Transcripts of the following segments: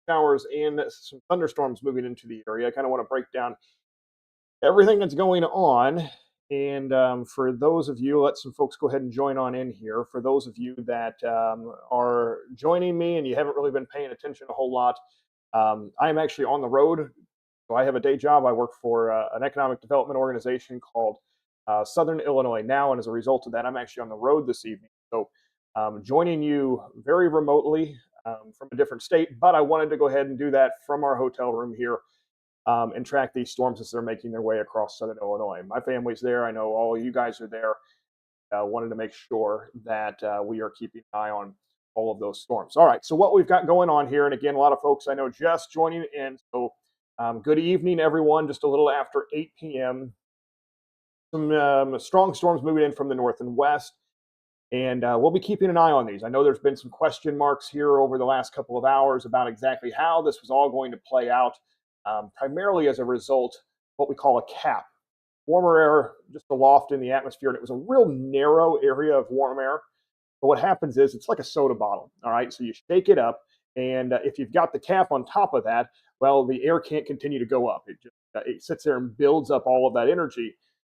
showers and some thunderstorms moving into the area. I kind of want to break down everything that's going on. And for those of you, let some folks go ahead and join on in here. For those of you that are joining me and you haven't really been paying attention a whole lot, I'm actually on the road. So I have a day job. I work for an economic development organization called Southern Illinois Now. And as a result of that, I'm actually on the road this evening. So joining you very remotely from a different state, but I wanted to go ahead and do that from our hotel room here and track these storms as they're making their way across Southern Illinois. My family's there. I know all of you guys are there. Wanted to make sure that we are keeping an eye on all of those storms. All right, so what we've got going on here, and again, a lot of folks I know just joining in. So good evening, everyone. Just a little after 8 p.m. Some strong storms moving in from the north and west. And we'll be keeping an eye on these. I know there's been some question marks here over the last couple of hours about exactly how this was all going to play out, primarily as a result of what we call a cap. Warmer air just aloft in the atmosphere, and it was a real narrow area of warm air. But what happens is it's like a soda bottle, all right? So you shake it up, and if you've got the cap on top of that, well, the air can't continue to go up. It sits there and builds up all of that energy.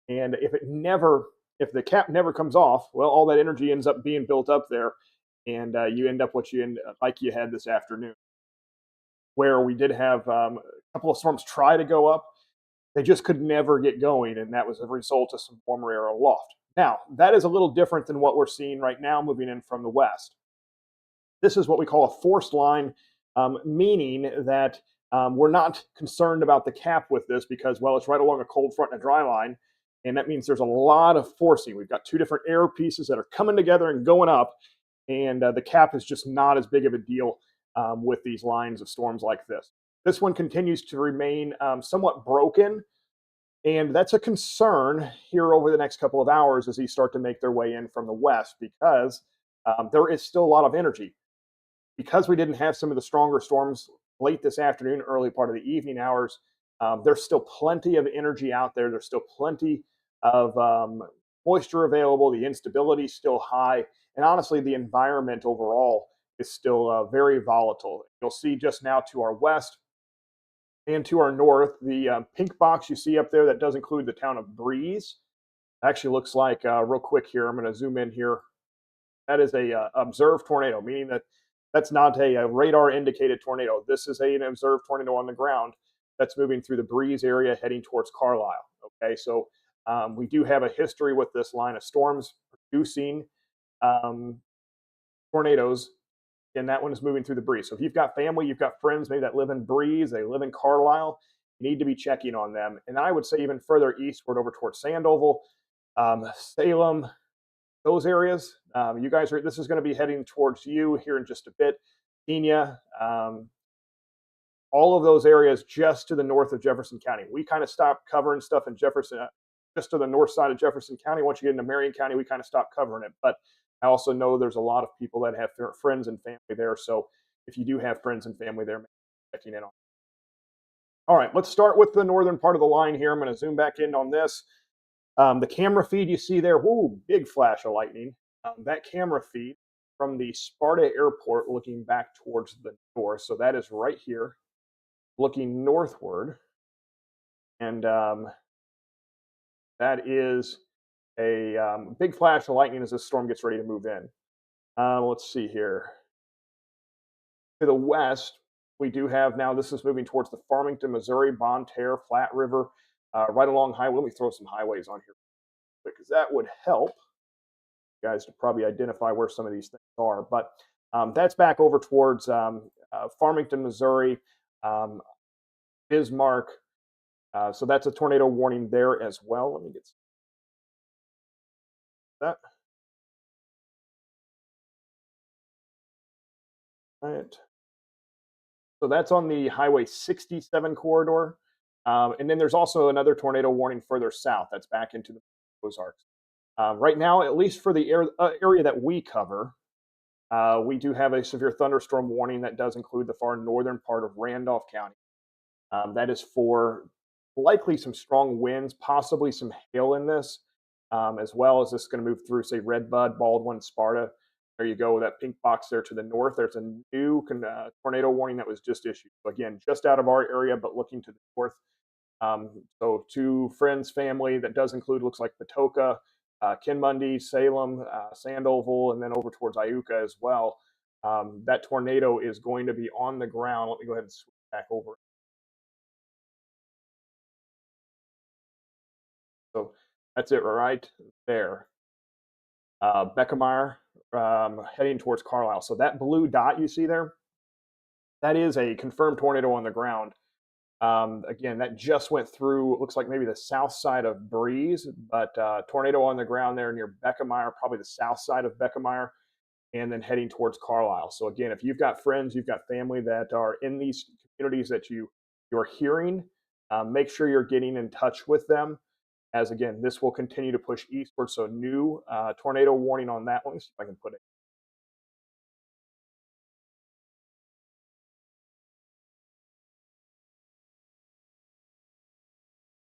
And if the cap never comes off, well, all that energy ends up being built up there, and you end up like you had this afternoon, where we did have a couple of storms try to go up. They just could never get going, and that was a result of some warmer air aloft. Now, that is a little different than what we're seeing right now moving in from the west. This is what we call a forced line, meaning that we're not concerned about the cap with this because, well, it's right along a cold front and a dry line. And that means there's a lot of forcing. We've got two different air pieces that are coming together and going up. And the cap is just not as big of a deal with these lines of storms like this. This one continues to remain somewhat broken. And that's a concern here over the next couple of hours as these start to make their way in from the west because there is still a lot of energy. Because we didn't have some of the stronger storms late this afternoon, early part of the evening hours, there's still plenty of energy out there. There's still plenty of moisture available. The instability is still high. And honestly, the environment overall is still very volatile. You'll see just now to our west and to our north, the pink box you see up there that does include the town of Breeze. Actually looks like, real quick here, I'm going to zoom in here. That is a observed tornado, meaning that that's not a radar indicated tornado. This is an observed tornado on the ground that's moving through the Breeze area heading towards Carlisle. Okay, so we do have a history with this line of storms producing tornadoes, and that one is moving through the Breeze. So if you've got family, you've got friends maybe that live in Breeze, they live in Carlisle, you need to be checking on them. And I would say even further eastward over towards Sandoval, Salem, those areas. You guys are. This is going to be heading towards you here in just a bit. Kenya, all of those areas just to the north of Jefferson County. We kind of stopped covering stuff in Jefferson, just to the north side of Jefferson County. Once you get into Marion County, we kind of stopped covering it. But I also know there's a lot of people that have friends and family there. So if you do have friends and family there, checking in on. All right, let's start with the northern part of the line here. I'm going to zoom back in on this. The camera feed you see there, whoo, big flash of lightning. That camera feed from the Sparta Airport looking back towards the north. So that is right here, looking northward. And that is a big flash of lightning as this storm gets ready to move in. Let's see here. To the west, we do have now, this is moving towards the Farmington, Missouri, Bonne Terre, Flat River, right along highway. Let me throw some highways on here because that would help you guys to probably identify where some of these things are. But that's back over towards Farmington, Missouri, Bismarck. So that's a tornado warning there as well. Let me get that. All right. So that's on the Highway 67 corridor. And then there's also another tornado warning further south that's back into the Ozarks. Right now, at least for the area that we cover, we do have a severe thunderstorm warning that does include the far northern part of Randolph County. That is for likely some strong winds, possibly some hail in this, as well as this is going to move through, say, Redbud, Baldwin, Sparta. There you go, that pink box there to the north. There's a new tornado warning that was just issued. So again, just out of our area, but looking to the north. So to friends, family, that does include, looks like Patoka, Kinmundy, Salem, Sandoval, and then over towards Iuka as well. That tornado is going to be on the ground. Let me go ahead and switch back over. So that's it right there. Beckemeyer, heading towards Carlisle. So that blue dot you see there, that is a confirmed tornado on the ground. Again, that just went through, it looks like maybe the south side of Breeze, but tornado on the ground there near Beckemeyer, probably the south side of Beckemeyer, and then heading towards Carlisle. So again, if you've got friends, you've got family that are in these communities that you're hearing, make sure you're getting in touch with them. As again, this will continue to push eastward. So new tornado warning on that one. Let's see if I can put it.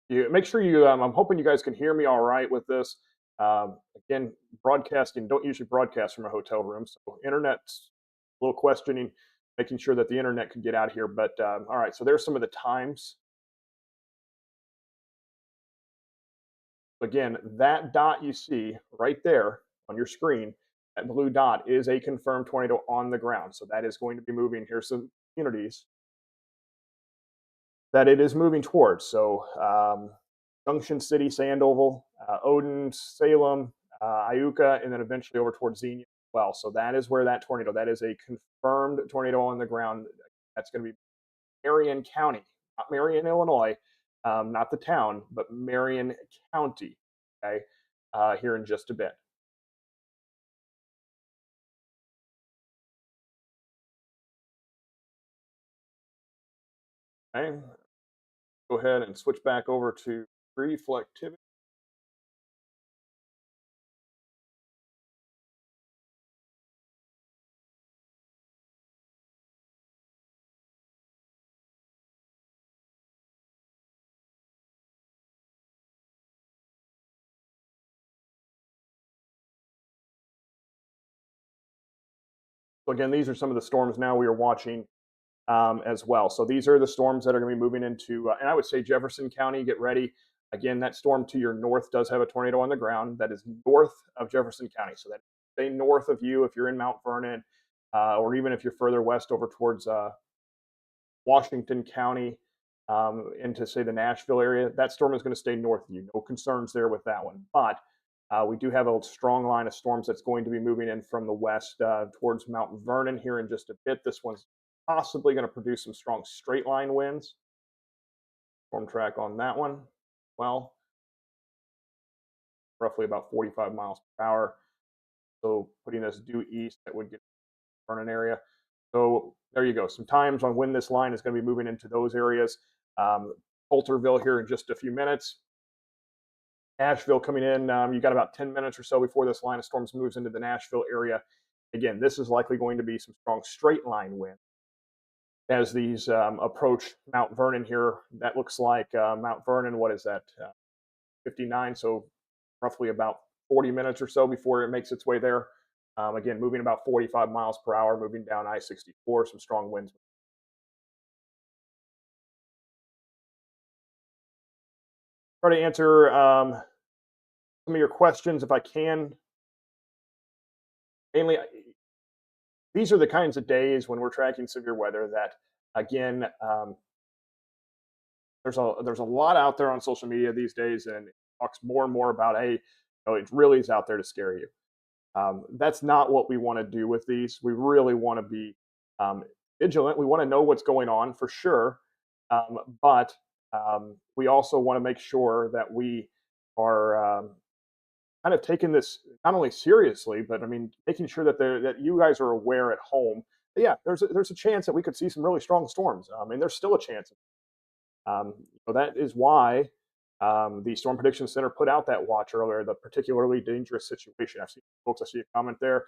You make sure you. I'm hoping you guys can hear me all right with this. Again, broadcasting, don't usually broadcast from a hotel room, so internet's a little questioning, making sure that the internet can get out here. But all right, so there's some of the times. Again, that dot you see right there on your screen, that blue dot is a confirmed tornado on the ground. So that is going to be moving. Here's some communities that it is moving towards. So Junction City, Sandoval, Odin, Salem, Iuka, and then eventually over towards Xenia as well. So that is where that tornado, that is a confirmed tornado on the ground. That's going to be Marion County, not Marion, Illinois, not the town, but Marion County, okay, here in just a bit. Okay, go ahead and switch back over to reflectivity. So again, these are some of the storms now we are watching as well. So these are the storms that are going to be moving into, and I would say Jefferson County, get ready. Again, that storm to your north does have a tornado on the ground. That is north of Jefferson County. So that stay north of you if you're in Mount Vernon, or even if you're further west over towards Washington County, into say the Nashville area. That storm is going to stay north of you. No concerns there with that one. But we do have a strong line of storms that's going to be moving in from the west towards Mount Vernon here in just a bit. This one's possibly going to produce some strong straight line winds. Storm track on that one. Well, roughly about 45 miles per hour. So putting us due east, that would get Vernon area. So there you go. Some times on when this line is going to be moving into those areas. Coulterville here in just a few minutes. Nashville coming in. You got about 10 minutes or so before this line of storms moves into the Nashville area. Again, this is likely going to be some strong straight line wind as these approach Mount Vernon here. That looks like Mount Vernon, what is that? 59, so roughly about 40 minutes or so before it makes its way there. Again, moving about 45 miles per hour, moving down I-64, some strong winds. Try to answer some of your questions if I can. Mainly, these are the kinds of days when we're tracking severe weather that, again, there's a lot out there on social media these days, and it talks more and more about, hey, it really is out there to scare you. That's not what we want to do with these. We really want to be vigilant. We want to know what's going on for sure, but we also want to make sure that we are kind of taking this not only seriously, but I mean, making sure that that you guys are aware at home. Yeah, there's a chance that we could see some really strong storms. I mean, there's still a chance. So that is why the Storm Prediction Center put out that watch earlier, the particularly dangerous situation. I've seen folks, I see a comment there,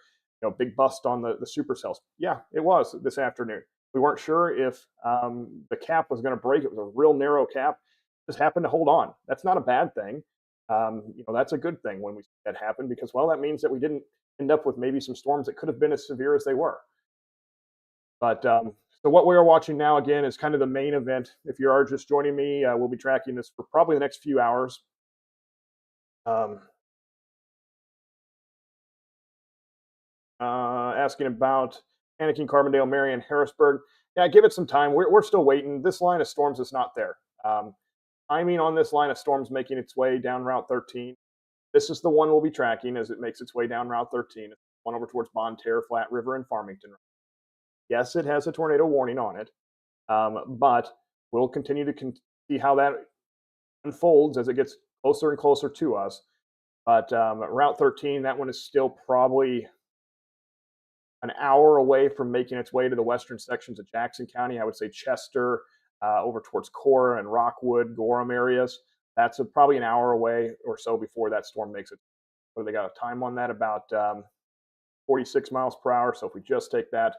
big bust on the supercells. Yeah, it was this afternoon. We weren't sure if the cap was going to break. It was a real narrow cap. Just happened to hold on. That's not a bad thing. That's a good thing when we see that happen because, well, that means that we didn't end up with maybe some storms that could have been as severe as they were. But so what we are watching now again is kind of the main event. If you are just joining me, we'll be tracking this for probably the next few hours. Um, Asking about Anakin, Carbondale, Marion, Harrisburg. Yeah, give it some time. We're still waiting. This line of storms is not there. Timing on this line of storms making its way down Route 13. This is the one we'll be tracking as it makes its way down Route 13. It's one over towards Bonne Terre, Flat River, and Farmington. Yes, it has a tornado warning on it, but we'll continue to see how that unfolds as it gets closer and closer to us. But Route 13, that one is still probably an hour away from making its way to the western sections of Jackson County. I would say Chester, over towards Cora and Rockwood, Gorham areas. That's probably an hour away or so before that storm makes it. What do they got a time on that? About 46 miles per hour. So if we just take that,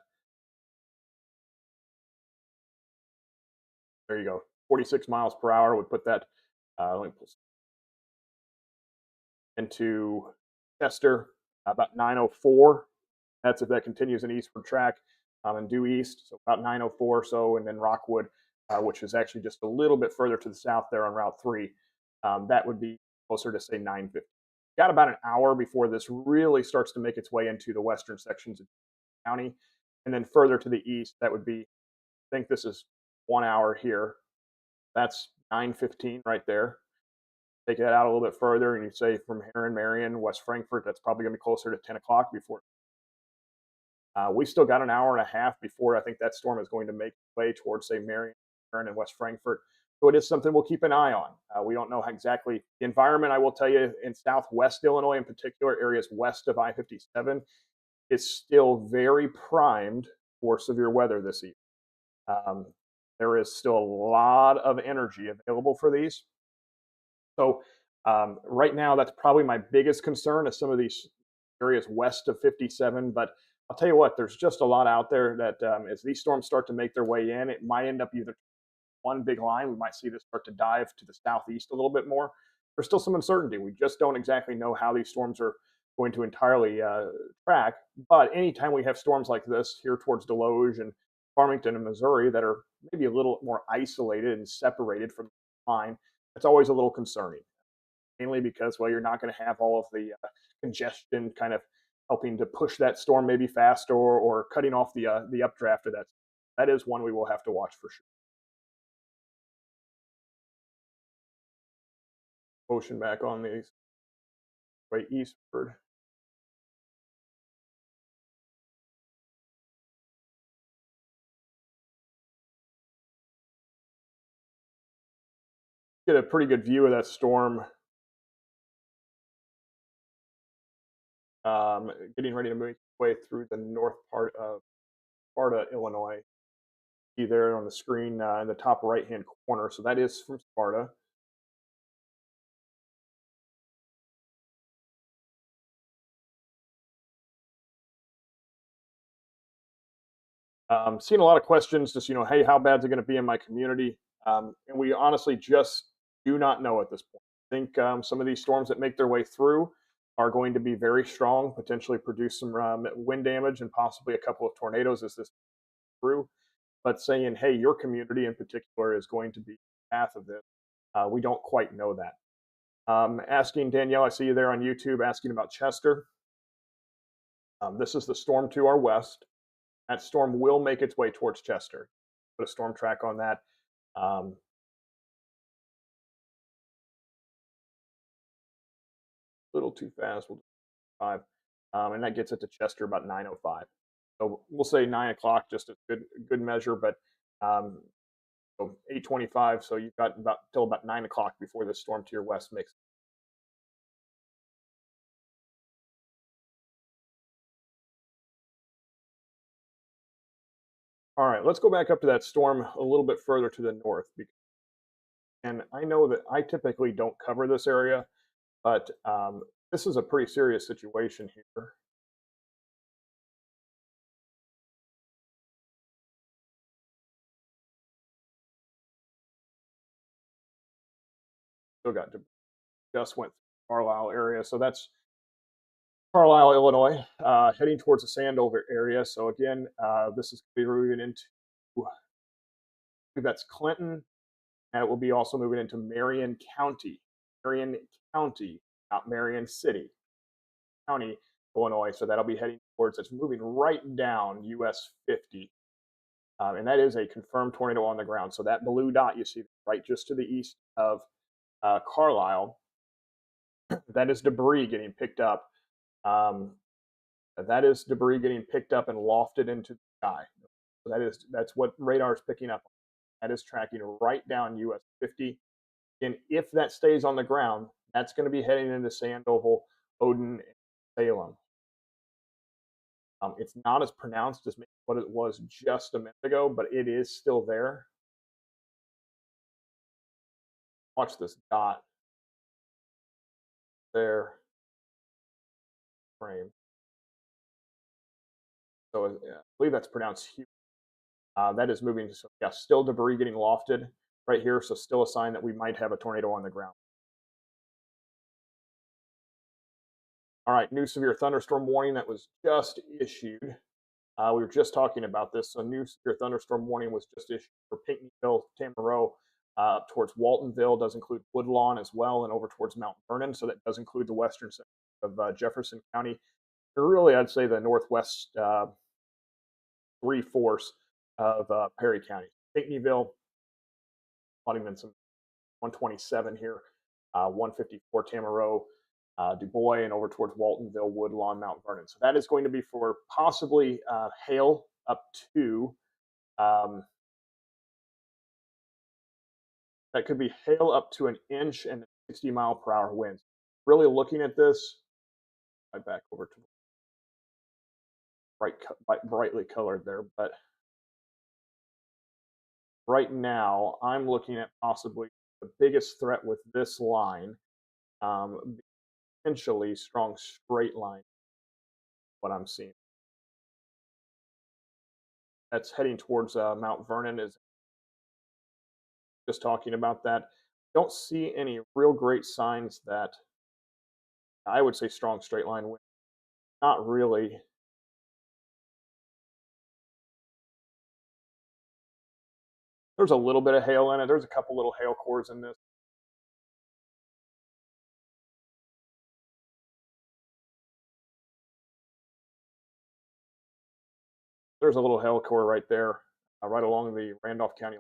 there you go, 46 miles per hour would put that let me pull into Chester about 9:04. That's if that continues an eastward track and due east, so about 9:04 or so, and then Rockwood, which is actually just a little bit further to the south there on Route 3. That would be closer to say 9:50. Got about an hour before this really starts to make its way into the western sections of the county, and then further to the east, that would be. I think this is 1 hour here. That's 9:15 right there. Take that out a little bit further, and you say from Heron, Marion, West Frankfort, that's probably going to be closer to 10 o'clock before. We still got an hour and a half before I think that storm is going to make its way towards, say, Marion, Heron, and West Frankfort. So it is something we'll keep an eye on. We don't know how exactly the environment. I will tell you, in Southwest Illinois, in particular, areas west of I-57, is still very primed for severe weather this evening. There is still a lot of energy available for these. So right now, that's probably my biggest concern is some of these areas west of 57. But I'll tell you what, there's just a lot out there that as these storms start to make their way in, it might end up either one big line. We might see this start to dive to the southeast a little bit more. There's still some uncertainty. We just don't exactly know how these storms are going to entirely track. But anytime we have storms like this here towards Deloge and Farmington and Missouri that are maybe a little more isolated and separated from the line, it's always a little concerning. Mainly because, well, you're not going to have all of the congestion kind of helping to push that storm maybe faster or cutting off the updraft of that. That is one we will have to watch for sure. Motion back on these way eastward. Get a pretty good view of that storm getting ready to make its way through the north part of Sparta, Illinois. See there on the screen in the top right hand corner. So that is from Sparta. Seeing a lot of questions, just hey, how bad is it going to be in my community? And we honestly just do not know at this point. I think some of these storms that make their way through are going to be very strong, potentially produce some wind damage and possibly a couple of tornadoes as this through. But saying, hey, your community in particular is going to be the path of this, we don't quite know that. Asking Danielle, I see you there on YouTube, asking about Chester. This is the storm to our west. That storm will make its way towards Chester. Put a storm track on that. Um, a little too fast. We'll do 5, and that gets it to Chester about 9:05. So we'll say 9 o'clock, just a good measure. But um, so 8:25. So you've got about till about 9 o'clock before this storm to your west makes. All right, let's go back up to that storm a little bit further to the north. And I know that I typically don't cover this area, but this is a pretty serious situation here. Still got just went through Carlisle area, so that's Carlisle, Illinois, heading towards the Sandover area. So again, this is going to be moving into, that's Clinton, and it will be also moving into Marion County. Marion County, not Marion City. County, Illinois. So that'll be heading towards, it's moving right down US 50. And that is a confirmed tornado on the ground. So that blue dot you see right just to the east of Carlisle, that is debris getting picked up. That is debris getting picked up and lofted into the sky. So that's what radar is picking up. That is tracking right down US 50. And if that stays on the ground, that's going to be heading into Sandoval, Odin, and Salem. It's not as pronounced as what it was just a minute ago, but it is still there. Watch this dot there. Frame. So I believe that's pronounced huge. That is moving. So yeah, still debris getting lofted right here. So still a sign that we might have a tornado on the ground. All right, new severe thunderstorm warning that was just issued. We were just talking about this. So new severe thunderstorm warning was just issued for Pinckneyville, Tamaroa, up towards Waltonville. Does include Woodlawn as well, and over towards Mount Vernon. So that does include the western section of Jefferson County. And really, I'd say the northwest 3/4 of Perry County. Pinckneyville, Huntington, some 127 here, 154 Tamaroa, Du Bois, and over towards Waltonville, Woodlawn, Mount Vernon. So that is going to be for possibly hail up to, that could be hail up to an inch and 60-mile-per-hour winds. Really looking at this, right back over to brightly colored there, but right now I'm looking at possibly the biggest threat with this line, potentially strong straight line, what I'm seeing. That's heading towards Mount Vernon, is just talking about that. Don't see any real great signs that I would say strong straight line wind. Not really. There's a little bit of hail in it. There's a couple little hail cores in this. There's a little hail core right there, right along the Randolph County.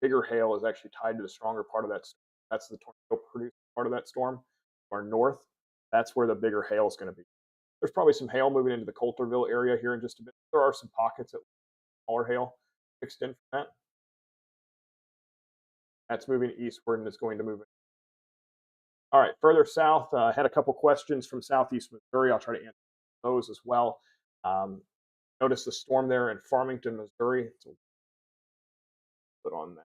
Bigger hail is actually tied to the stronger part of that. That's the tornado produced part of that storm, or north. That's where the bigger hail is going to be. There's probably some hail moving into the Coulterville area here in just a bit. There are some pockets of smaller hail mixed in from that. That's moving eastward and it's going to move in. All right, further south, had a couple questions from southeast Missouri. I'll try to answer those as well. Notice the storm there in Farmington, Missouri. So put on that.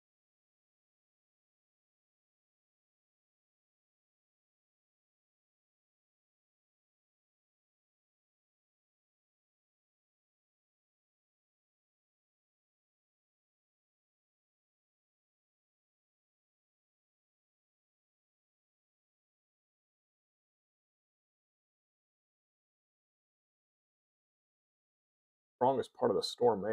Strongest part of the storm,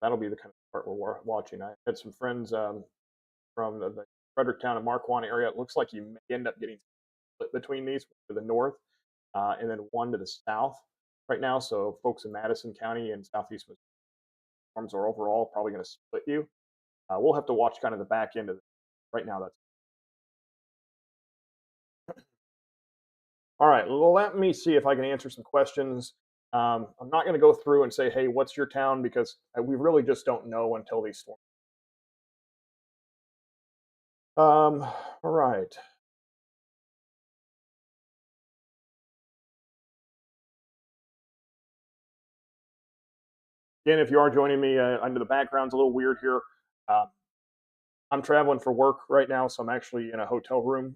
that'll be the kind of part we're watching. I had some friends from the Fredericktown and Marquand area. It looks like you may end up getting split between these, to the north and then one to the south right now. So folks in Madison County and southeast Missouri, storms are overall probably going to split you. We'll have to watch kind of the back end of it. Right now, that's all right. Well, let me see if I can answer some questions. I'm not going to go through and say, hey, what's your town? Because we really just don't know until these storms. All right. Again, if you are joining me, under the background's a little weird here. I'm traveling for work right now, so I'm actually in a hotel room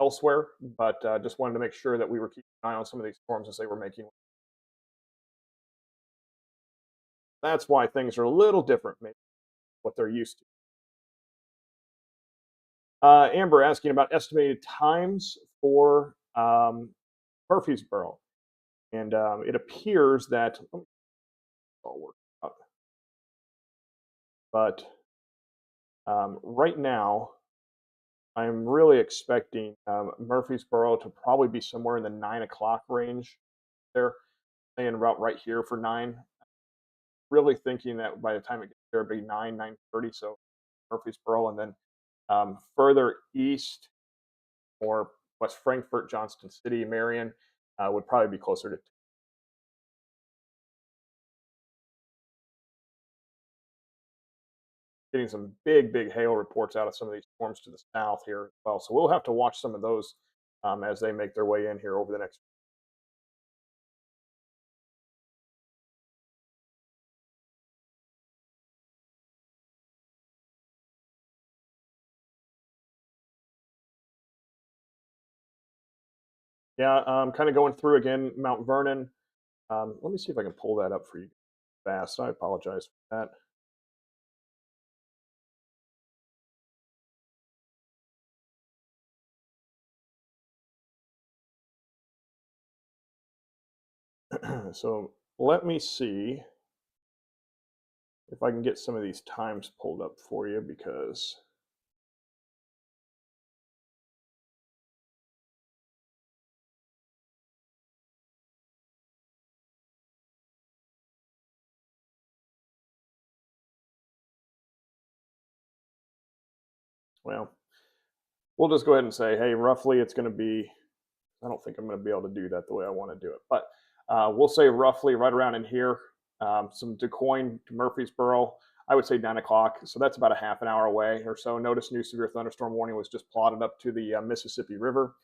elsewhere, but just wanted to make sure that we were keeping an eye on some of these storms as they were making. That's why things are a little different, maybe what they're used to. Amber asking about estimated times for Murfreesboro. And it appears that all work out. But right now, I'm really expecting Murfreesboro to probably be somewhere in the 9 o'clock range. They're saying about right here for 9. Really thinking that by the time it gets there, it'll be 9:30. So Murfreesboro, and then further east or West Frankfort, Johnston City, Marion would probably be closer to. Getting some big hail reports out of some of these storms to the south here as well. So we'll have to watch some of those as they make their way in here over the next. Yeah, kind of going through again Mount Vernon. Let me see if I can pull that up for you fast. I apologize for that. So let me see if I can get some of these times pulled up for you because well, we'll just go ahead and say, hey, roughly it's going to be. I don't think I'm going to be able to do that the way I want to do it, but we'll say roughly right around in here. Some DuQuoin to Murfreesboro, I would say 9 o'clock. So that's about a half an hour away or so. Notice new severe thunderstorm warning was just plotted up to the Mississippi River.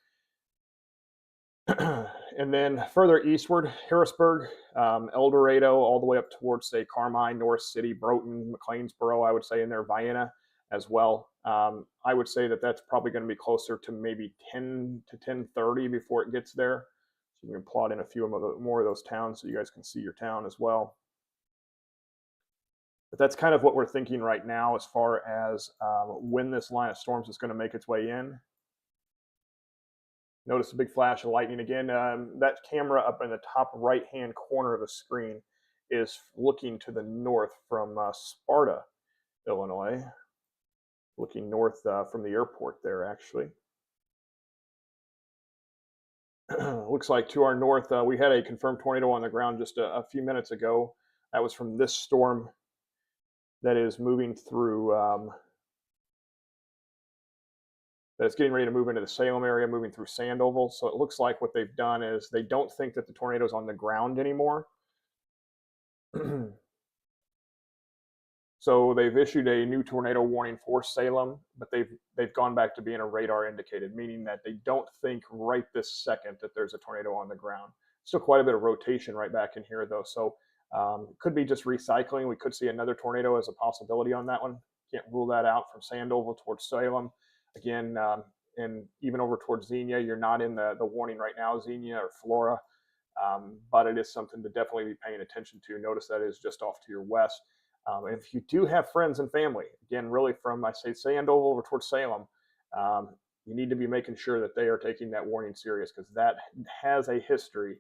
And then further eastward, Harrisburg, El Dorado, all the way up towards, say, Carmine, North City, Broughton, McLeansboro, I would say in there, Vienna as well. I would say that that's probably going to be closer to maybe 10 to 10:30 before it gets there. So you can plot in a few more of those towns so you guys can see your town as well. But that's kind of what we're thinking right now as far as when this line of storms is going to make its way in. Notice a big flash of lightning again. That camera up in the top right-hand corner of the screen is looking to the north from Sparta, Illinois. Looking north from the airport there, actually. Looks like to our north, we had a confirmed tornado on the ground just a few minutes ago. That was from this storm that is moving through, that's getting ready to move into the Salem area, moving through Sandoval. So it looks like what they've done is they don't think that the tornado's on the ground anymore. So they've issued a new tornado warning for Salem, but they've gone back to being a radar indicated, meaning that they don't think right this second that there's a tornado on the ground. Still quite a bit of rotation right back in here though, so could be just recycling. We could see another tornado as a possibility on that one. Can't rule that out from Sandoval towards Salem. Again, and even over towards Xenia, you're not in the warning right now, Xenia or Flora, but it is something to definitely be paying attention to. Notice that is just off to your west. If you do have friends and family, again, really from, I say, Sandoval over towards Salem, you need to be making sure that they are taking that warning serious because that has a history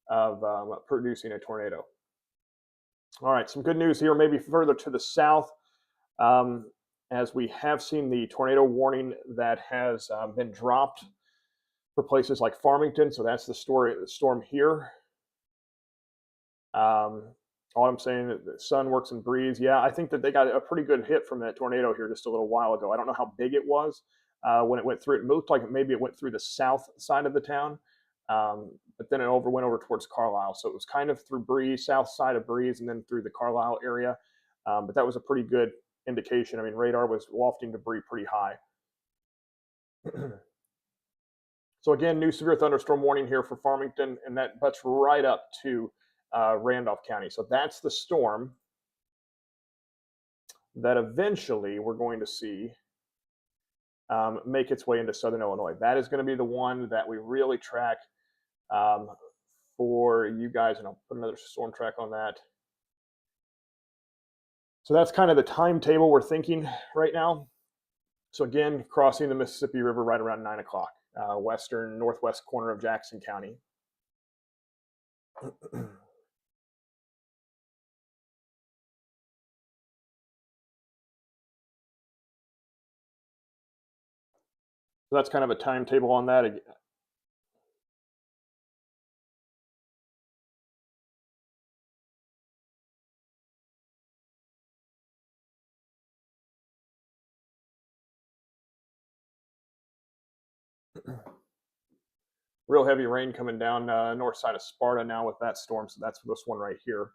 of producing a tornado. All right, some good news here, maybe further to the south, as we have seen the tornado warning that has been dropped for places like Farmington. So that's the storm here. All I'm saying is the sun works and breeze. Yeah, I think that they got a pretty good hit from that tornado here just a little while ago. I don't know how big it was when it went through. It looked like maybe it went through the south side of the town, but then it went over towards Carlisle. So it was kind of through Breeze, south side of Breeze, and then through the Carlisle area. But that was a pretty good indication. I mean, radar was wafting debris pretty high. So again, new severe thunderstorm warning here for Farmington, and that butts right up to Randolph County. So that's the storm that eventually we're going to see make its way into southern Illinois. That is going to be the one that we really track for you guys, and I'll put another storm track on that. So that's kind of the timetable we're thinking right now. So again, crossing the Mississippi River right around 9 o'clock. western northwest corner of Jackson County. So that's kind of a timetable on that. Real heavy rain coming down north side of Sparta now with that storm. So that's this one right here.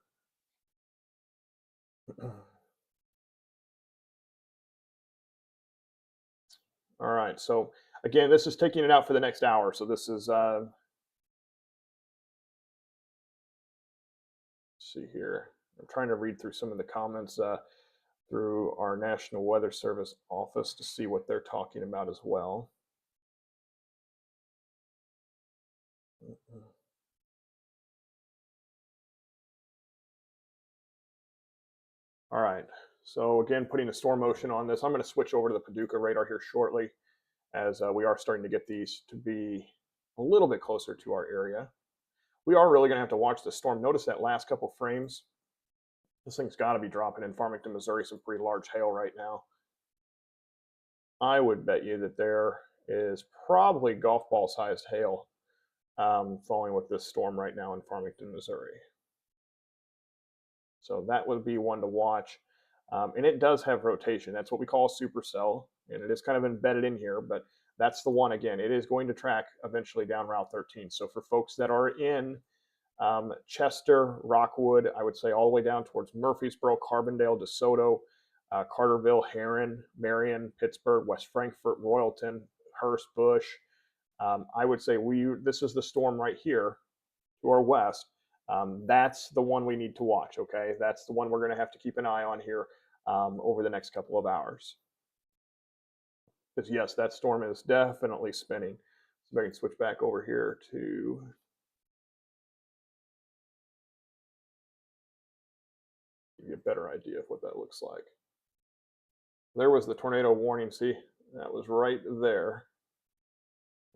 All right. So again, this is taking it out for the next hour. So this is, let's see here. I'm trying to read through some of the comments through our National Weather Service office to see what they're talking about as well. All right. So again, putting the storm motion on this, I'm going to switch over to the Paducah radar here shortly, as we are starting to get these to be a little bit closer to our area. We are really going to have to watch the storm. Notice that last couple frames. This thing's got to be dropping in Farmington, Missouri, some pretty large hail right now. I would bet you that there is probably golf ball sized hail falling with this storm right now in Farmington, Missouri. So that would be one to watch. And it does have rotation. That's what we call a supercell, and it is kind of embedded in here, but that's the one. Again, it is going to track eventually down Route 13. So for folks that are in Chester, Rockwood, I would say all the way down towards Murfreesboro, Carbondale, DeSoto, Carterville, Herrin, Marion, Pittsburgh, West Frankfort, Royalton, Hurst, Bush. I would say this is the storm right here to our west. That's the one we need to watch, okay? That's the one we're going to have to keep an eye on here over the next couple of hours. Because yes, that storm is definitely spinning. So I can switch back over here to give you a better idea of what that looks like. There was the tornado warning. See, that was right there.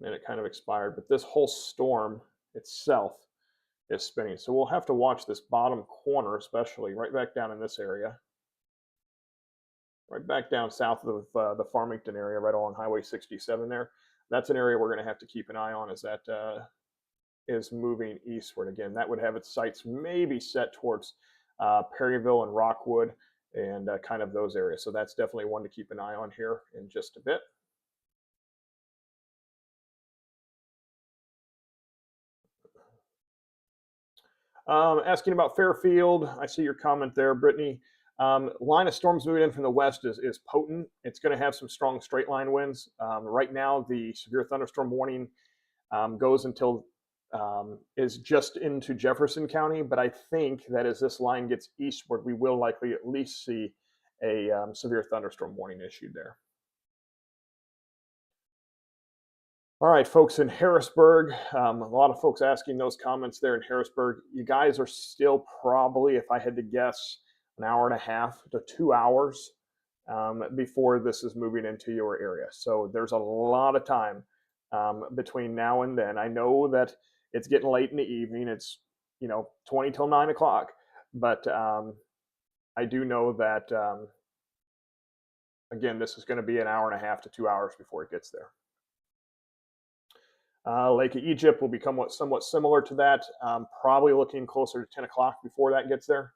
And it kind of expired. But this whole storm itself is spinning. So we'll have to watch this bottom corner, especially right back down in this area. Right back down south of the Farmington area, right along Highway 67 there. That's an area we're going to have to keep an eye on as that is moving eastward. Again, that would have its sights maybe set towards Perryville and Rockwood and kind of those areas. So that's definitely one to keep an eye on here in just a bit. Asking about Fairfield, I see your comment there, Brittany. Line of storms moving in from the west is potent. It's going to have some strong straight line winds. Right now, the severe thunderstorm warning goes until is just into Jefferson County, but I think that as this line gets eastward, we will likely at least see a severe thunderstorm warning issued there. All right, folks in Harrisburg, a lot of folks asking those comments there in Harrisburg. You guys are still probably, if I had to guess, an hour and a half to 2 hours before this is moving into your area. So there's a lot of time between now and then. I know that it's getting late in the evening. It's 20 till 9 o'clock, but I do know that again, this is going to be an hour and a half to 2 hours before it gets there. Lake of Egypt will become somewhat similar to that, probably looking closer to 10 o'clock before that gets there.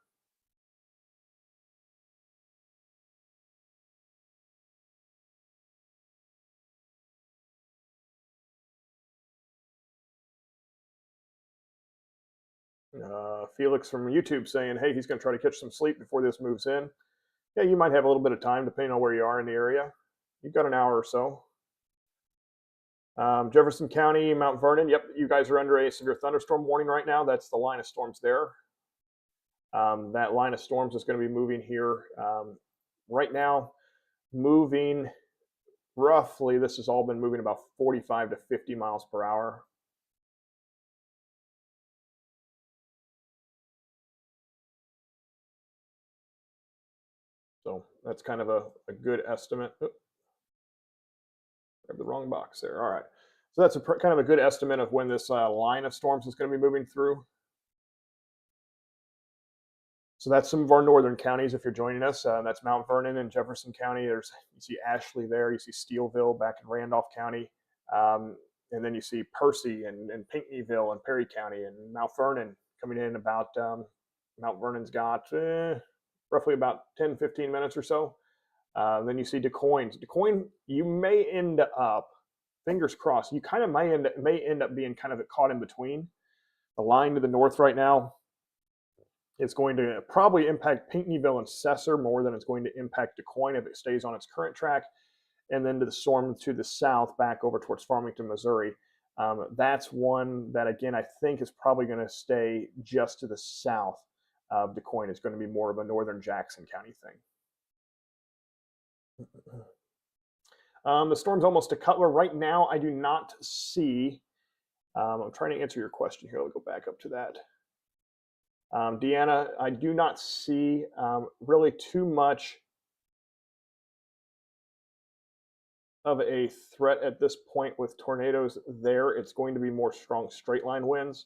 Felix from YouTube saying, hey, he's going to try to catch some sleep before this moves in. Yeah, you might have a little bit of time depending on where you are in the area. You've got an hour or so. Jefferson County, Mount Vernon. Yep, you guys are under a severe thunderstorm warning right now. That's the line of storms there. That line of storms is going to be moving here right now, moving roughly, this has all been moving about 45 to 50 miles per hour. So that's kind of a good estimate. Oops. Grabbed the wrong box there. All right. So that's kind of a good estimate of when this line of storms is going to be moving through. So that's some of our northern counties. If you're joining us, that's Mount Vernon and Jefferson County. You see Ashley there. You see Steelville back in Randolph County, and then you see Percy and Pinckneyville and Perry County, and Mount Vernon coming in about. Mount Vernon's got roughly about 10, 15 minutes or so. Then you see DuQuoin. DuQuoin, you may end up, fingers crossed, you kind of may end up being kind of caught in between. The line to the north right now, it's going to probably impact Pinckneyville and Cesar more than it's going to impact DuQuoin if it stays on its current track. And then to the storm to the south, back over towards Farmington, Missouri. That's one that, again, I think is probably going to stay just to the south of DuQuoin. It's going to be more of a northern Jackson County thing. The storm's almost to Cutler. Right now, I do not see. I'm trying to answer your question here. I'll go back up to that. Deanna, I do not see really too much of a threat at this point with tornadoes there. It's going to be more strong straight line winds.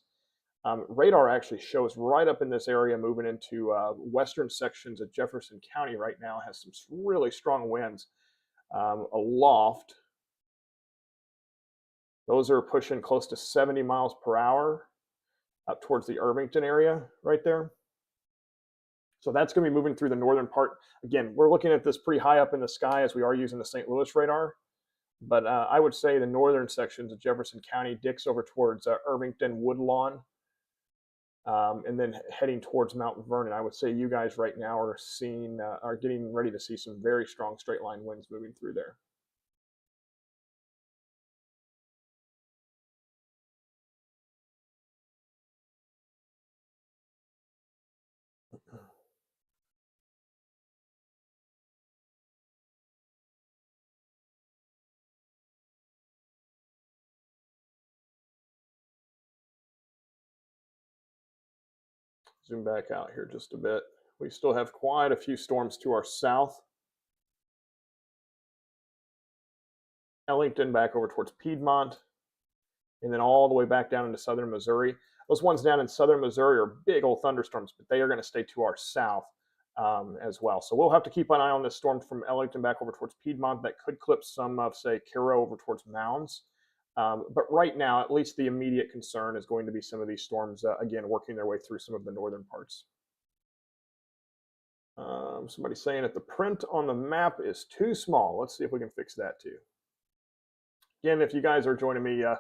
Radar actually shows right up in this area moving into western sections of Jefferson County right now has some really strong winds aloft. Those are pushing close to 70 miles per hour up towards the Irvington area right there. So that's going to be moving through the northern part. Again, we're looking at this pretty high up in the sky as we are using the St. Louis radar. But I would say the northern sections of Jefferson County, Dix over towards Irvington, Woodlawn, and then heading towards Mount Vernon. I would say you guys right now are getting ready to see some very strong straight line winds moving through there. Zoom back out here just a bit. We still have quite a few storms to our south. Ellington back over towards Piedmont, and then all the way back down into southern Missouri. Those ones down in southern Missouri are big old thunderstorms, but they are going to stay to our south as well. So we'll have to keep an eye on this storm from Ellington back over towards Piedmont that could clip some of, say, Cairo over towards Mounds. But right now, at least the immediate concern is going to be some of these storms, again, working their way through some of the northern parts. Somebody's saying that the print on the map is too small. Let's see if we can fix that too. Again, if you guys are joining me, a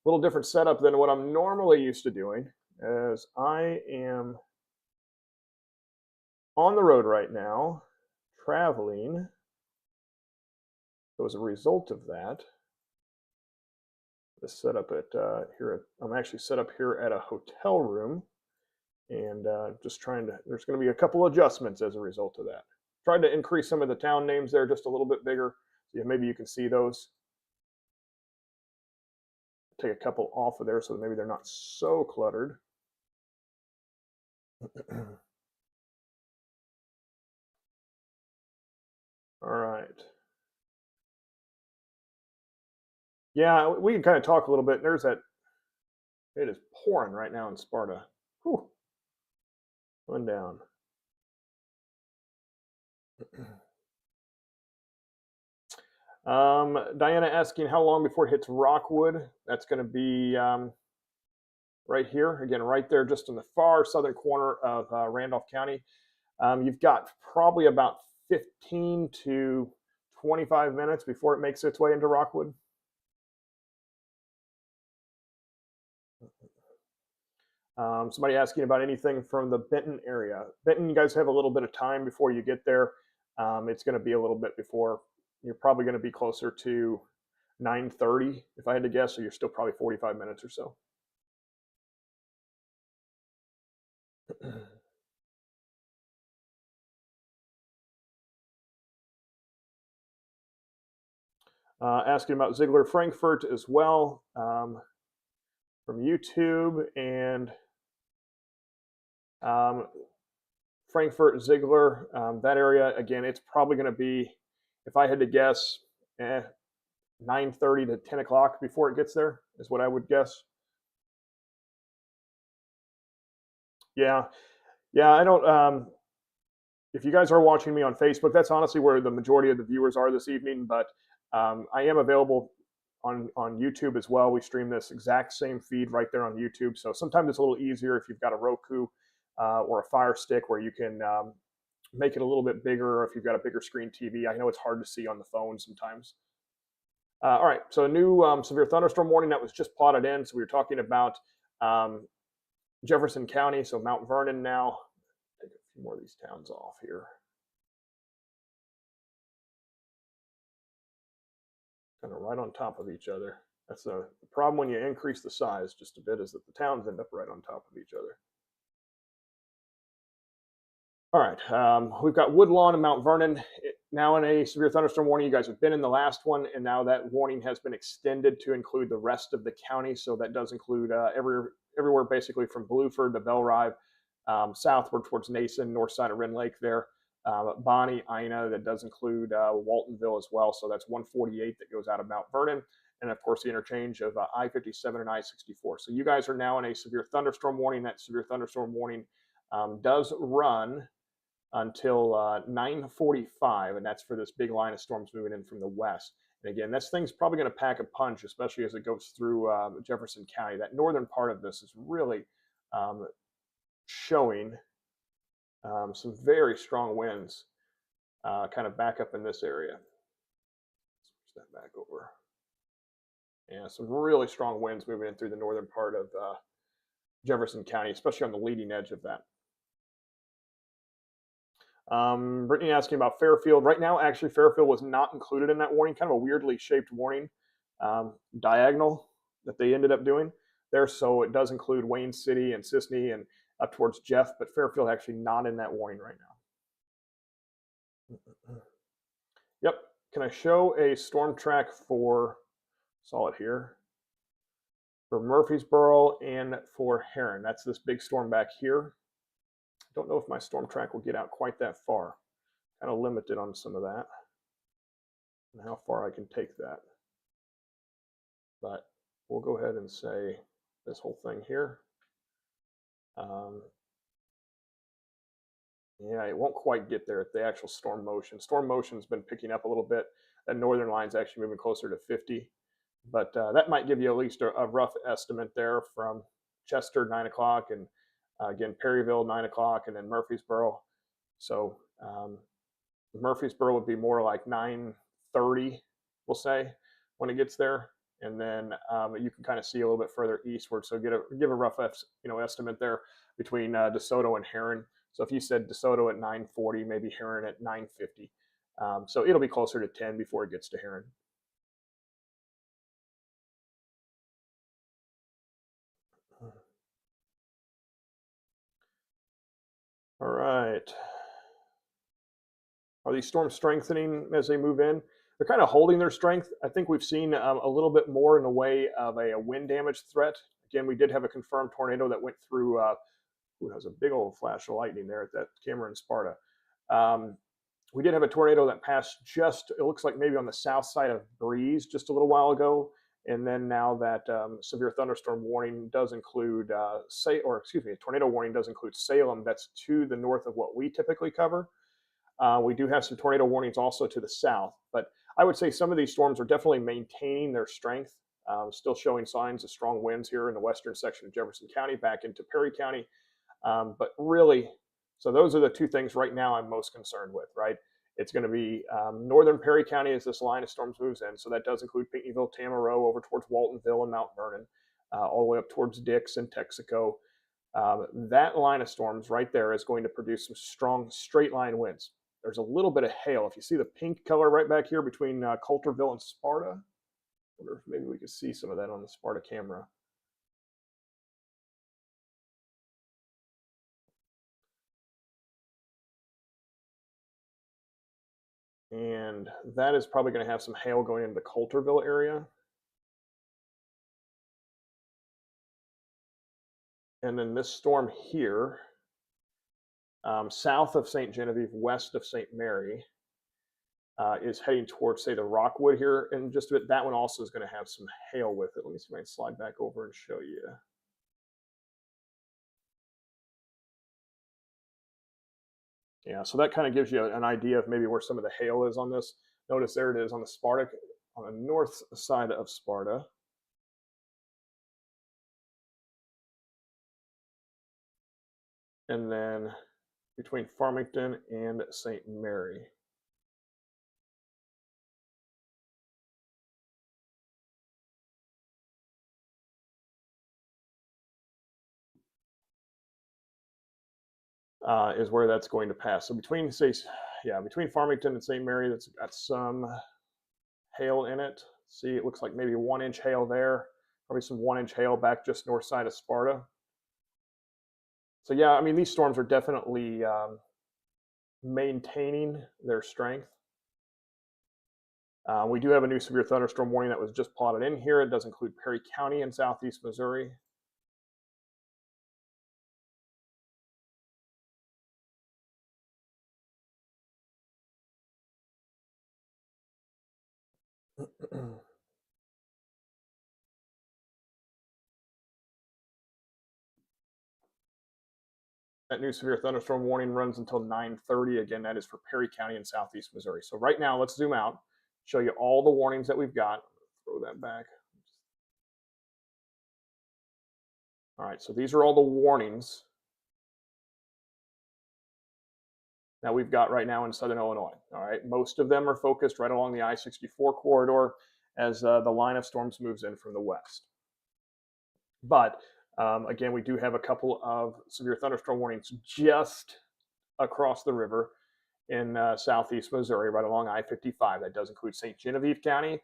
little different setup than what I'm normally used to doing, as I am on the road right now, traveling. So as a result of that, the setup at I'm actually set up here at a hotel room, and just trying to. There's going to be a couple adjustments as a result of that. Tried to increase some of the town names there just a little bit bigger. So maybe you can see those. Take a couple off of there so maybe they're not so cluttered. All right. Yeah, we can kind of talk a little bit. There's that. It is pouring right now in Sparta. Whew. One down. Diana asking how long before it hits Rockwood. That's going to be right here. Again, right there just in the far southern corner of Randolph County. You've got probably about 15 to 25 minutes before it makes its way into Rockwood. Somebody asking about anything from the Benton area. Benton, you guys have a little bit of time before you get there. It's going to be a little bit before. You're probably going to be closer to 9:30 if I had to guess, so you're still probably 45 minutes or so. Asking about Ziegler Frankfort as well from YouTube, and Frankfort, Ziegler, that area, again, it's probably going to be, if I had to guess, 9:30 to 10 o'clock before it gets there, is what I would guess. Yeah, yeah. I don't. If you guys are watching me on Facebook, that's honestly where the majority of the viewers are this evening. But I am available on YouTube as well. We stream this exact same feed right there on YouTube. So sometimes it's a little easier if you've got a Roku or a Fire Stick where you can make it a little bit bigger, or if you've got a bigger screen TV. I know it's hard to see on the phone sometimes. All right, so a new severe thunderstorm warning that was just plotted in. So we were talking about um, Jefferson County, so Mount Vernon now. Take a few more of these towns off here. Kind of right on top of each other. That's the problem when you increase the size just a bit, is that the towns end up right on top of each other. All right, we've got Woodlawn and Mount Vernon now in a severe thunderstorm warning. You guys have been in the last one, and now that warning has been extended to include the rest of the county. So that does include everywhere basically from Blueford to Bellrive, southward towards Nason, north side of Wren Lake there. Bonnie, Ina, that does include Waltonville as well. So that's 148 that goes out of Mount Vernon. And of course, the interchange of I-57 and I-64. So you guys are now in a severe thunderstorm warning. That severe thunderstorm warning does run until 9:45, and that's for this big line of storms moving in from the west. And again, this thing's probably going to pack a punch, especially as it goes through Jefferson County. That northern part of this is really showing some very strong winds kind of back up in this area. Switch that back over. Yeah, some really strong winds moving in through the northern part of Jefferson County, especially on the leading edge of that. Brittany asking about Fairfield. Right now, actually, Fairfield was not included in that warning. Kind of a weirdly shaped warning, diagonal that they ended up doing there. So it does include Wayne City and Sisney and up towards Jeff, but Fairfield actually not in that warning right now. Yep. Can I show a storm track for, saw it here, for Murfreesboro and for Heron? That's this big storm back here. Don't know if my storm track will get out quite that far. Kind of limited on some of that and how far I can take that. But we'll go ahead and say this whole thing here. Yeah, it won't quite get there at the actual storm motion. Storm motion's been picking up a little bit. That northern line's actually moving closer to 50. But that might give you at least a rough estimate there from Chester, 9 o'clock, and again, Perryville, 9 o'clock, and then Murfreesboro. So Murfreesboro would be more like 9:30, we'll say, when it gets there. And then you can kind of see a little bit further eastward. So give a rough estimate there between DeSoto and Heron. So if you said DeSoto at 9:40, maybe Heron at 9:50. So it'll be closer to 10 before it gets to Heron. All right. Are these storms strengthening as they move in? They're kind of holding their strength. I think we've seen a little bit more in the way of a wind damage threat. Again, we did have a confirmed tornado that went through. Ooh, that was a big old flash of lightning there at that camera in Sparta. We did have a tornado that passed just, it looks like maybe on the south side of Breeze just a little while ago. And then now that severe thunderstorm warning does include, a tornado warning does include Salem. That's to the north of what we typically cover. We do have some tornado warnings also to the south, but I would say some of these storms are definitely maintaining their strength, still showing signs of strong winds here in the western section of Jefferson County back into Perry County. But really, so those are the two things right now I'm most concerned with, right? It's going to be northern Perry County as this line of storms moves in. So that does include Pinckneyville, Tamaroa, over towards Waltonville and Mount Vernon, all the way up towards Dix and Texaco. That line of storms right there is going to produce some strong straight line winds. There's a little bit of hail. If you see the pink color right back here between Coulterville and Sparta, I wonder if maybe we could see some of that on the Sparta camera. And that is probably going to have some hail going into the Coulterville area. And then this storm here, south of St. Genevieve, west of St. Mary, is heading towards, say, the Rockwood here in just a bit. That one also is going to have some hail with it. Let me see if I can slide back over and show you. Yeah, so that kind of gives you an idea of maybe where some of the hail is on this. Notice there it is on the Sparta, on the north side of Sparta. And then between Farmington and St. Mary. Is where that's going to pass. So between, say, yeah, between Farmington and St. Mary, that's got some hail in it. See, it looks like maybe 1 inch hail there, probably some 1 inch hail back just north side of Sparta. So yeah, I mean, these storms are definitely maintaining their strength. We do have a new severe thunderstorm warning that was just plotted in here. It does include Perry County in southeast Missouri. That new severe thunderstorm warning runs until 9:30. Again, that is for Perry County in southeast Missouri. So right now, let's zoom out, show you all the warnings that we've got. Throw that back. All right, so these are all the warnings that we've got right now in southern Illinois. All right, most of them are focused right along the I-64 corridor as the line of storms moves in from the west. But again, we do have a couple of severe thunderstorm warnings just across the river in southeast Missouri, right along I-55. That does include St. Genevieve County,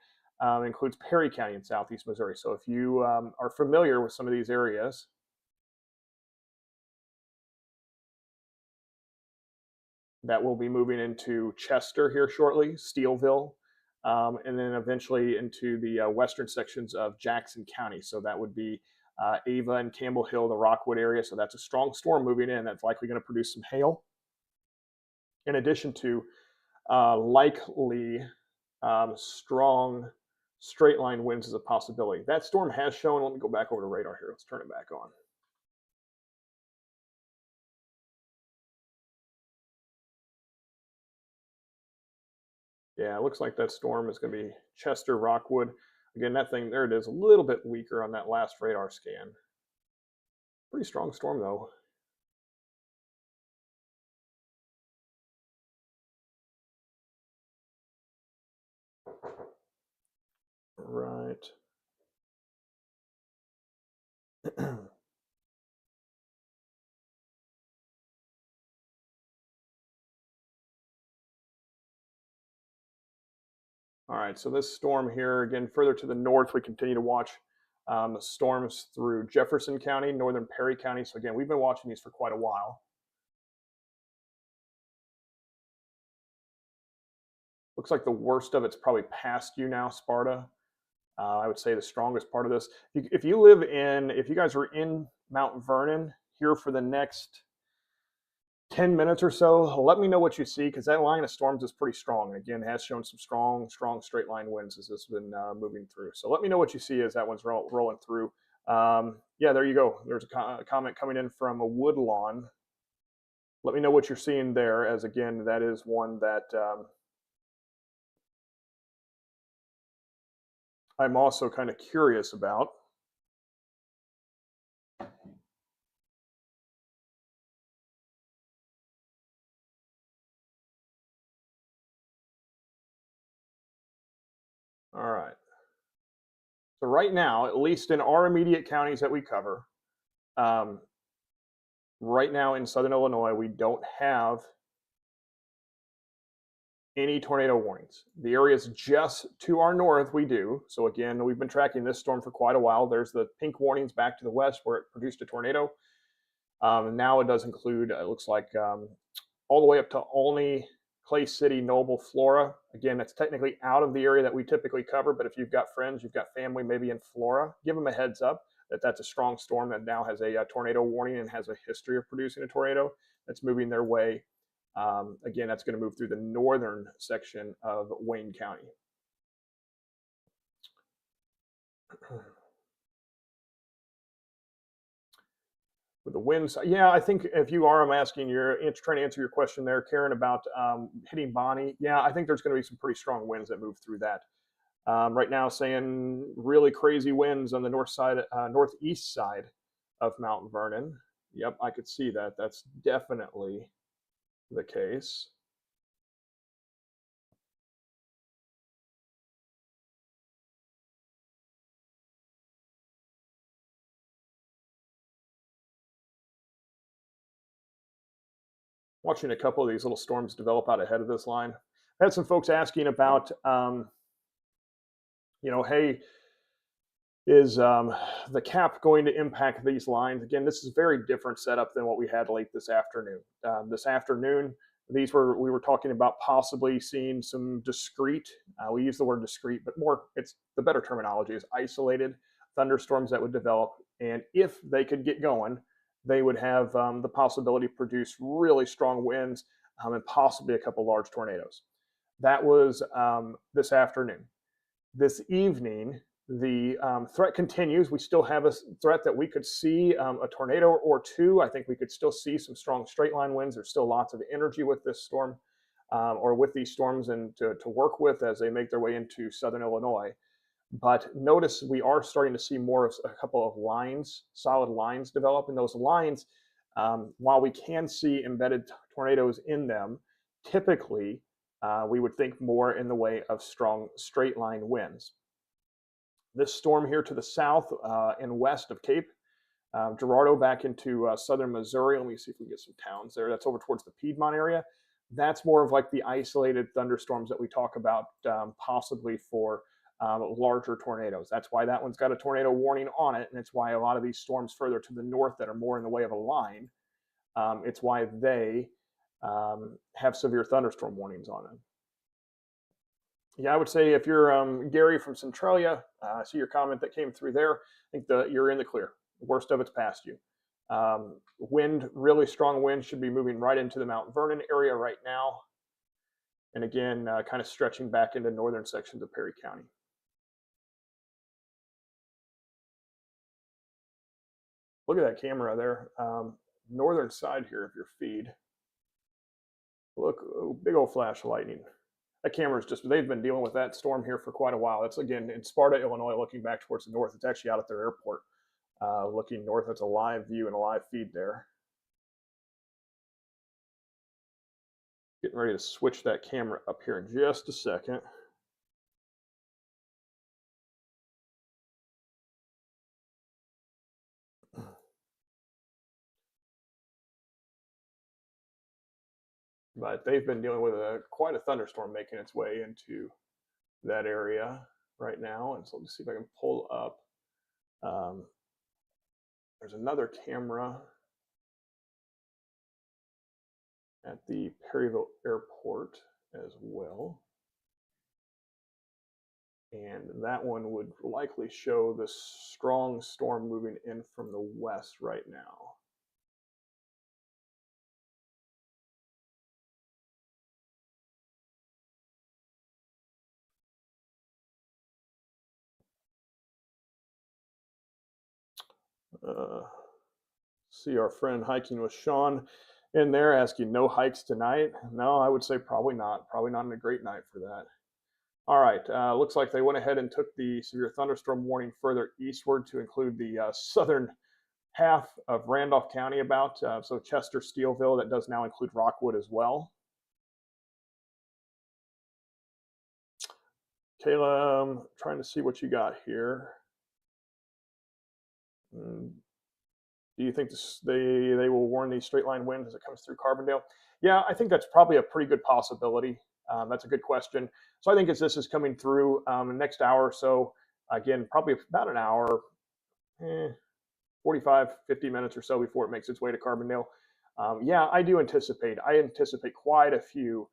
includes Perry County in southeast Missouri. So if you are familiar with some of these areas, that will be moving into Chester here shortly, Steelville, and then eventually into the western sections of Jackson County. So that would be Ava and Campbell Hill, the Rockwood area. So that's a strong storm moving in that's likely going to produce some hail, in addition to likely strong straight line winds is a possibility. That storm has shown, let me go back over to radar here. Let's turn it back on. Yeah, it looks like that storm is going to be Chester Rockwood. Again, that thing, there it is, a little bit weaker on that last radar scan. Pretty strong storm, though. Right. All right, so this storm here, again, further to the north, we continue to watch storms through Jefferson County, northern Perry County. So again, we've been watching these for quite a while. Looks like the worst of it's probably past you now, Sparta. I would say the strongest part of this. If you live in, if you guys are in Mount Vernon here for the next 10 minutes or so, let me know what you see, because that line of storms is pretty strong. And again, has shown some strong straight line winds as this has been moving through. So let me know what you see as that one's rolling through. Yeah, there you go. There's a comment coming in from a Woodlawn. Let me know what you're seeing there, as again, that is one that I'm also kind of curious about. All right. So right now, at least in our immediate counties that we cover, right now in southern Illinois, we don't have any tornado warnings. The areas just to our north, we do. So again, we've been tracking this storm for quite a while. There's the pink warnings back to the west where it produced a tornado. Now it does include, it looks like, all the way up to Olney, Clay City, Noble, Flora. Again, that's technically out of the area that we typically cover, but if you've got friends, you've got family maybe in Flora, give them a heads up that that's a strong storm that now has a tornado warning and has a history of producing a tornado that's moving their way Again, that's going to move through the northern section of Wayne County. With the winds, yeah, I think if you are, I'm asking, you're trying to answer your question there, Karen, about hitting Bonnie. Yeah, I think there's going to be some pretty strong winds that move through that. Right now, saying really crazy winds on the north side, northeast side of Mount Vernon. Yep, I could see that. That's definitely the case. Watching a couple of these little storms develop out ahead of this line. I had some folks asking about, hey, is the cap going to impact these lines? Again, this is a very different setup than what we had late this afternoon. This afternoon, we were talking about possibly seeing some discrete, we use the word discrete, but more, it's the better terminology is isolated thunderstorms that would develop. And if they could get going, they would have the possibility to produce really strong winds and possibly a couple large tornadoes. That was this afternoon. This evening, the threat continues. We still have a threat that we could see a tornado or two. I think we could still see some strong straight line winds. There's still lots of energy with this storm or with these storms and to work with as they make their way into southern Illinois. But notice we are starting to see more of a couple of lines, solid lines develop. And those lines, while we can see embedded tornadoes in them, typically we would think more in the way of strong straight line winds. This storm here to the south and west of Cape Girardeau back into southern Missouri. Let me see if we can get some towns there. That's over towards the Piedmont area. That's more of like the isolated thunderstorms that we talk about possibly for larger tornadoes. That's why that one's got a tornado warning on it. And it's why a lot of these storms further to the north that are more in the way of a line, it's why they have severe thunderstorm warnings on them. Yeah, I would say if you're Gary from Centralia, I see your comment that came through there. I think you're in the clear. The worst of it's past you. Wind, really strong wind, should be moving right into the Mount Vernon area right now. And again, kind of stretching back into northern sections of Perry County. Look at that camera there. Northern side here of your feed. Look, big old flash of lightning. That camera is just, they've been dealing with that storm here for quite a while. It's again in Sparta, Illinois, looking back towards the north. It's actually out at their airport. Looking north, it's a live view and a live feed there. Getting ready to switch that camera up here in just a second. But they've been dealing with quite a thunderstorm making its way into that area right now. And so let me see if I can pull up. There's another camera at the Perryville Airport as well. And that one would likely show the strong storm moving in from the west right now. See our friend hiking with Sean in there asking no hikes tonight. No, I would say probably not. Probably not a great night for that. All right, looks like they went ahead and took the severe thunderstorm warning further eastward to include the southern half of Randolph County about. So Chester, Steelville, that does now include Rockwood as well. Kayla, I'm trying to see what you got here. Do you think they will warn these straight line winds as it comes through Carbondale? Yeah, I think that's probably a pretty good possibility. That's a good question. So I think as this is coming through the next hour or so, again, probably about an hour, 45, 50 minutes or so before it makes its way to Carbondale. Yeah, I anticipate quite a few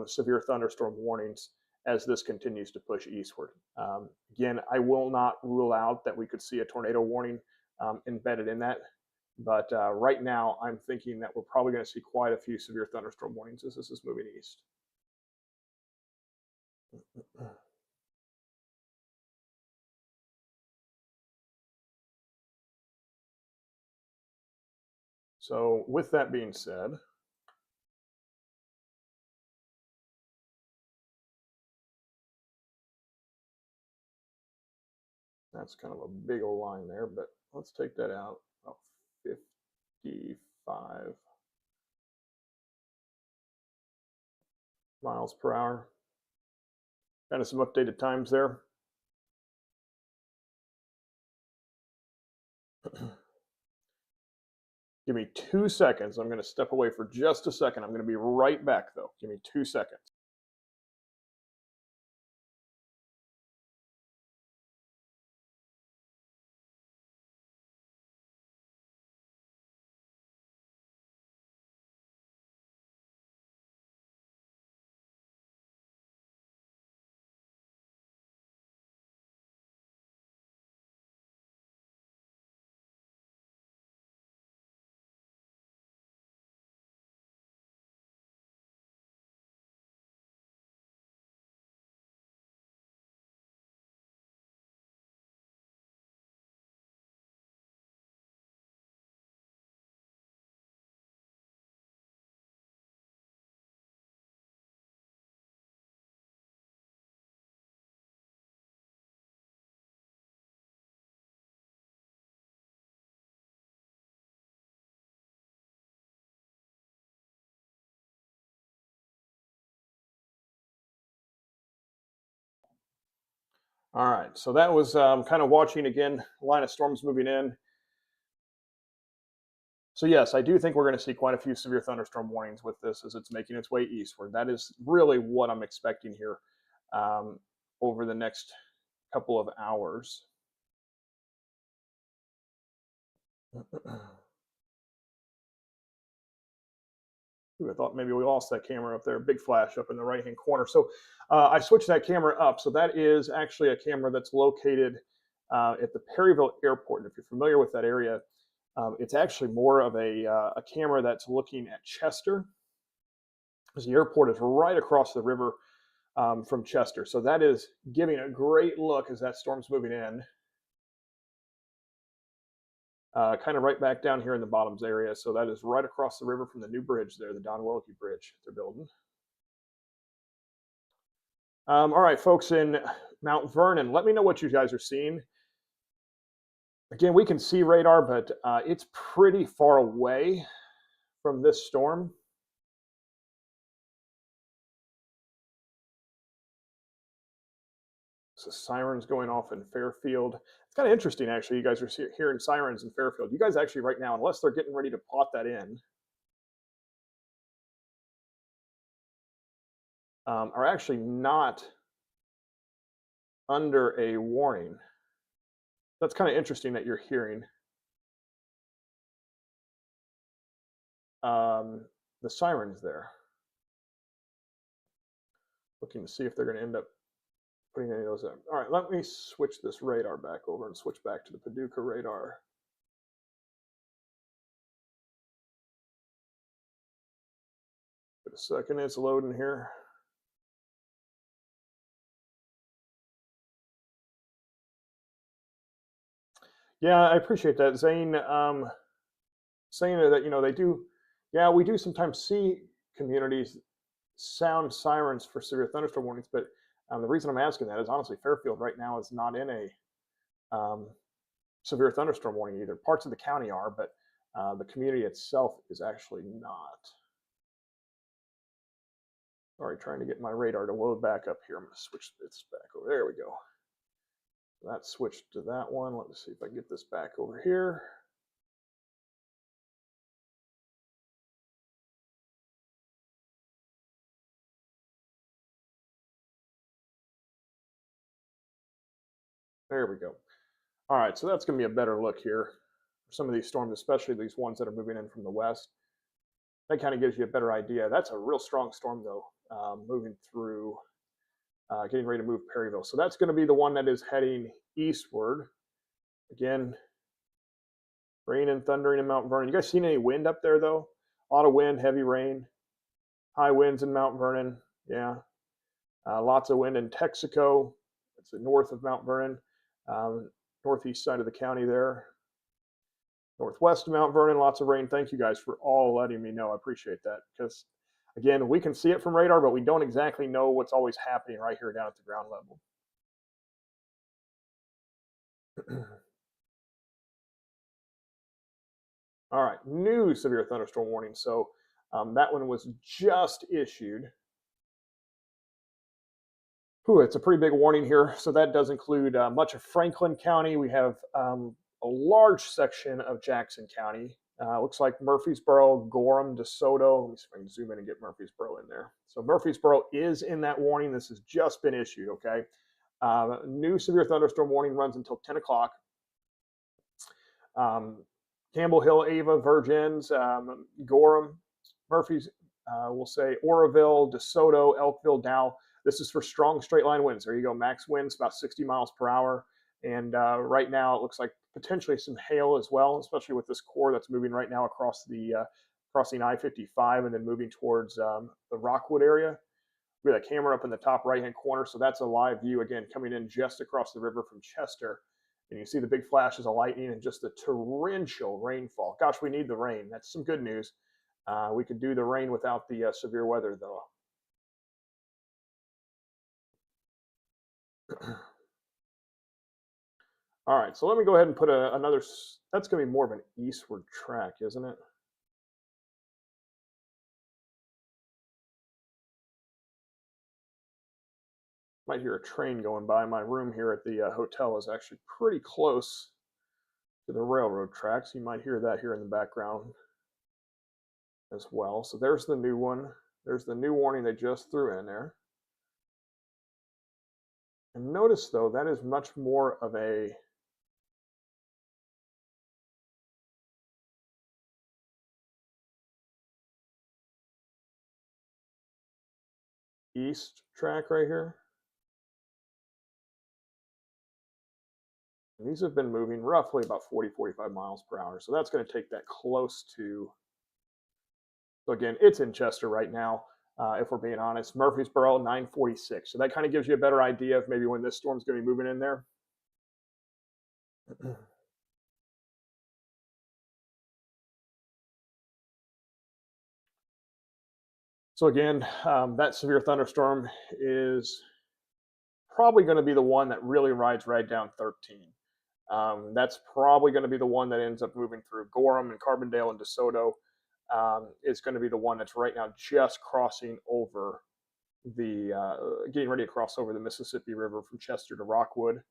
severe thunderstorm warnings as this continues to push eastward. Again, I will not rule out that we could see a tornado warning embedded in that, But right now, I'm thinking that we're probably going to see quite a few severe thunderstorm warnings as this is moving east. So with that being said, that's kind of a big old line there, but let's take that out. About 55 miles per hour. Kind of some updated times there. Give me 2 seconds. I'm going to step away for just a second. I'm going to be right back, though. Give me 2 seconds. All right, so that was kind of watching again, line of storms moving in. So yes, I do think we're going to see quite a few severe thunderstorm warnings with this as it's making its way eastward. That is really what I'm expecting here um, over the next couple of hours. Ooh, I thought maybe we lost that camera up there. Big flash up in the right-hand corner. So I switched that camera up. So that is actually a camera that's located at the Perryville Airport. And if you're familiar with that area, it's actually more of a camera that's looking at Chester, because the airport is right across the river from Chester. So that is giving a great look as that storm's moving in. Kind of right back down here in the bottoms area. So that is right across the river from the new bridge there, the Don Wilkie Bridge they're building. All right, folks in Mount Vernon, let me know what you guys are seeing. Again, we can see radar, but it's pretty far away from this storm. So sirens going off in Fairfield. It's kind of interesting, actually. You guys are hearing sirens in Fairfield. You guys actually right now, unless they're getting ready to plot that in, are actually not under a warning. That's kind of interesting that you're hearing the sirens there. Looking to see if they're going to end up putting any of those in. All right, let me switch this radar back over and switch back to the Paducah radar. Wait a second, it's loading here. Yeah, I appreciate that, Zane. Saying that they do, yeah, we do sometimes see communities sound sirens for severe thunderstorm warnings, but the reason I'm asking that is honestly Fairfield right now is not in a severe thunderstorm warning either. Parts of the county are, but the community itself is actually not. All right, trying to get my radar to load back up here. I'm going to switch this back over. There we go. That switched to that one. Let me see if I can get this back over here. There we go. All right, so that's going to be a better look here for some of these storms, especially these ones that are moving in from the west. That kind of gives you a better idea. That's a real strong storm, though, moving through, getting ready to move Perryville. So that's going to be the one that is heading eastward. Again, Rain and thundering in Mount Vernon. You guys seen any wind up there though? A lot of wind, heavy rain, high winds in Mount Vernon. Yeah, lots of wind in Texaco. It's the north of Mount Vernon, um, northeast side of the county there. Northwest of Mount Vernon, lots of rain. Thank you guys for all letting me know. I appreciate that because, again, we can see it from radar, but we don't exactly know what's always happening right here down at the ground level. All right, new severe thunderstorm warning. So that one was just issued. Ooh, it's a pretty big warning here. So that does include much of Franklin County. We have a large section of Jackson County. Looks like Murfreesboro, Gorham, DeSoto. Let me see if I can zoom in and get Murfreesboro in there. So Murfreesboro is in that warning. This has just been issued, okay? New severe thunderstorm warning runs until 10 o'clock. Campbell Hill, Ava, Virgins, Gorham, Murphy's, we'll say Oroville, DeSoto, Elkville, Dow. This is for strong straight line winds. There you go. Max winds about 60 miles per hour. And right now it looks like potentially some hail as well, especially with this core that's moving right now across the crossing I-55 and then moving towards the Rockwood area. We have a camera up in the top right-hand corner, so that's a live view again coming in just across the river from Chester. And you see the big flashes of lightning and just the torrential rainfall. Gosh, we need the rain. That's some good news. We could do the rain without the severe weather, though. All right, so let me go ahead and put another, that's going to be more of an eastward track, isn't it? Might hear a train going by. My room here at the hotel is actually pretty close to the railroad tracks. You might hear that here in the background as well. So there's the new one. There's the new warning they just threw in there. And notice though, that is much more of a east track right here. And these have been moving roughly about 40, 45 miles per hour. So that's going to take that close to, so again, it's in Chester right now. If we're being honest, Murfreesboro 946. So that kind of gives you a better idea of maybe when this storm's going to be moving in there. So again, that severe thunderstorm is probably going to be the one that really rides right down 13. That's probably going to be the one that ends up moving through Gorham and Carbondale and DeSoto. It's going to be the one that's right now just crossing over the, getting ready to cross over the Mississippi River from Chester to Rockwood.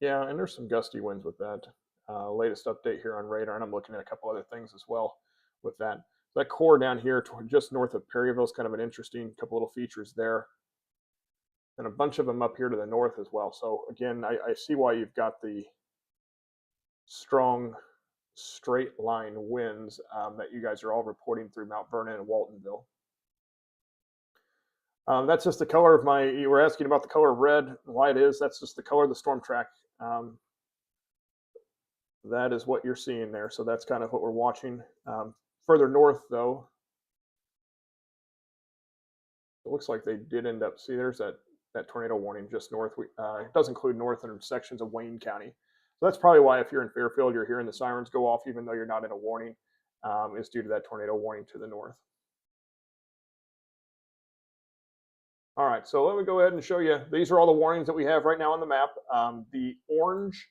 Yeah, and there's some gusty winds with that. Latest update here on radar, and I'm looking at a couple other things as well with that. That core down here, just north of Perryville, is kind of an interesting couple little features there, and a bunch of them up here to the north as well. So again, I see why you've got the strong straight line winds that you guys are all reporting through Mount Vernon and Waltonville. That's just the color of my, you were asking about the color of red, why it is, that's just the color of the storm track. That is what you're seeing there. So that's kind of what we're watching. Further north though, it looks like they did end up, see there's that tornado warning just north. It does include northern sections of Wayne County. So that's probably why if you're in Fairfield, you're hearing the sirens go off even though you're not in a warning, is due to that tornado warning to the north. All right, so let me go ahead and show you. These are all the warnings that we have right now on the map. The orange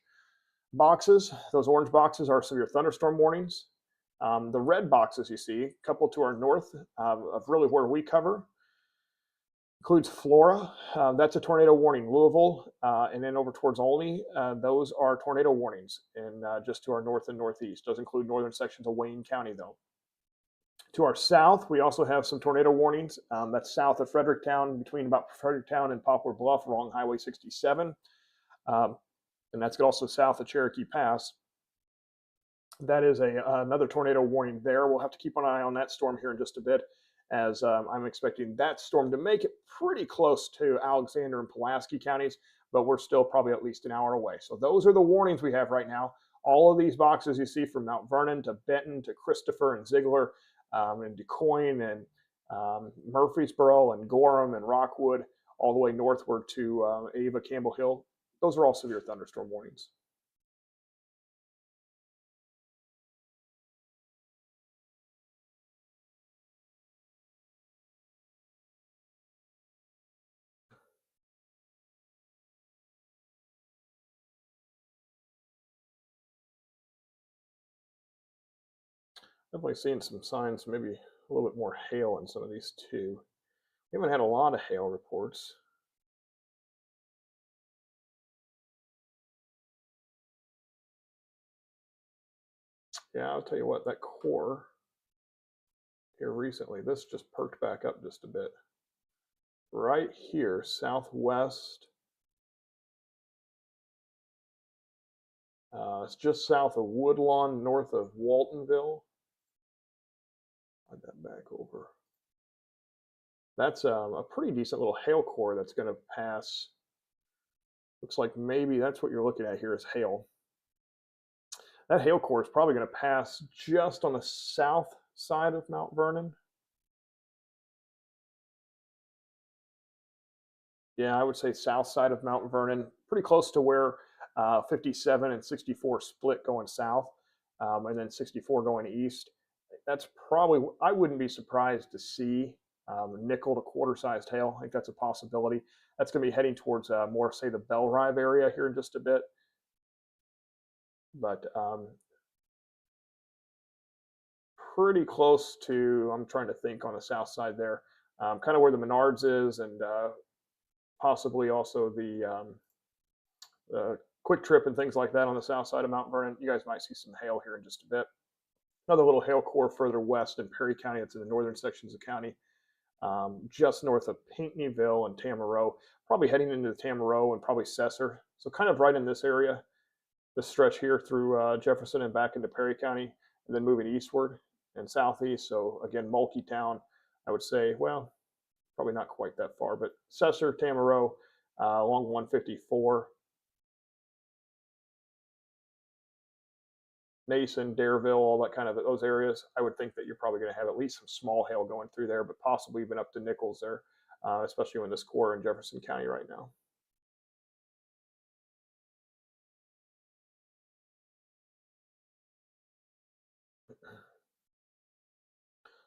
boxes, those orange boxes are severe thunderstorm warnings. The red boxes you see, a couple to our north of really where we cover, includes Flora. That's a tornado warning. Louisville, and then over towards Olney, those are tornado warnings. And just to our north and northeast. Does include northern sections of Wayne County though. To our south, we also have some tornado warnings. That's south of Fredericktown, between about Fredericktown and Poplar Bluff along Highway 67. Um, and that's also south of Cherokee Pass. That is another tornado warning there. We'll have to keep an eye on that storm here in just a bit, as I'm expecting that storm to make it pretty close to Alexander and Pulaski counties, but we're still probably at least an hour away. So those are the warnings we have right now. All of these boxes you see from Mount Vernon to Benton to Christopher and Ziegler and DuQuoin and Murfreesboro and Gorham and Rockwood, all the way northward to Ava, Campbell Hill. Those are all severe thunderstorm warnings. Definitely seeing some signs, maybe a little bit more hail in some of these too. We haven't had a lot of hail reports. Yeah, I'll tell you what, that core here recently, this just perked back up just a bit. Right here, southwest. It's just south of Woodlawn, north of Waltonville. Slide that back over. That's a pretty decent little hail core that's going to pass. Looks like maybe that's what you're looking at here is hail. That hail core is probably going to pass just on the south side of Mount Vernon. Yeah, I would say south side of Mount Vernon, pretty close to where 57 and 64 split going south, and then 64 going east. That's probably, I wouldn't be surprised to see nickel to quarter-sized hail. I think that's a possibility. That's going to be heading towards more, say, the Bellrive area here in just a bit. But pretty close to, I'm trying to think on the south side there, kind of where the Menards is, and possibly also the Quick Trip and things like that on the south side of Mount Vernon. You guys might see some hail here in just a bit. Another little hail core further west in Perry County. It's in the northern sections of county, just north of Pinckneyville and Tamaroa, probably heading into the Tamaroa and probably Cesar. So kind of right in this area, this stretch here through Jefferson and back into Perry County, and then moving eastward and southeast. So again, Mulkeytown, I would say, well, probably not quite that far, but Cesar, Tamaroa, along 154. Mason, Dareville, all that kind of those areas, I would think that you're probably going to have at least some small hail going through there, but possibly even up to Nichols there, especially when this core in Jefferson County right now.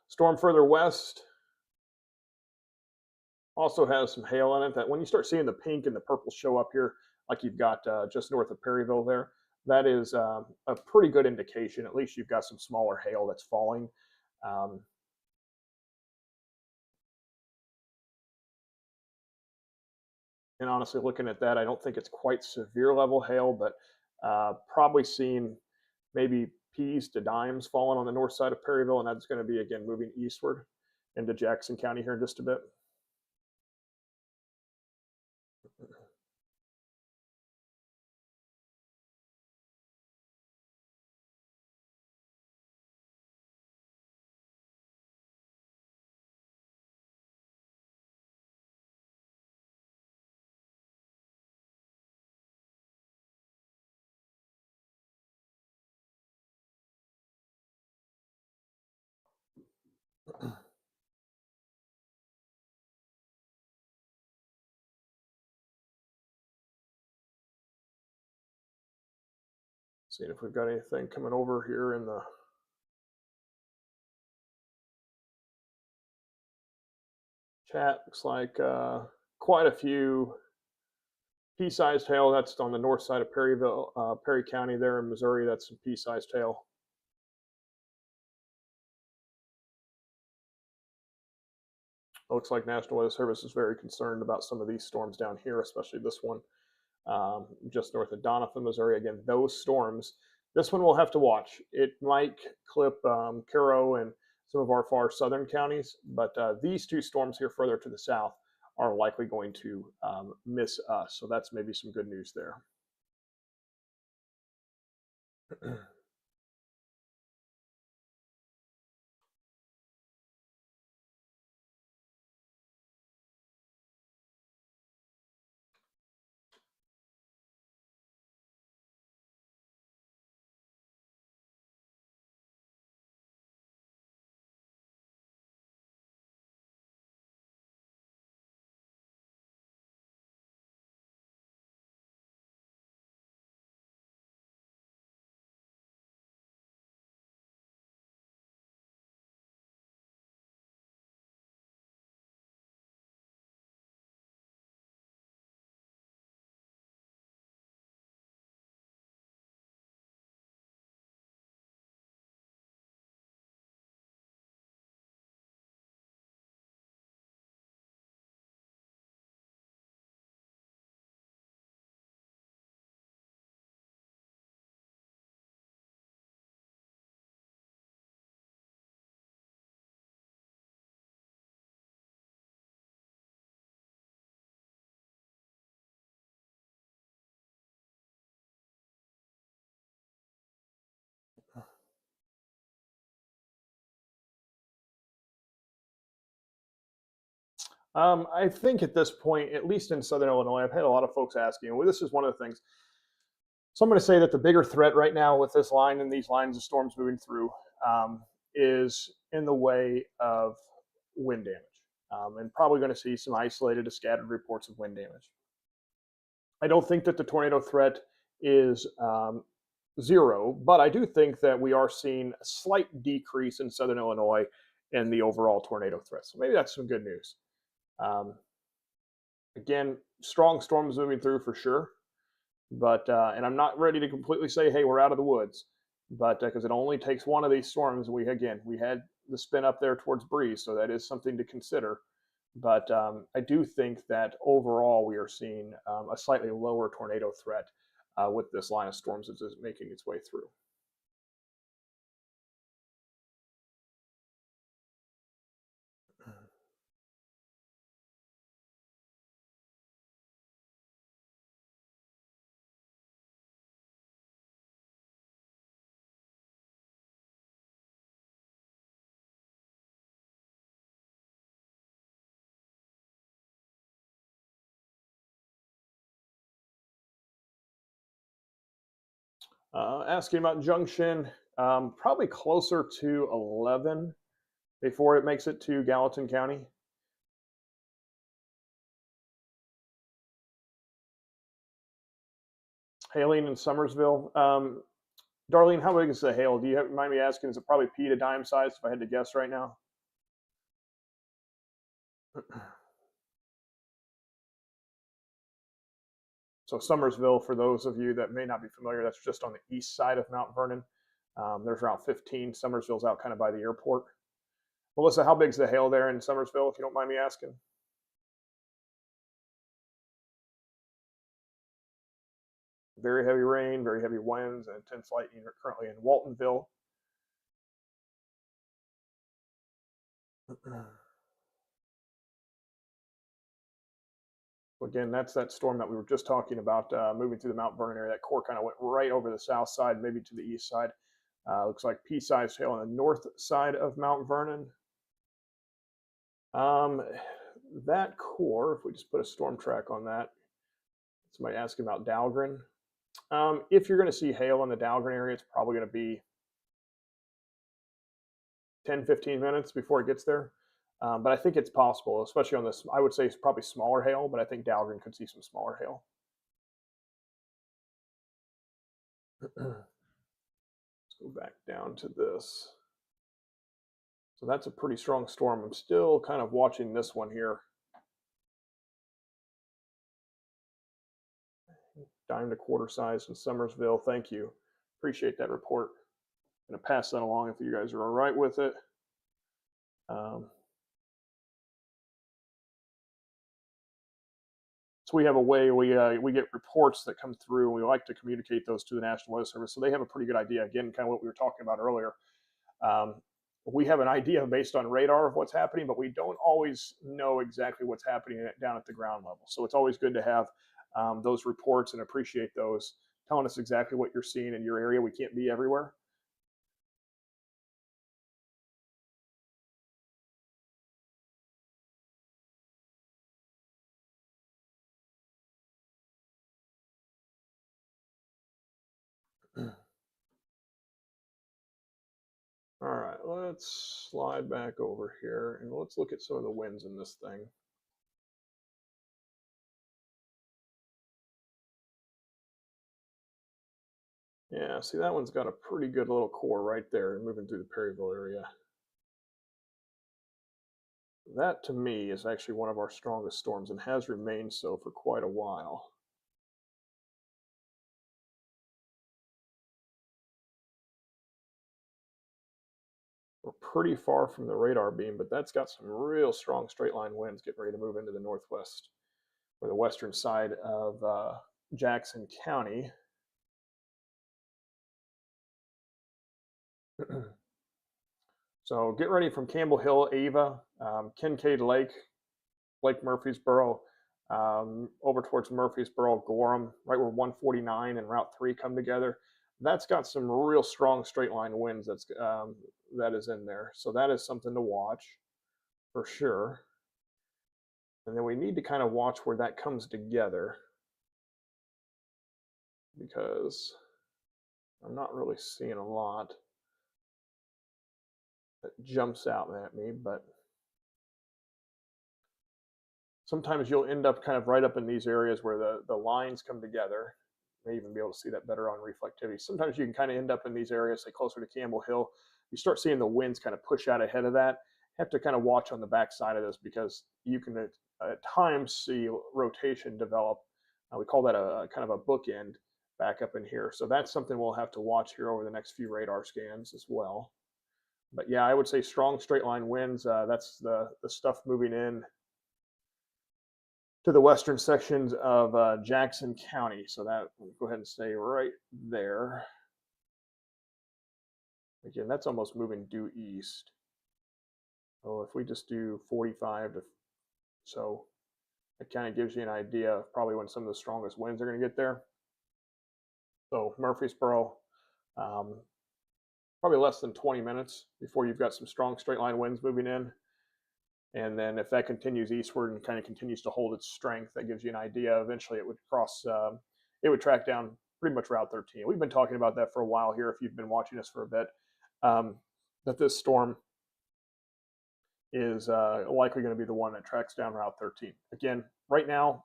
Storm further west also has some hail in it. That when you start seeing the pink and the purple show up here, like you've got just north of Perryville there, that is a pretty good indication. At least you've got some smaller hail that's falling. And honestly, looking at that, I don't think it's quite severe level hail, but probably seeing maybe peas to dimes falling on the north side of Perryville, and that's going to be, again, moving eastward into Jackson County here in just a bit. Seeing if we've got anything coming over here in the chat. Looks like quite a few pea-sized hail. That's on the north side of Perryville, Perry County there in Missouri. That's some pea-sized hail. Looks like National Weather Service is very concerned about some of these storms down here, especially this one just north of Doniphan, Missouri. Again, those storms, this one we'll have to watch. It might clip Cairo and some of our far southern counties, but these two storms here further to the south are likely going to miss us. So that's maybe some good news there. I think at this point, at least in Southern Illinois, I've had a lot of folks asking. Well, this is one of the things. So I'm going to say that the bigger threat right now with this line and these lines of storms moving through is in the way of wind damage, and probably going to see some isolated to scattered reports of wind damage. I don't think that the tornado threat is zero, but I do think that we are seeing a slight decrease in Southern Illinois in the overall tornado threat. So maybe that's some good news. Again, strong storms moving through for sure, but and I'm not ready to completely say, hey, we're out of the woods, but because it only takes one of these storms. We had the spin up there towards Breeze, so that is something to consider. But I do think that overall we are seeing a slightly lower tornado threat with this line of storms as it's making its way through. Asking about Junction, probably closer to 11 before it makes it to Gallatin County. Hailing in Summersville. Darlene, how big is the hail? Do you mind me asking? Is it probably pea to dime size if I had to guess right now? So Summersville, for those of you that may not be familiar, that's just on the east side of Mount Vernon. There's Route 15. Summersville's out kind of by the airport. Melissa, how big's the hail there in Summersville, if you don't mind me asking? Very heavy rain, very heavy winds, and intense lightning are currently in Waltonville. Again, that's that storm that we were just talking about moving through the Mount Vernon area. That core kind of went right over the south side, maybe to the east side. Looks like pea-sized hail on the north side of Mount Vernon. That core, if we just put a storm track on that, somebody asking about Dahlgren. If you're going to see hail in the Dahlgren area, it's probably going to be 10-15 minutes before it gets there. But I think it's possible, especially on this. I would say it's probably smaller hail, but I think Dahlgren could see some smaller hail. Let's go back down to this. So that's a pretty strong storm. I'm still kind of watching this one here. Dime to quarter size in Summersville. Thank you. Appreciate that report. I'm going to pass that along if you guys are all right with it. So we have a way we get reports that come through, and we like to communicate those to the National Weather Service, so they have a pretty good idea. Again, kind of what we were talking about earlier. we have an idea based on radar of what's happening, but we don't always know exactly what's happening down at the ground level. So it's always good to have those reports and appreciate those, telling us exactly what you're seeing in your area. We can't be everywhere. All right, let's slide back over here and let's look at some of the winds in this thing. Yeah, see, that one's got a pretty good little core right there moving through the Perryville area. That to me is actually one of our strongest storms and has remained so for quite a while. We're pretty far from the radar beam, but that's got some real strong straight line winds getting ready to move into the northwest or the western side of Jackson County. So get ready from Campbell Hill, Ava, Kincaid Lake, Lake Murfreesboro, over towards Murfreesboro, Gorham, right where 149 and Route 3 come together. That's got some real strong straight line winds that is in there. So that is something to watch for sure. And then we need to kind of watch where that comes together because I'm not really seeing a lot that jumps out at me, but sometimes you'll end up kind of right up in these areas where the lines come together. You may even be able to see that better on reflectivity. Sometimes you can kind of end up in these areas, say closer to Campbell Hill. You start seeing the winds kind of push out ahead of that. You have to kind of watch on the back side of this because you can at times see rotation develop. We call that a kind of a bookend back up in here. So that's something we'll have to watch here over the next few radar scans as well. But yeah, I would say strong straight line winds. That's the stuff moving in to the western sections of Jackson County. So that, we'll go ahead and stay right there. Again, that's almost moving due east. So if we just do 45 to, so it kind of gives you an idea of probably when some of the strongest winds are going to get there. So Murfreesboro, probably less than 20 minutes before you've got some strong straight line winds moving in. And then if that continues eastward and kind of continues to hold its strength, that gives you an idea. Eventually it would cross, it would track down pretty much Route 13. We've been talking about that for a while here if you've been watching us for a bit, that this storm is likely going to be the one that tracks down Route 13. Again, right now,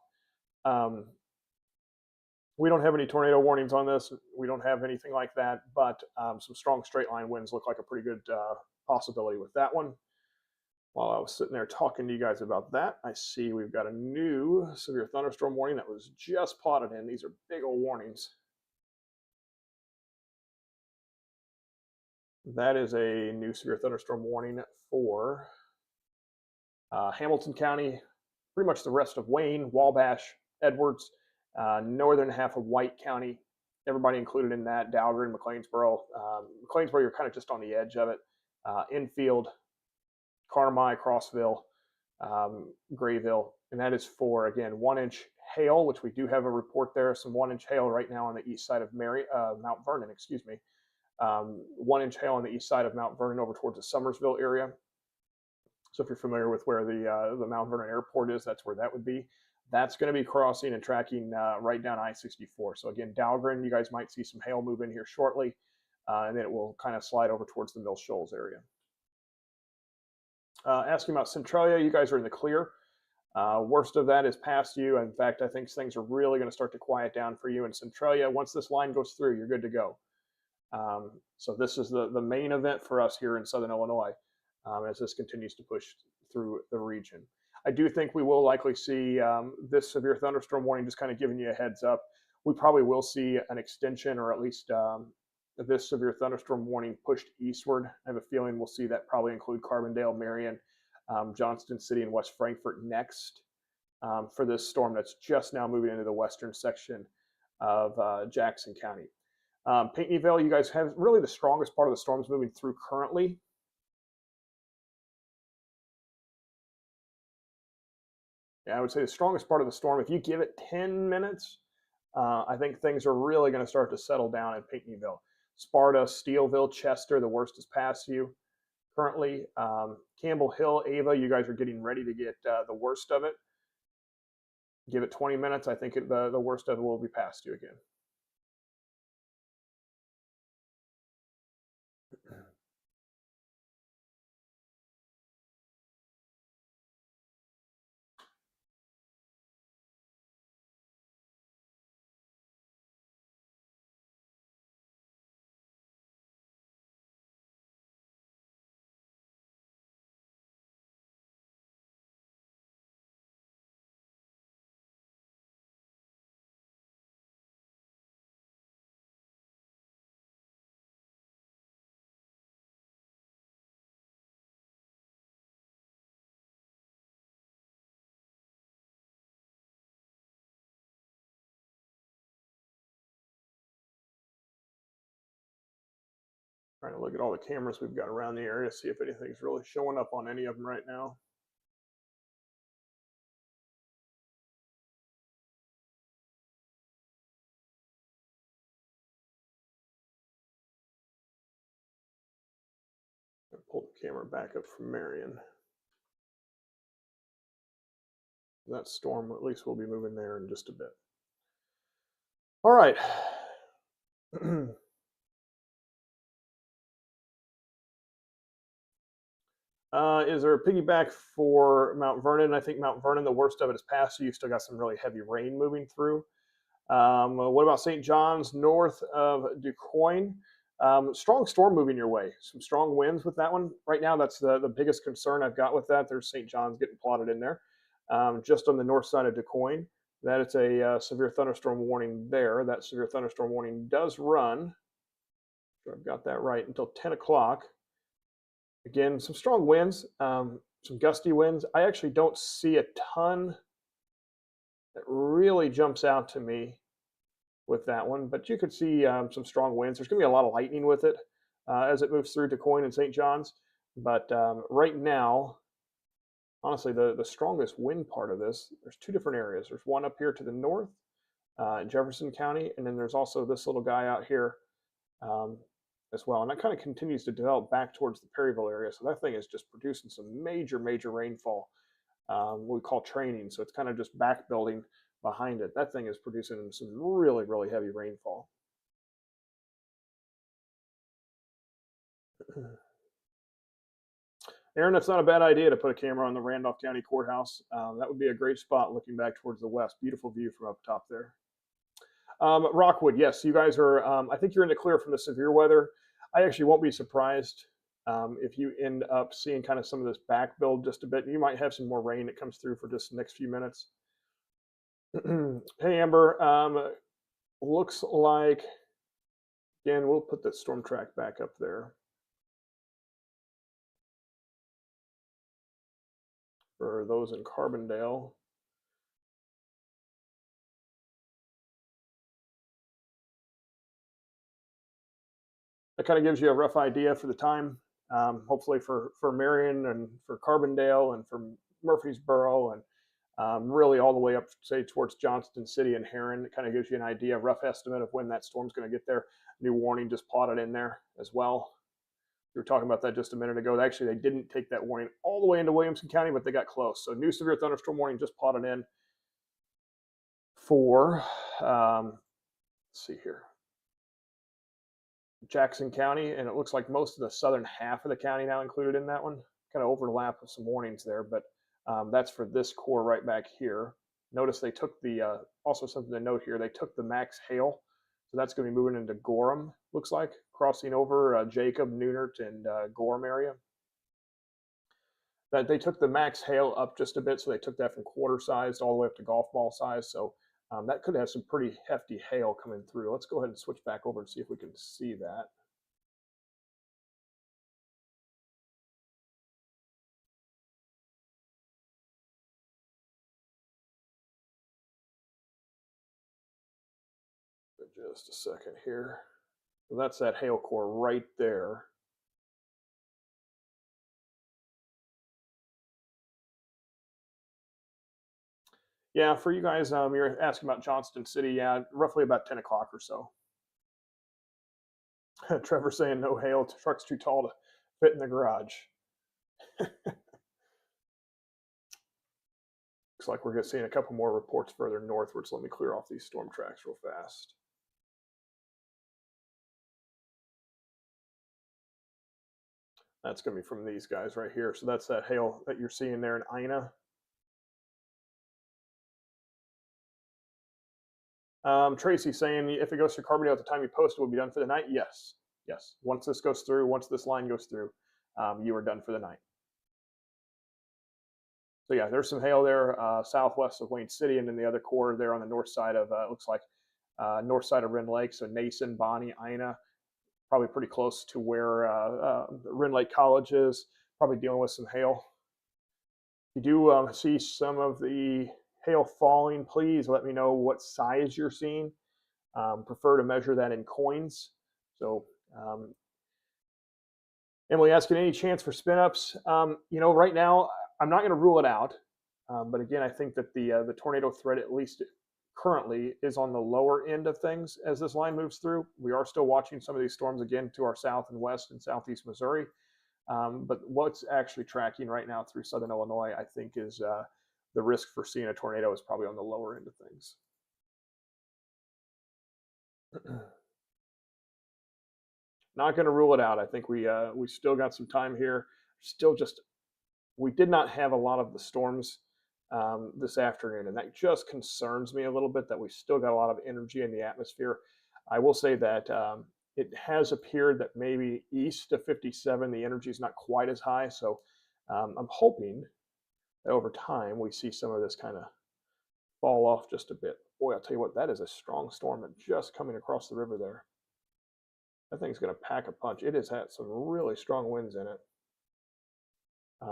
we don't have any tornado warnings on this. We don't have anything like that, but some strong straight line winds look like a pretty good possibility with that one. While I was sitting there talking to you guys about that, I see we've got a new severe thunderstorm warning that was just plotted in. These are big old warnings. That is a new severe thunderstorm warning for Hamilton County, pretty much the rest of Wayne, Wabash, Edwards, northern half of White County, everybody included in that, Dahlgren, McLeansboro. McLeansboro, you're kind of just on the edge of it. Enfield, Carmi, Crossville, Grayville, and that is for, again, 1-inch hail, which we do have a report there, some 1-inch hail right now on the east side of Mount Vernon, excuse me. 1-inch hail on the east side of Mount Vernon over towards the Summersville area. So if you're familiar with where the Mount Vernon Airport is, that's where that would be. That's going to be crossing and tracking right down I-64. So again, Dahlgren, you guys might see some hail move in here shortly, and then it will kind of slide over towards the Mill Shoals area. Asking about Centralia, you guys are in the clear. Worst of that is past you. In fact, I think things are really going to start to quiet down for you in Centralia. Once this line goes through, you're good to go. So this is the main event for us here in Southern Illinois as this continues to push through the region. I do think we will likely see this severe thunderstorm warning, just kind of giving you a heads up. We probably will see an extension, or at least this severe thunderstorm warning pushed eastward. I have a feeling we'll see that probably include Carbondale, Marion, Johnston City, and West Frankfort next for this storm that's just now moving into the western section of Jackson County. Pinckneyville, you guys have really the strongest part of the storms moving through currently. Yeah, I would say the strongest part of the storm, if you give it 10 minutes, I think things are really going to start to settle down in Pinckneyville. Sparta, Steelville, Chester, the worst is past you currently. Campbell Hill, Ava, you guys are getting ready to get the worst of it. Give it 20 minutes. I think the worst of it will be past you again. Trying to look at all the cameras we've got around the area, see if anything's really showing up on any of them right now. I'll pull the camera back up from Marion. That storm, at least, will be moving there in just a bit. All right. Is there a piggyback for Mount Vernon? I think Mount Vernon, the worst of it is past. So you've still got some really heavy rain moving through. What about St. John's north of DuQuoin? Strong storm moving your way. Some strong winds with that one. Right now, that's the biggest concern I've got with that. There's St. John's getting plotted in there. Just on the north side of DuQuoin. That it's a severe thunderstorm warning there. That severe thunderstorm warning does run. Sure I've got that right until 10 o'clock. Again, some strong winds, some gusty winds. I actually don't see a ton that really jumps out to me with that one, but you could see some strong winds. There's going to be a lot of lightning with it as it moves through DuQuoin and St. John's. But right now, honestly, the strongest wind part of this, there's two different areas. There's one up here to the north in Jefferson County, and then there's also this little guy out here as well. And that kind of continues to develop back towards the Perryville area. So that thing is just producing some major, major rainfall, what we call training. So it's kind of just back building behind it. That thing is producing some really, really heavy rainfall. Aaron, that's not a bad idea to put a camera on the Randolph County Courthouse. That would be a great spot looking back towards the west. Beautiful view from up top there. Rockwood, yes, you guys are, I think you're in the clear from the severe weather. I actually won't be surprised if you end up seeing kind of some of this back build just a bit. You might have some more rain that comes through for just the next few minutes. Hey, Amber, looks like, again, we'll put the storm track back up there for those in Carbondale. That kind of gives you a rough idea for the time. Hopefully for Marion and for Carbondale and for Murfreesboro and really all the way up, say, towards Johnston City and Heron. It kind of gives you an idea, a rough estimate of when that storm's going to get there. New warning just plotted in there as well. We were talking about that just a minute ago. Actually, they didn't take that warning all the way into Williamson County, but they got close. So new severe thunderstorm warning just plotted in for, let's see here, Jackson County, and it looks like most of the southern half of the county now included in that one. Kind of overlap with some warnings there, but that's for this core right back here. Notice they took the, also something to note here, they took the max hail. So that's going to be moving into Gorham, looks like, crossing over Jacob, Noonert, and Gorham area. That they took the max hail up just a bit, so they took that from quarter sized all the way up to golf ball size. So that could have some pretty hefty hail coming through. Let's go ahead and switch back over and see if we can see that. Just a second here. So that's that hail core right there. Yeah, for you guys, you're asking about Johnston City. Yeah, roughly about 10 o'clock or so. Trevor saying no hail. Truck's too tall to fit in the garage. Looks like we're seeing a couple more reports further northward. So let me clear off these storm tracks real fast. That's going to be from these guys right here. So that's that hail that you're seeing there in Ina. Tracy saying if it goes through Carbondale at the time you post it, will be done for the night. Yes, yes. Once this goes through, once this line goes through, you are done for the night. So yeah, there's some hail there southwest of Wayne City, and then the other core there on the north side of it looks like north side of Rend Lake. So Nason, Bonnie, Ina, probably pretty close to where Rend Lake College is. Probably dealing with some hail. If you do see some of the hail falling, please let me know what size you're seeing. Prefer to measure that in coins. So Emily asking any chance for spin ups. Right now I'm not going to rule it out, but again, I think that the tornado threat, at least currently, is on the lower end of things as this line moves through. We are still watching some of these storms again to our south and west and southeast Missouri. But what's actually tracking right now through southern Illinois, I think, is the risk for seeing a tornado is probably on the lower end of things. Not going to rule it out. I think we still got some time here. Still, we did not have a lot of the storms this afternoon, and that just concerns me a little bit that we still got a lot of energy in the atmosphere. I will say that it has appeared that maybe east of 57, the energy is not quite as high. So I'm hoping that over time we see some of this kind of fall off just a bit. Boy, I'll tell you what, that is a strong storm that just coming across the river there. That thing's going to pack a punch. It has had some really strong winds in it,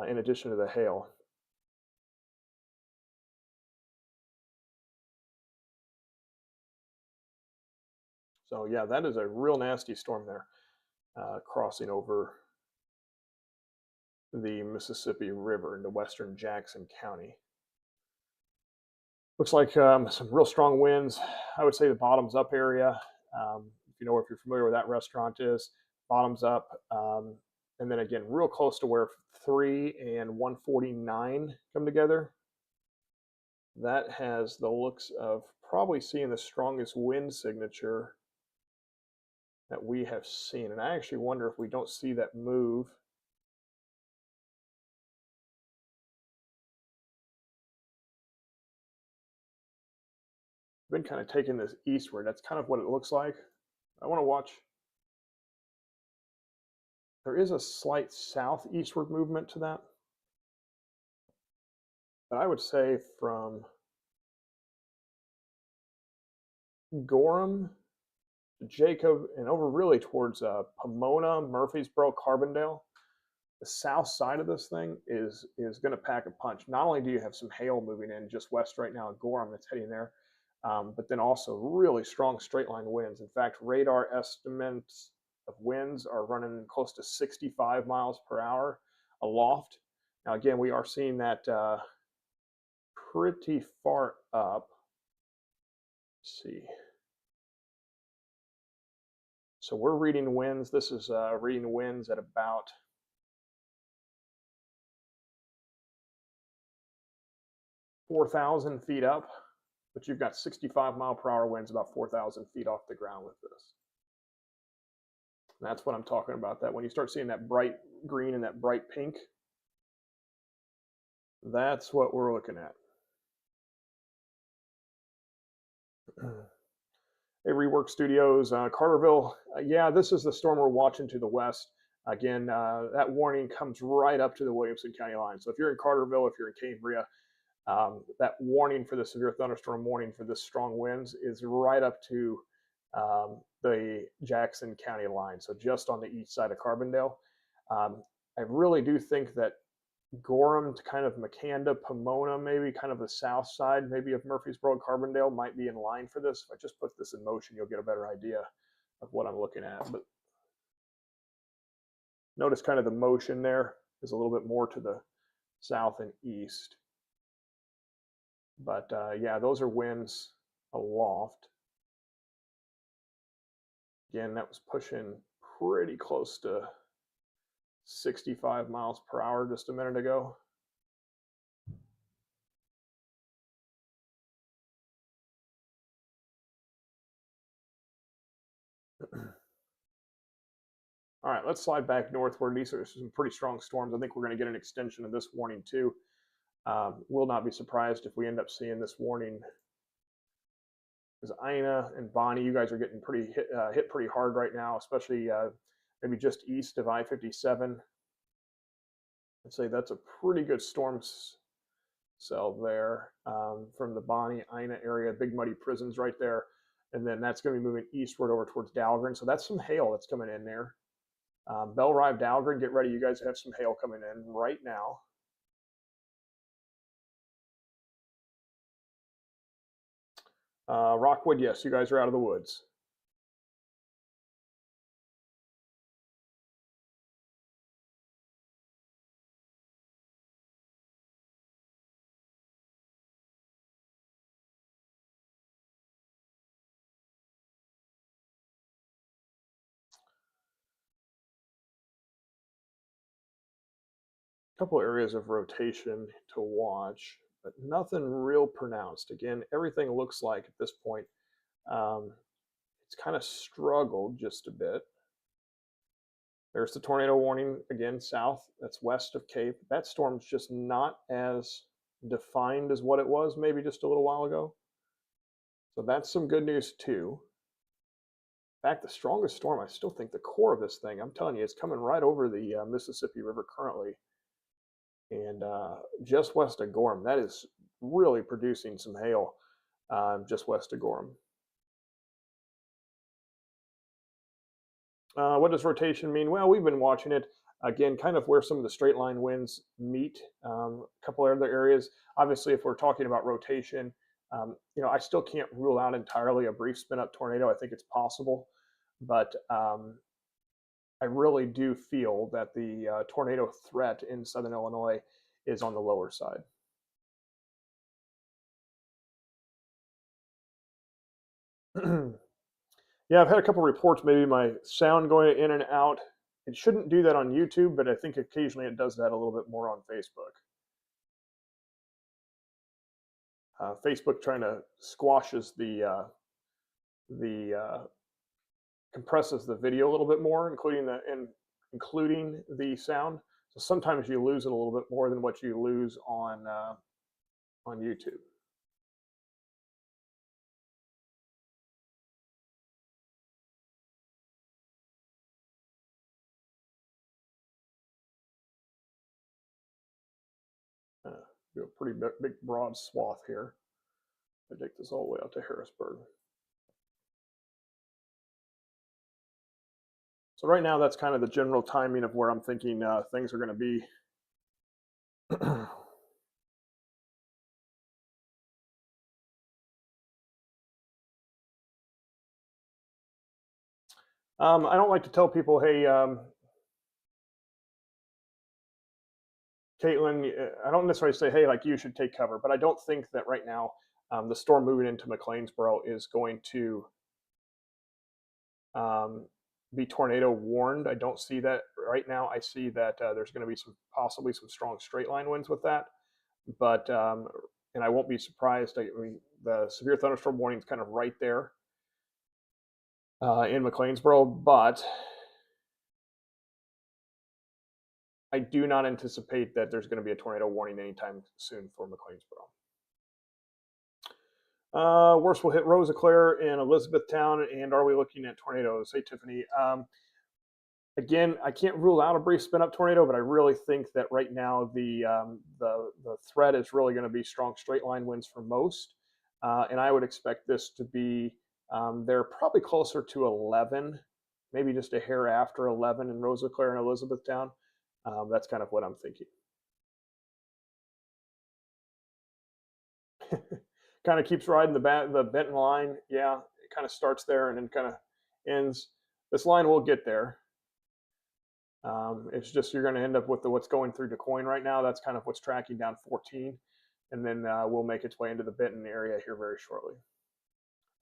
in addition to the hail. So yeah, that is a real nasty storm there, crossing over the Mississippi River into western Jackson County. Looks like some real strong winds. I would say the bottoms up area. If you're familiar with that restaurant is, bottoms up. And then again, real close to where 3 and 149 come together. That has the looks of probably seeing the strongest wind signature that we have seen. And I actually wonder if we don't see that move. Been kind of taking this eastward. That's kind of what it looks like. I want to watch. There is a slight southeastward movement to that. But I would say from Gorham, Jacob, and over really towards Pomona, Murfreesboro, Carbondale, the south side of this thing is going to pack a punch. Not only do you have some hail moving in just west right now at Gorham that's heading there, but then also really strong straight line winds. In fact, radar estimates of winds are running close to 65 miles per hour aloft. Now, again, we are seeing that pretty far up. Let's see. So we're reading winds. This is reading winds at about 4,000 feet up, but you've got 65 mile per hour winds about 4,000 feet off the ground with this. And that's what I'm talking about, that when you start seeing that bright green and that bright pink, that's what we're looking at. Hey, Rework Studios, Carterville. Yeah, this is the storm we're watching to the west. Again, that warning comes right up to the Williamson County line. So if you're in Carterville, if you're in Cambria, that warning for the severe thunderstorm warning for this strong winds is right up to the Jackson County line. So just on the east side of Carbondale. I really do think that Gorham to kind of McCanda, Pomona, maybe kind of the south side, maybe of Murfreesboro and Carbondale might be in line for this. If I just put this in motion, you'll get a better idea of what I'm looking at. But notice kind of the motion there is a little bit more to the south and east. But yeah, those are winds aloft. Again, that was pushing pretty close to 65 miles per hour just a minute ago. All right, let's slide back northward. These are some pretty strong storms. I think we're going to get an extension of this warning too. Will not be surprised if we end up seeing this warning, because Ina and Bonnie, you guys are getting pretty hit pretty hard right now, especially maybe just east of I-57. I'd say that's a pretty good storm cell there from the Bonnie, Ina area, Big Muddy Prisons right there. And then that's going to be moving eastward over towards Dahlgren. So that's some hail that's coming in there. Bell Rive, Dahlgren, get ready. You guys have some hail coming in right now. Rockwood, yes, you guys are out of the woods. Couple areas of rotation to watch, but nothing real pronounced. Again, everything looks like at this point it's kind of struggled just a bit. There's the tornado warning again south. That's west of Cape. That storm's just not as defined as what it was maybe just a little while ago. So that's some good news too. In fact, the strongest storm, I still think the core of this thing, I'm telling you, it's coming right over the Mississippi River currently. And just west of Gorham, that is really producing some hail just west of Gorham. What does rotation mean? Well, we've been watching it again, kind of where some of the straight line winds meet. A couple other areas. Obviously, if we're talking about rotation, you know, I still can't rule out entirely a brief spin up tornado. I think it's possible, but I really do feel that the tornado threat in southern Illinois is on the lower side. Yeah, I've had a couple reports, maybe my sound going in and out. It shouldn't do that on YouTube, but I think occasionally it does that a little bit more on Facebook. Facebook trying to squashes the compresses the video a little bit more, including the sound. So sometimes you lose it a little bit more than what you lose on YouTube. Do a pretty big broad swath here. I take this all the way out to Harrisburg. So right now, that's kind of the general timing of where I'm thinking things are going to be. I don't like to tell people, hey, Caitlin, I don't necessarily say, hey, like you should take cover, but I don't think that right now the storm moving into McLeansboro is going to be tornado warned. I don't see that right now. I see that there's going to be possibly some strong straight line winds with that, but and I won't be surprised. I mean, the severe thunderstorm warning is kind of right there in McLeansboro, but I do not anticipate that there's going to be a tornado warning anytime soon for McLeansboro. Worst will hit Roseclare and Elizabethtown, and are we looking at tornadoes? Hey, Tiffany. Again, I can't rule out a brief spin-up tornado, but I really think that right now the threat is really going to be strong straight line winds for most, and I would expect this to be they're probably closer to 11, maybe just a hair after 11 in Roseclare and Elizabethtown. That's kind of what I'm thinking. Kind of keeps riding the Benton line. Yeah, it kind of starts there and then kind of ends. This line will get there. It's just you're going to end up with what's going through DuQuoin right now. That's kind of what's tracking down 14. and then will make its way into the Benton area here very shortly.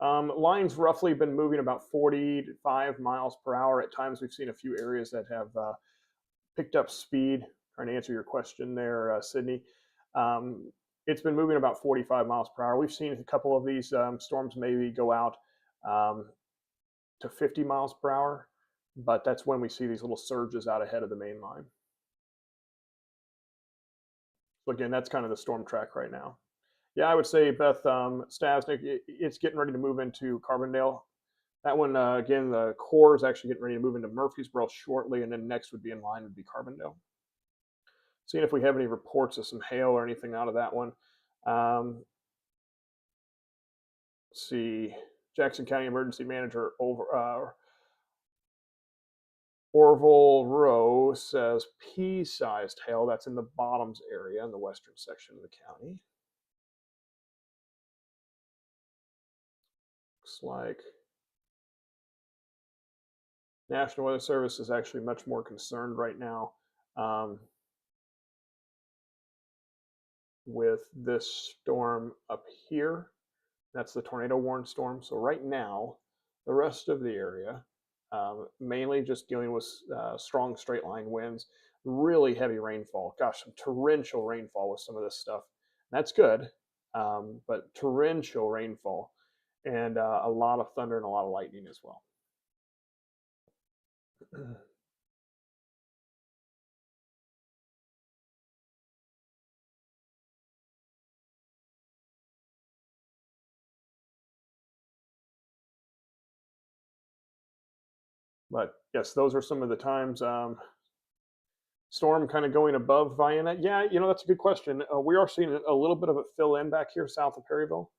Line's roughly been moving about 45 miles per hour. At times, we've seen a few areas that have picked up speed. Trying to answer your question there, Sydney. It's been moving about 45 miles per hour. We've seen a couple of these storms maybe go out to 50 miles per hour, but that's when we see these little surges out ahead of the main line. So again, that's kind of the storm track right now. Yeah, I would say, Beth, Stasnik, it's getting ready to move into Carbondale. That one, again, the core is actually getting ready to move into Murfreesboro shortly, and then next would be in line would be Carbondale. Seeing if we have any reports of some hail or anything out of that one. Let's see, Jackson County Emergency Manager Orville Rowe says pea-sized hail. That's in the bottoms area in the western section of the county. Looks like National Weather Service is actually much more concerned right now with this storm up here. That's the tornado warning storm. So right now, the rest of the area, mainly just dealing with strong straight line winds, really heavy rainfall. Gosh, some torrential rainfall with some of this stuff. That's good, but torrential rainfall and a lot of thunder and a lot of lightning as well. But yes, those are some of the times. Storm kind of going above Vienna. Yeah, that's a good question. We are seeing a little bit of it fill in back here south of Perryville.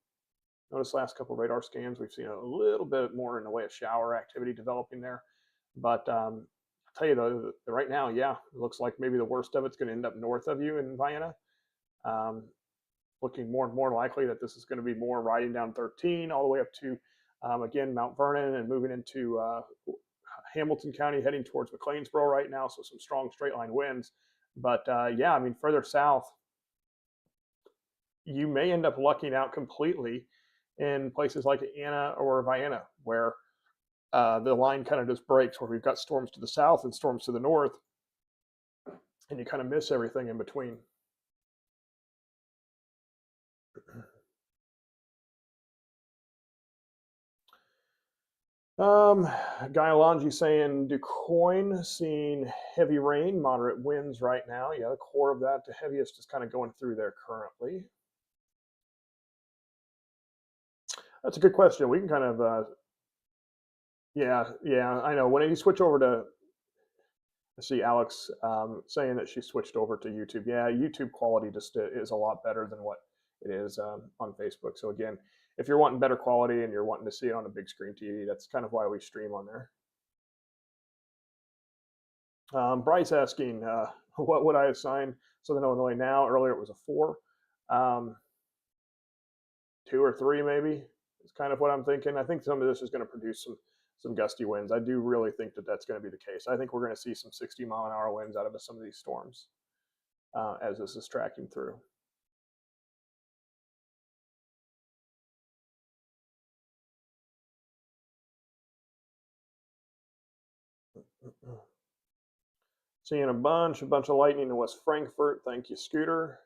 Notice last couple of radar scans, we've seen a little bit more in the way of shower activity developing there. But I'll tell you though, right now, yeah, it looks like maybe the worst of it's going to end up north of you in Vienna. Looking more and more likely that this is going to be more riding down 13 all the way up to, again, Mount Vernon and moving into Hamilton County, heading towards McLeansboro right now. So some strong straight line winds. But yeah, I mean, further south, you may end up lucking out completely in places like Anna or Vienna, where the line kind of just breaks, where we've got storms to the south and storms to the north, and you kind of miss everything in between. Guy Alonji saying Du Quoin seeing heavy rain, moderate winds right now. Yeah, the core of that, the heaviest is kind of going through there currently. That's a good question. We can kind of, yeah, I know. When you switch over to, I see Alex saying that she switched over to YouTube. Yeah, YouTube quality just is a lot better than what it is on Facebook. So again, if you're wanting better quality and you're wanting to see it on a big screen TV, that's kind of why we stream on there. Bryce asking, what would I assign Southern Illinois now? Earlier it was a 4. 2 or 3 maybe is kind of what I'm thinking. I think some of this is going to produce some gusty winds. I do really think that that's going to be the case. I think we're going to see some 60-mile-an-hour winds out of some of these storms as this is tracking through. Seeing a bunch of lightning in West Frankfort. Thank you, Scooter.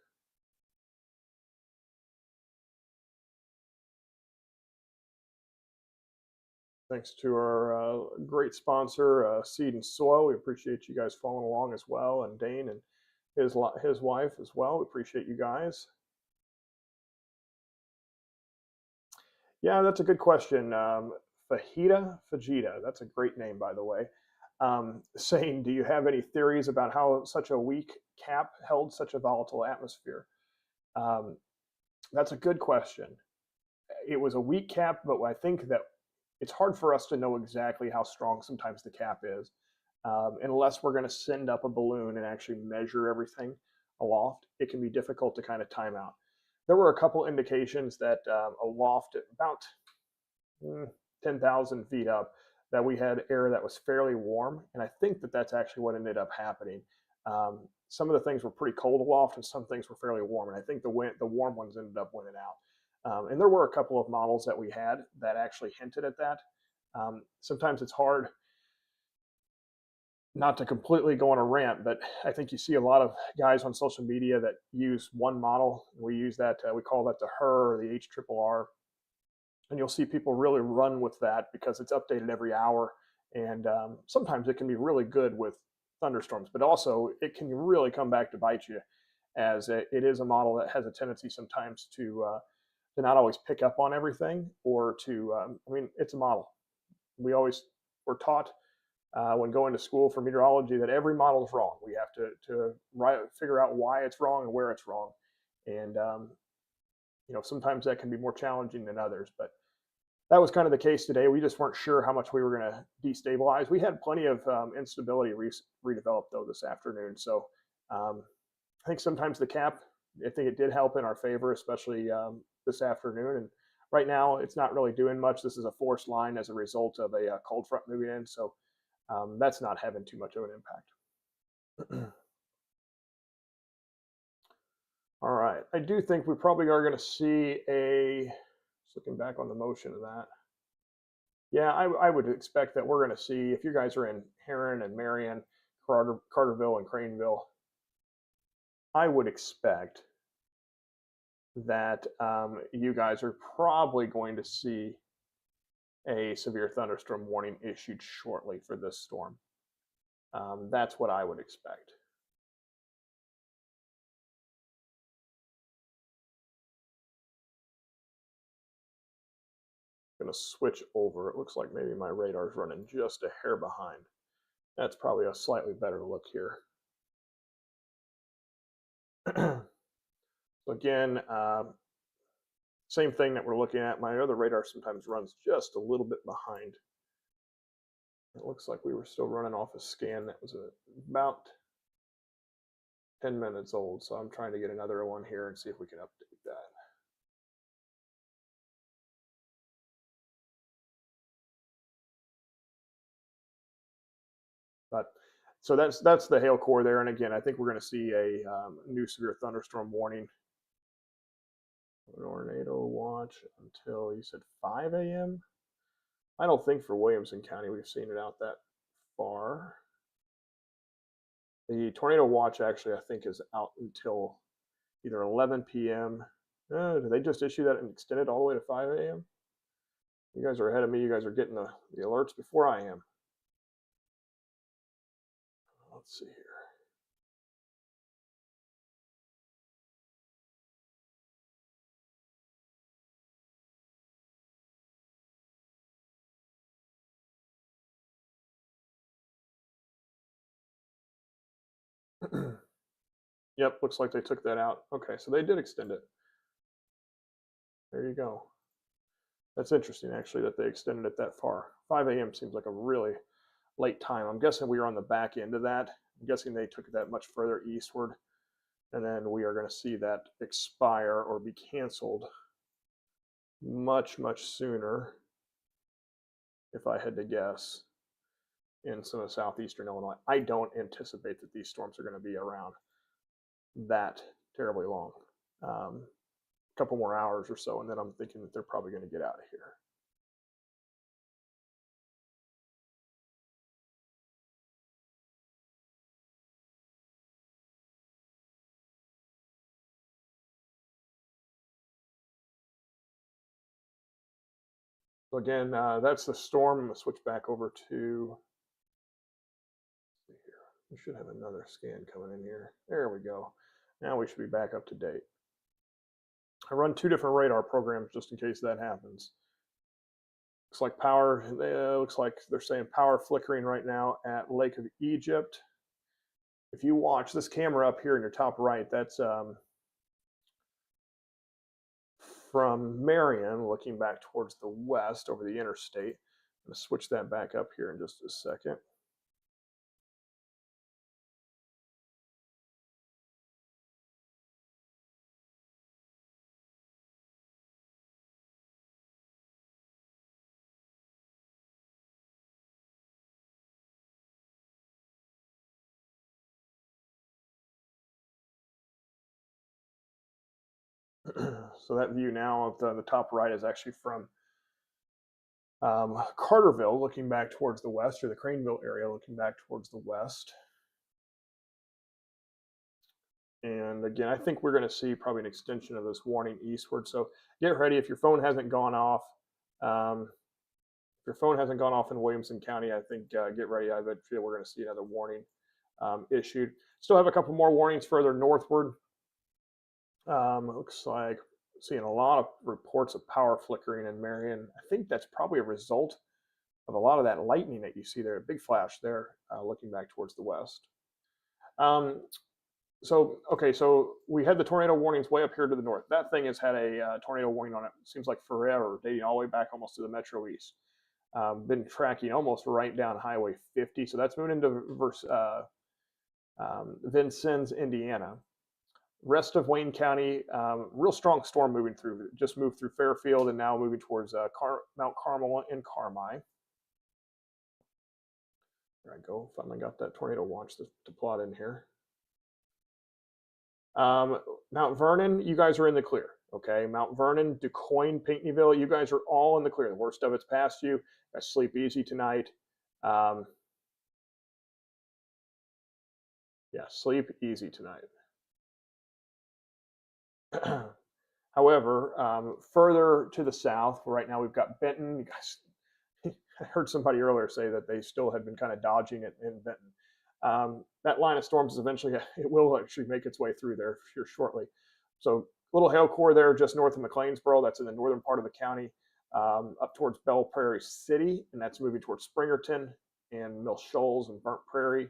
Thanks to our great sponsor, Seed and Soil. We appreciate you guys following along as well, and Dane and his wife as well. We appreciate you guys. Yeah, that's a good question. Fajita, that's a great name, by the way. Saying, do you have any theories about how such a weak cap held such a volatile atmosphere? That's a good question. It was a weak cap, but I think that it's hard for us to know exactly how strong sometimes the cap is, unless we're going to send up a balloon and actually measure everything aloft. It can be difficult to kind of time out. There were a couple indications that aloft at about 10,000 feet up, that we had air that was fairly warm, and I think that that's actually what ended up happening. Some of the things were pretty cold aloft, and some things were fairly warm. And I think the warm ones ended up winning out. And there were a couple of models that we had that actually hinted at that. Sometimes it's hard not to completely go on a rant, but I think you see a lot of guys on social media that use one model. We use that, we call that the HER or the HRRR. And you'll see people really run with that because it's updated every hour. And sometimes it can be really good with thunderstorms, but also it can really come back to bite you, as it is a model that has a tendency sometimes to not always pick up on everything, or to, I mean, it's a model. We always were taught when going to school for meteorology that every model is wrong. We have to figure out why it's wrong and where it's wrong. And, sometimes that can be more challenging than others, but that was kind of the case today. We just weren't sure how much we were going to destabilize. We had plenty of instability redeveloped though this afternoon. So I think sometimes the cap, I think it did help in our favor, especially this afternoon. And right now it's not really doing much. This is a forced line as a result of a cold front moving in. So that's not having too much of an impact. All right. I do think we probably are going to see just looking back on the motion of that. Yeah, I would expect that we're going to see, if you guys are in Heron and Marion, Carterville and Craneville, I would expect that you guys are probably going to see a severe thunderstorm warning issued shortly for this storm. That's what I would expect. Going to switch over. It looks like maybe my radar's running just a hair behind. That's probably a slightly better look here. So again, same thing that we're looking at. My other radar sometimes runs just a little bit behind. It looks like we were still running off a scan that was about 10 minutes old. So I'm trying to get another one here and see if we can update that. But so that's the hail core there. And again, I think we're going to see a new severe thunderstorm warning. Tornado watch until, you said 5 a.m. I don't think for Williamson County we've seen it out that far. The tornado watch actually, I think, is out until either 11 p.m. Did they just issue that and extend it all the way to 5 a.m.? You guys are ahead of me. You guys are getting the alerts before I am. Let's see here. Yep, looks like they took that out. Okay, so they did extend it. There you go. That's interesting, actually, that they extended it that far. 5 a.m. seems like a really late time. I'm guessing we were on the back end of that. I'm guessing they took it that much further eastward. And then we are going to see that expire or be canceled much, much sooner, if I had to guess, in some of southeastern Illinois. I don't anticipate that these storms are going to be around that terribly long. A couple more hours or so, and then I'm thinking that they're probably going to get out of here. So again, that's the storm. I'm going to switch back over to, here. We should have another scan coming in here. There we go. Now we should be back up to date. I run 2 different radar programs just in case that happens. Looks like power, looks like they're saying power flickering right now at Lake of Egypt. If you watch this camera up here in your top right, that's from Marion, looking back towards the west over the interstate. I'm going to switch that back up here in just a second. So that view now of the top right is actually from Carterville, looking back towards the west, or the Craneville area looking back towards the west. And again, I think we're going to see probably an extension of this warning eastward. So get ready if your phone hasn't gone off. If your phone hasn't gone off in Williamson County, I think get ready. I feel we're going to see another warning issued. Still have a couple more warnings further northward. Looks like seeing a lot of reports of power flickering in Marion. I think that's probably a result of a lot of that lightning that you see there. A big flash there, looking back towards the west. So we had the tornado warnings way up here to the north. That thing has had a tornado warning on it. Seems like forever, dating all the way back almost to the Metro East. Been tracking almost right down Highway 50. So that's moving into Vincennes, Indiana. Rest of Wayne County, real strong storm moving through. Just moved through Fairfield and now moving towards Mount Carmel and Carmi. There I go. Finally got that tornado watch to plot in here. Mount Vernon, you guys are in the clear. Okay, Mount Vernon, DuQuoin, Pinckneyville, you guys are all in the clear. The worst of it's past you. Guys sleep easy tonight. Yeah, sleep easy tonight. However, further to the south, right now we've got Benton. You guys, I heard somebody earlier say that they still had been kind of dodging it in Benton. That line of storms eventually, it will actually make its way through there here shortly. So little hail core there just north of McLeansboro. That's in the northern part of the county, up towards Belle Prairie City, and that's moving towards Springerton and Mill Shoals and Burnt Prairie.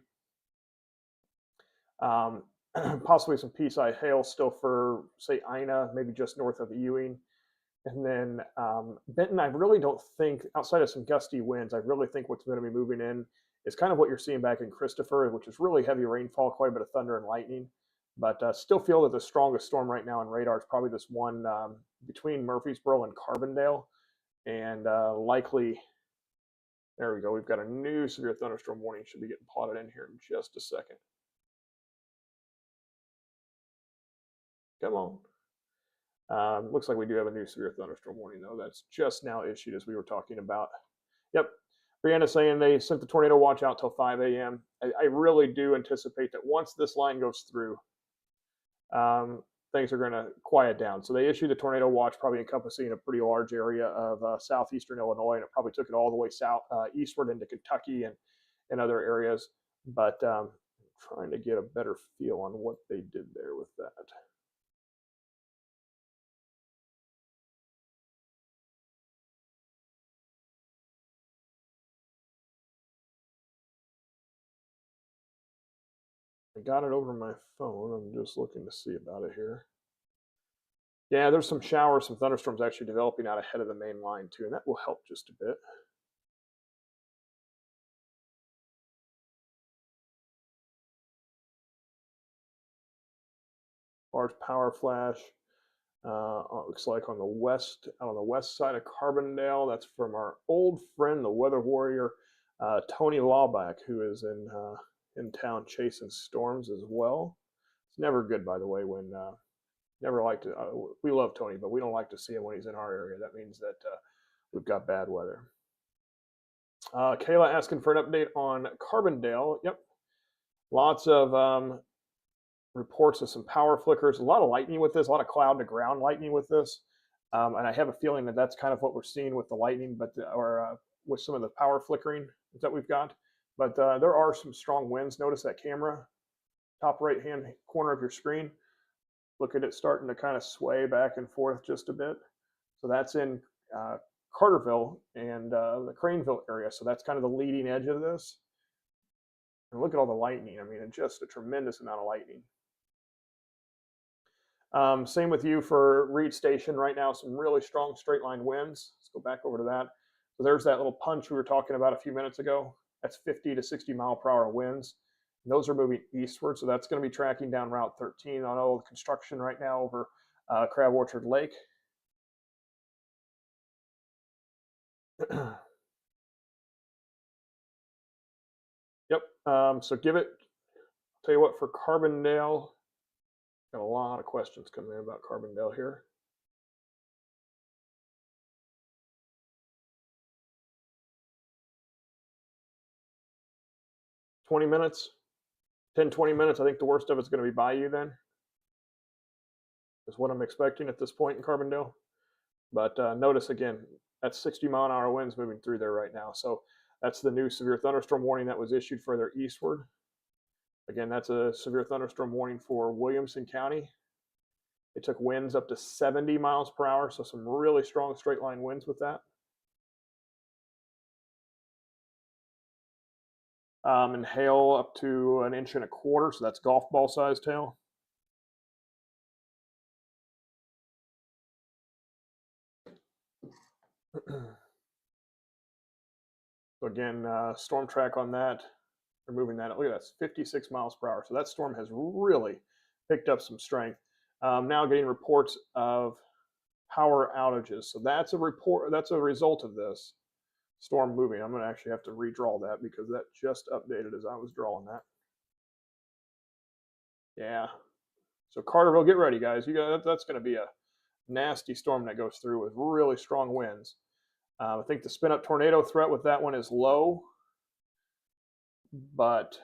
Possibly some pea-sized hail still for, say, Ina, maybe just north of Ewing. And then Benton, I really don't think, outside of some gusty winds, I really think what's going to be moving in is kind of what you're seeing back in Christopher, which is really heavy rainfall, quite a bit of thunder and lightning. But still feel that the strongest storm right now on radar is probably this one between Murfreesboro and Carbondale. And likely, there we go, we've got a new severe thunderstorm warning. Should be getting plotted in here in just a second. Come on. Looks like we do have a new severe thunderstorm warning, though. That's just now issued as we were talking about. Yep. Brianna saying they sent the tornado watch out till 5 a.m. I really do anticipate that once this line goes through, things are going to quiet down. So they issued the tornado watch, probably encompassing a pretty large area of southeastern Illinois, and it probably took it all the way south, eastward into Kentucky and other areas. But trying to get a better feel on what they did there with that. I got it over my phone. I'm just looking to see about it here. Yeah, there's some showers, some thunderstorms actually developing out ahead of the main line too, and that will help just a bit. Large power flash. Looks like on the west side of Carbondale. That's from our old friend, the weather warrior, Tony Lawback, who is in town chasing storms as well. It's never good, by the way, when never like to. We love Tony, but we don't like to see him when he's in our area. That means that we've got bad weather. Kayla asking for an update on Carbondale. Yep, lots of reports of some power flickers, a lot of lightning with this, a lot of cloud to ground lightning with this. And I have a feeling that that's kind of what we're seeing with the lightning, or with some of the power flickering that we've got. But there are some strong winds. Notice that camera, top right-hand corner of your screen. Look at it starting to kind of sway back and forth just a bit. So that's in Carterville and the Craneville area. So that's kind of the leading edge of this. And look at all the lightning. I mean, it's just a tremendous amount of lightning. Same with you for Reed Station right now, some really strong straight line winds. Let's go back over to that. So there's that little punch we were talking about a few minutes ago. That's 50 to 60 mile per hour winds. And those are moving eastward, so that's going to be tracking down Route 13 on all the construction right now over Crab Orchard Lake. Yep, so give it, tell you what, for Carbondale, got a lot of questions coming in about Carbondale here. 20 minutes, 10, 20 minutes. I think the worst of it's going to be by you then, is what I'm expecting at this point in Carbondale. But notice again, that's 60-mile-an-hour winds moving through there right now. So that's the new severe thunderstorm warning that was issued further eastward. Again, that's a severe thunderstorm warning for Williamson County. It took winds up to 70 miles per hour, so some really strong straight line winds with that. And hail up to 1.25 inches, so that's golf ball sized hail. So again, storm track on that, removing that. Look at that, it's 56 miles per hour. So that storm has really picked up some strength. Now getting reports of power outages. So that's a report. That's a result of this storm moving. I'm going to actually have to redraw that because that just updated as I was drawing that. Yeah. So Carterville, get ready, guys. You got that's going to be a nasty storm that goes through with really strong winds. I think the spin up tornado threat with that one is low, but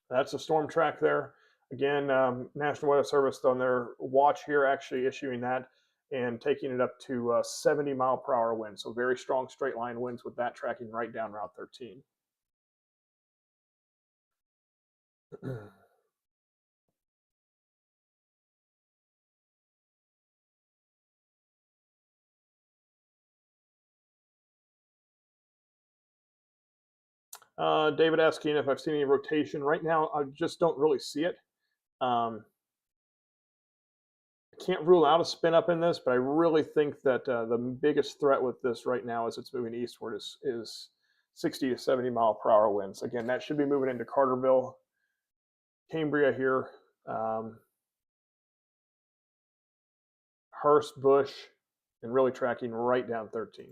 that's a storm track there. Again, National Weather Service on their watch here actually issuing that and taking it up to 70 mile per hour winds. So very strong straight line winds with that tracking right down Route 13. David asking if I've seen any rotation. Right now, I just don't really see it. I can't rule out a spin up in this, but I really think that the biggest threat with this right now as it's moving eastward is 60 to 70 mile per hour winds. Again, that should be moving into Carterville, Cambria here, Hurst, Bush, and really tracking right down 13.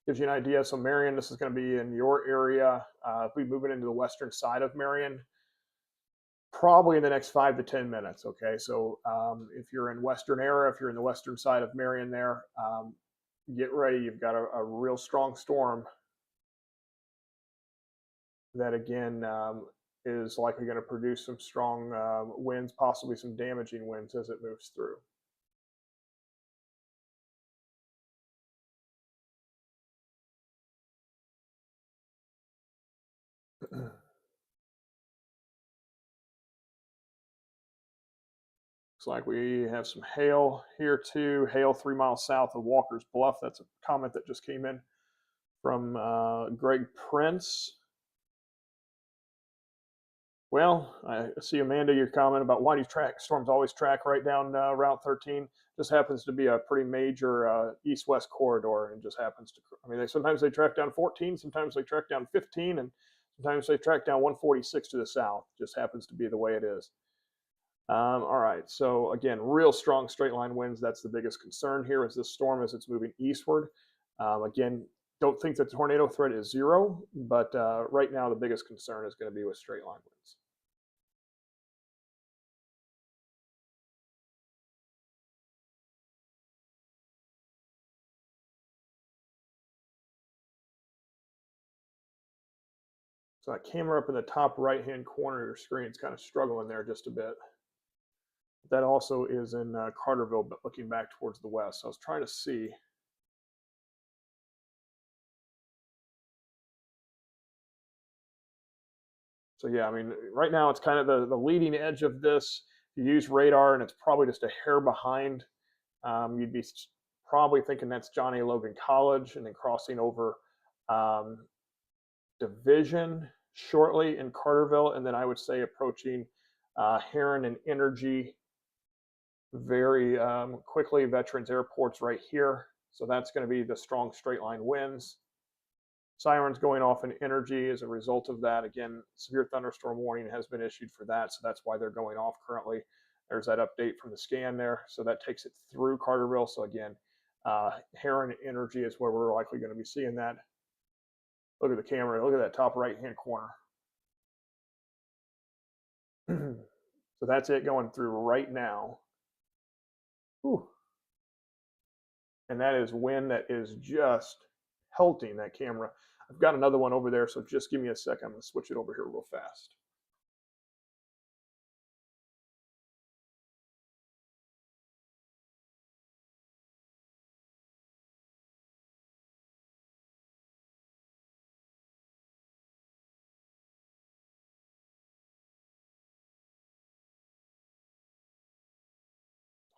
Gives you an idea. So Marion, this is going to be in your area. If we move it into the western side of Marion, probably in the next 5 to 10 minutes. Okay, so if you're in Western era, if you're in the western side of Marion there, get ready. You've got a real strong storm that again is likely going to produce some strong winds, possibly some damaging winds as it moves through. Looks like we have some hail here too. Hail 3 miles south of Walker's Bluff. That's a comment that just came in from Greg Prince. Well, I see, Amanda, your comment about why do storms always track right down Route 13. Just happens to be a pretty major east-west corridor, and just happens to. I mean, sometimes they track down 14, sometimes they track down 15, and sometimes they track down 146 to the south. Just happens to be the way it is. All right, so again, real strong straight line winds. That's the biggest concern here is this storm as it's moving eastward. Again, don't think the tornado threat is zero, but right now the biggest concern is going to be with straight line winds. So that camera up in the top right-hand corner of your screen is kind of struggling there just a bit. That also is in Carterville, but looking back towards the west. So I was trying to see. So yeah, I mean, right now it's kind of the leading edge of this. You use radar, and it's probably just a hair behind. You'd be probably thinking that's John A. Logan College, and then crossing over Division shortly in Carterville, and then I would say approaching Heron and Energy very quickly. Veterans Airport's right here, so that's going to be the strong straight line winds. Sirens going off in Energy as a result of that. Again, severe thunderstorm warning has been issued for that, so that's why they're going off currently. There's that update from the scan there, so that takes it through Carterville. So again, Heron Energy is where we're likely going to be seeing that. Look at the camera. Look at that top right-hand corner. So that's it going through right now. Whew. And that is wind that is just pelting that camera. I've got another one over there, so just give me a sec. I'm going to switch it over here real fast.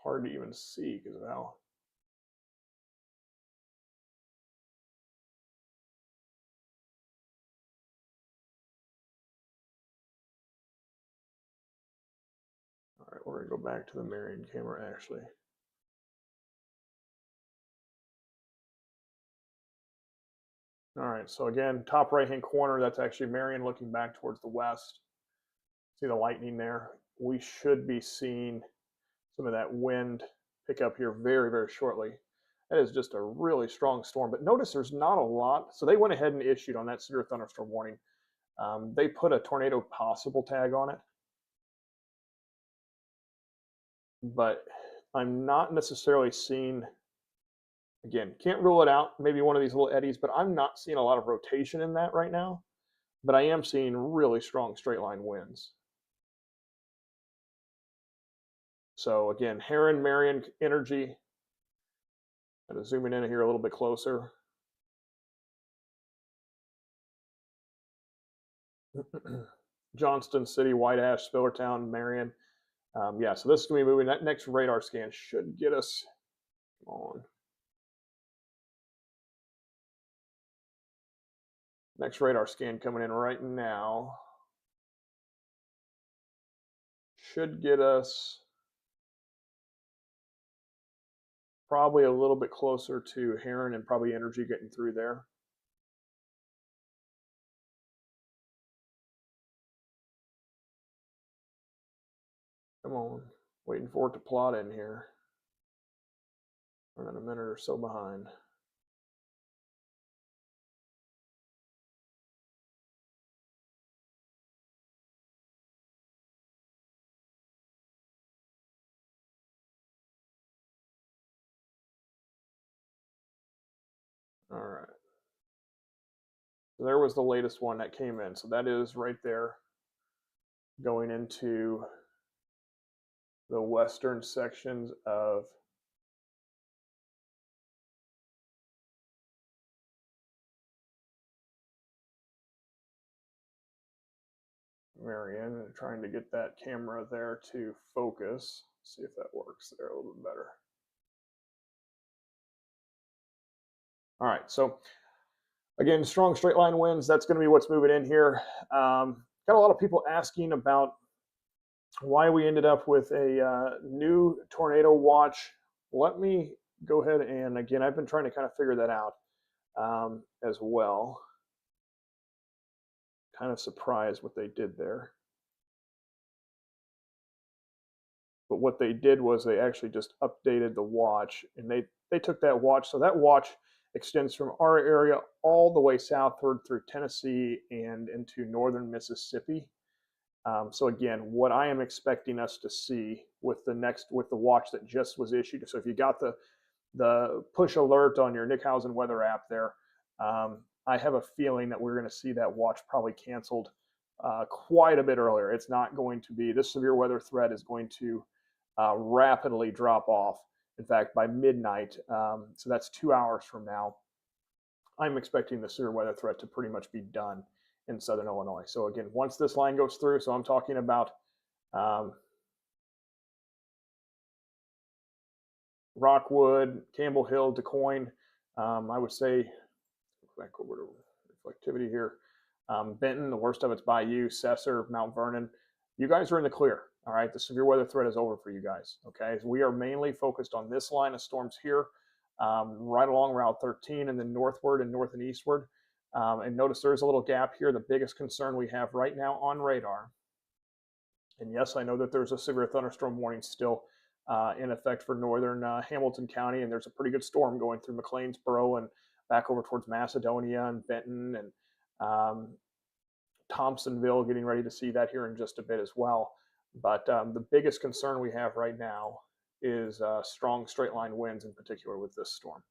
Hard to even see because of how. All right, we're going to go back to the Marion camera actually. All right, so again, top right-hand corner, that's actually Marion looking back towards the west. See the lightning there? We should be seeing some of that wind pick up here very, very shortly. That is just a really strong storm. But notice there's not a lot. So they went ahead and issued on that severe thunderstorm warning. They put a tornado possible tag on it. But I'm not necessarily seeing, again, can't rule it out, maybe one of these little eddies, but I'm not seeing a lot of rotation in that right now. But I am seeing really strong straight line winds. So again, Heron, Marion energy. I'm going to zoom in here a little bit closer. Johnston City, White Ash, Spillertown, Marion. Yeah, so this is going to be moving. That next radar scan should get us on. Next radar scan coming in right now. Should get us probably a little bit closer to Heron and probably energy getting through there. Come on, waiting for it to plot in here. Running a minute or so behind. All right. So there was the latest one that came in. So that is right there going into the western sections of Marion, and trying to get that camera there to focus. See if that works there a little bit better. All right, so again, strong straight line winds. That's going to be what's moving in here. Got a lot of people asking about why we ended up with a new tornado watch. Let me go ahead and, again, I've been trying to kind of figure that out as well. Kind of surprised what they did there. But what they did was they actually just updated the watch, and they took that watch. So that watch extends from our area all the way southward through Tennessee and into northern Mississippi. So again, what I am expecting us to see with the watch that just was issued. So if you got the push alert on your Nick Hausen weather app there, I have a feeling that we're going to see that watch probably canceled quite a bit earlier. It's not going to be, this severe weather threat is going to rapidly drop off. In fact, by midnight, so that's 2 hours from now, I'm expecting the severe weather threat to pretty much be done in southern Illinois. So again, once this line goes through, so I'm talking about Rockwood, Campbell Hill, DuQuoin, I would say, back over to reflectivity here, Benton, the worst of it's Bayou, Cesar, Mount Vernon. You guys are in the clear. All right, the severe weather threat is over for you guys. Okay, so we are mainly focused on this line of storms here, right along Route 13 and then northward and north and eastward. And notice there's a little gap here. The biggest concern we have right now on radar, and yes, I know that there's a severe thunderstorm warning still in effect for northern Hamilton County, and there's a pretty good storm going through McLeansboro and back over towards Macedonia and Benton and Thompsonville, getting ready to see that here in just a bit as well. But the biggest concern we have right now is strong straight line winds in particular with this storm.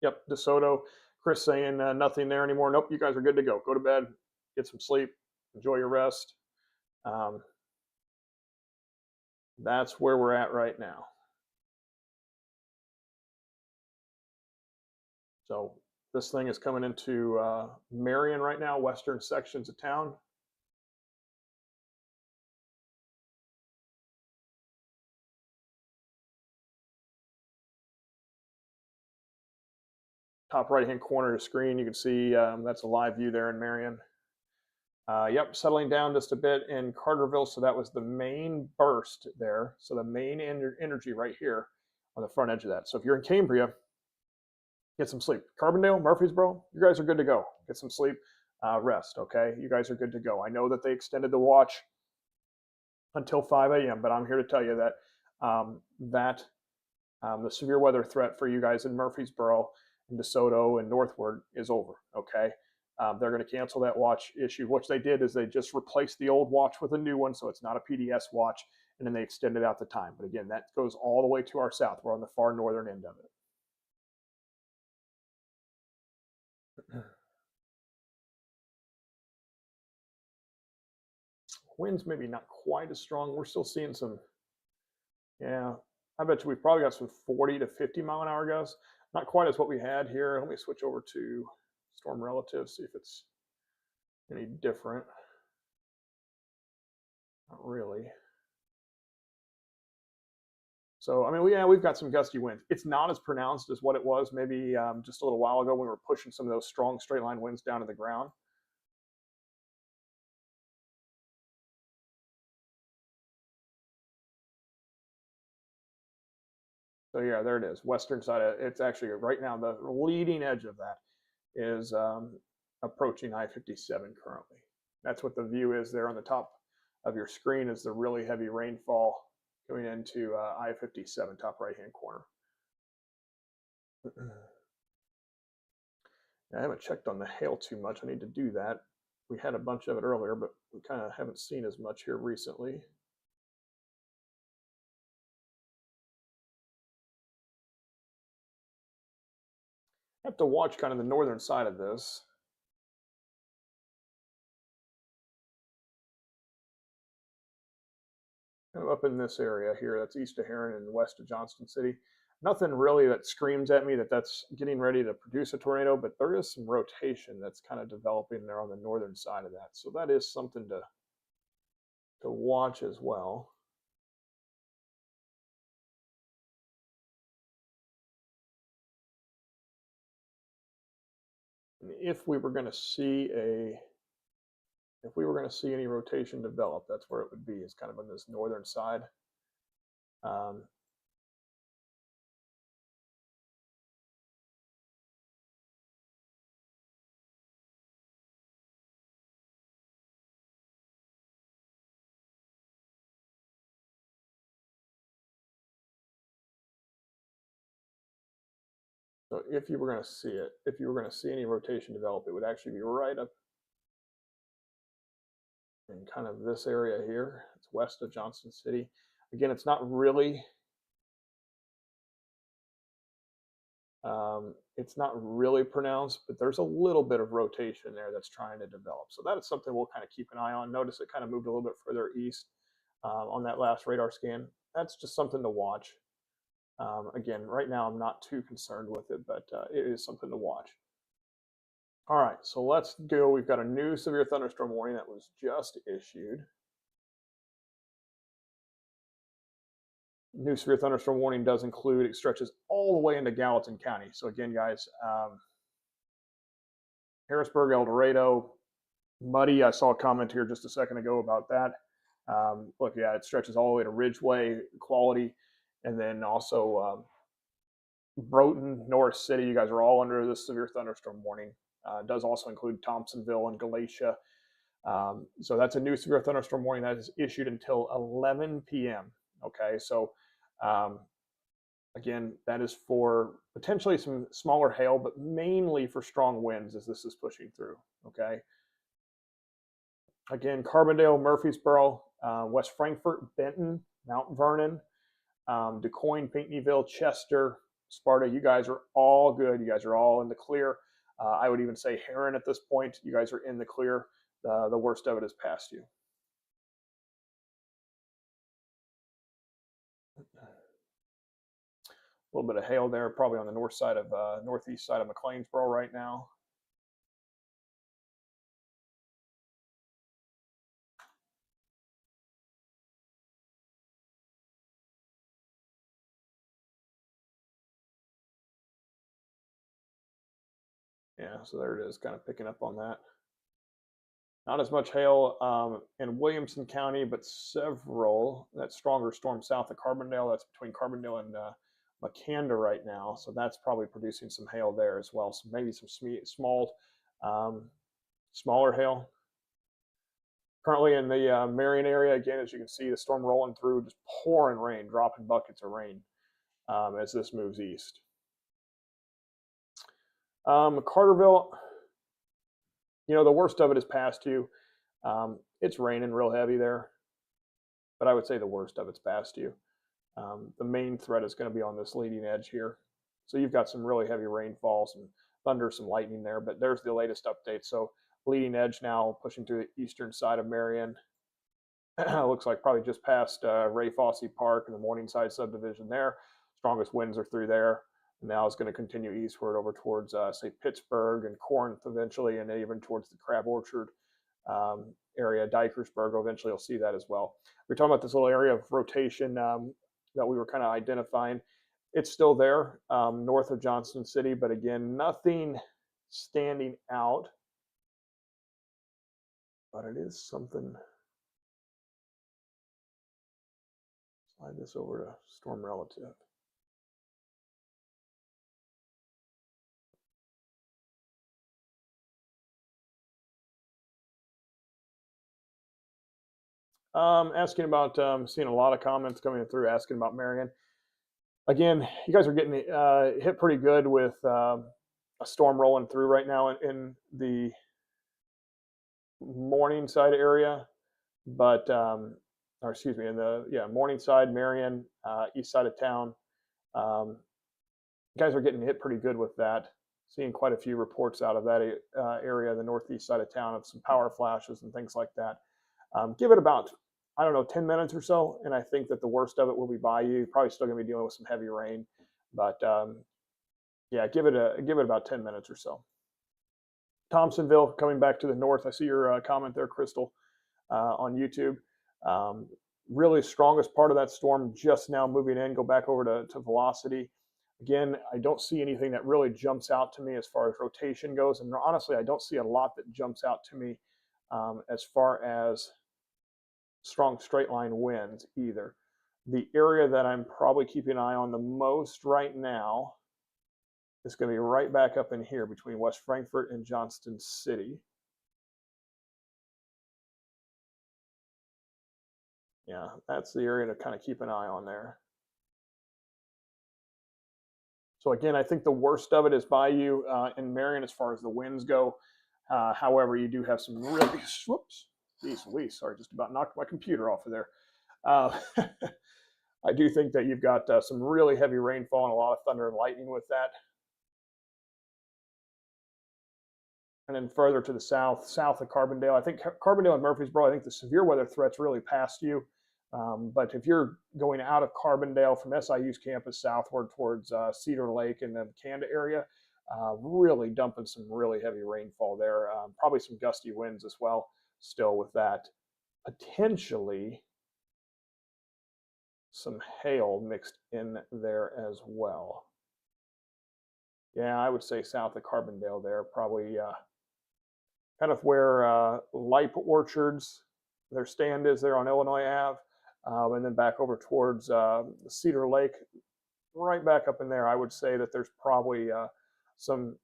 Yep, DeSoto, Chris saying nothing there anymore. Nope, you guys are good to go. Go to bed, get some sleep, enjoy your rest. That's where we're at right now. So this thing is coming into Marion right now, western sections of town. Top right-hand corner of the screen, you can see that's a live view there in Marion. Yep, settling down just a bit in Carterville. So that was the main burst there. So the main energy right here on the front edge of that. So if you're in Cambria, get some sleep. Carbondale, Murfreesboro, you guys are good to go. Get some sleep, rest, okay? You guys are good to go. I know that they extended the watch until 5 a.m., but I'm here to tell you that the severe weather threat for you guys in Murfreesboro and DeSoto and northward is over, okay? They're going to cancel that watch issue. What they did is they just replaced the old watch with a new one, so it's not a PDS watch, and then they extended out the time. But again, that goes all the way to our south. We're on the far northern end of it. Winds maybe not quite as strong. We're still seeing some, yeah, I bet you we've probably got some 40 to 50 mile an hour gusts. Not quite as what we had here. Let me switch over to storm relative, see if it's any different. Not really. So, I mean, we've got some gusty winds. It's not as pronounced as what it was maybe just a little while ago when we were pushing some of those strong straight line winds down to the ground. So yeah, there it is. Western side. It's actually right now the leading edge of that is approaching I-57 currently. That's what the view is there on the top of your screen is the really heavy rainfall going into I-57 top right-hand corner. I haven't checked on the hail too much. I need to do that. We had a bunch of it earlier, but we kind of haven't seen as much here recently. I have to watch kind of the northern side of this. Kind of up in this area here, that's east of Heron and west of Johnston City. Nothing really that screams at me that that's getting ready to produce a tornado, but there is some rotation that's kind of developing there on the northern side of that. So that is something to watch as well. And if we were going to see any rotation develop, that's where it would be, is kind of on this northern side. So if you were going to see it, if you were going to see any rotation develop, it would actually be right up in kind of this area here. It's west of Johnston City. Again, it's not really pronounced, but there's a little bit of rotation there that's trying to develop. So that is something we'll kind of keep an eye on. Notice it kind of moved a little bit further east on that last radar scan. That's just something to watch. Again, right now I'm not too concerned with it, but it is something to watch. All right, so let's go. We've got a new severe thunderstorm warning that was just issued. New severe thunderstorm warning does include, it stretches all the way into Gallatin County. So again, guys, Harrisburg, El Dorado, Muddy. I saw a comment here just a second ago about that. Look, yeah, it stretches all the way to Ridgeway, Quality, and then also Broughton, Norris City. You guys are all under this severe thunderstorm warning. It does also include Thompsonville and Galatia. So that's a new severe thunderstorm warning that is issued until 11 p.m. Okay, so Again, that is for potentially some smaller hail, but mainly for strong winds as this is pushing through. Okay. Again, Carbondale, Murfreesboro, West Frankfort, Benton, Mount Vernon, DuQuoin, Pinckneyville, Chester, Sparta. You guys are all good. You guys are all in the clear. I would even say Heron at this point. You guys are in the clear. The worst of it is past you. A little bit of hail there, probably on the north side of northeast side of McLeansboro right now. Yeah, so there it is, kind of picking up on that. Not as much hail in Williamson County, but several. That stronger storm south of Carbondale. That's between Carbondale and McCander right now. So that's probably producing some hail there as well. So maybe some smaller hail. Currently in the Marion area, again, as you can see, the storm rolling through, just pouring rain, dropping buckets of rain as this moves east. Carterville, the worst of it is past you. It's raining real heavy there, but I would say the worst of it's past you. The main threat is going to be on this leading edge here. So you've got some really heavy rainfall, some thunder, some lightning there, but there's the latest update. So leading edge now pushing through the eastern side of Marion. Looks like probably just past Ray Fosse Park and the Morningside subdivision there. Strongest winds are through there. And now it's going to continue eastward over towards, say, Pittsburgh and Corinth eventually, and even towards the Crab Orchard area, Dikersburg. Eventually, you'll see that as well. We're talking about this little area of rotation that we were kind of identifying. It's still there north of Johnston City, but again, nothing standing out. But it is something. Slide this over to Storm Relative. Asking about, seeing a lot of comments coming through asking about Marion. Again, you guys are getting hit pretty good with a storm rolling through right now in the Morningside area, but, or excuse me, in the, Morningside, Marion, east side of town. You guys are getting hit pretty good with that. Seeing quite a few reports out of that area, the northeast side of town, of some power flashes and things like that. Give it about, 10 minutes or so, and I think that the worst of it will be by you. You're probably still going to be dealing with some heavy rain, but yeah, give it about 10 minutes or so. Thompsonville coming back to the north. I see your comment there, Crystal, on YouTube. Really strongest part of that storm just now moving in. Go back over to velocity. Again, I don't see anything that really jumps out to me as far as rotation goes, and honestly, I don't see a lot that jumps out to me as far as strong straight line winds either. The area that I'm probably keeping an eye on the most right now is going to be right back up in here between West Frankfort and Johnston City. Yeah, that's the area to kind of keep an eye on there. So again, I think the worst of it is by you in Marion as far as the winds go. However, you do have some really, whoops, sorry, just about knocked my computer off of there. I do think that you've got some really heavy rainfall and a lot of thunder and lightning with that. And then further to the south of Carbondale, I think Carbondale and Murfreesboro, I think the severe weather threat's really past you. But if you're going out of Carbondale from SIU's campus southward towards Cedar Lake and the Canada area, really dumping some really heavy rainfall there. Probably some gusty winds as well still with that. Potentially some hail mixed in there as well. Yeah, I would say south of Carbondale there, probably kind of where Lipe Orchards, their stand is there on Illinois Ave, and then back over towards Cedar Lake, right back up in there. I would say that there's probably some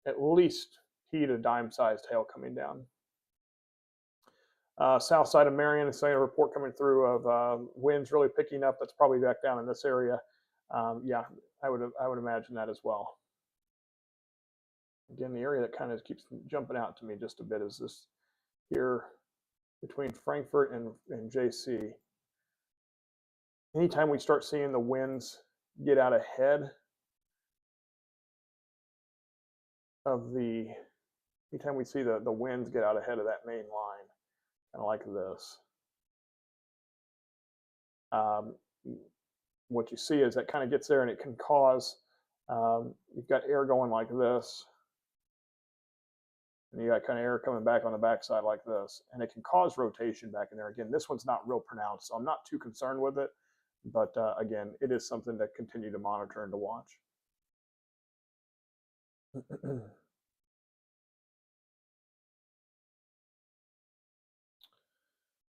at least pea to dime-sized hail coming down. South side of Marion, I see a report coming through of winds really picking up. That's probably back down in this area. Yeah, I would imagine that as well. Again, the area that kind of keeps jumping out to me just a bit is this here between Frankfurt and JC. Anytime we start seeing the winds get out ahead of anytime we see the winds get out ahead of that main line, kind of like this, what you see is that kind of gets there and it can cause, you've got air going like this, and you got kind of air coming back on the backside like this, and it can cause rotation back in there. Again, this one's not real pronounced, so I'm not too concerned with it, but again, it is something to continue to monitor and to watch.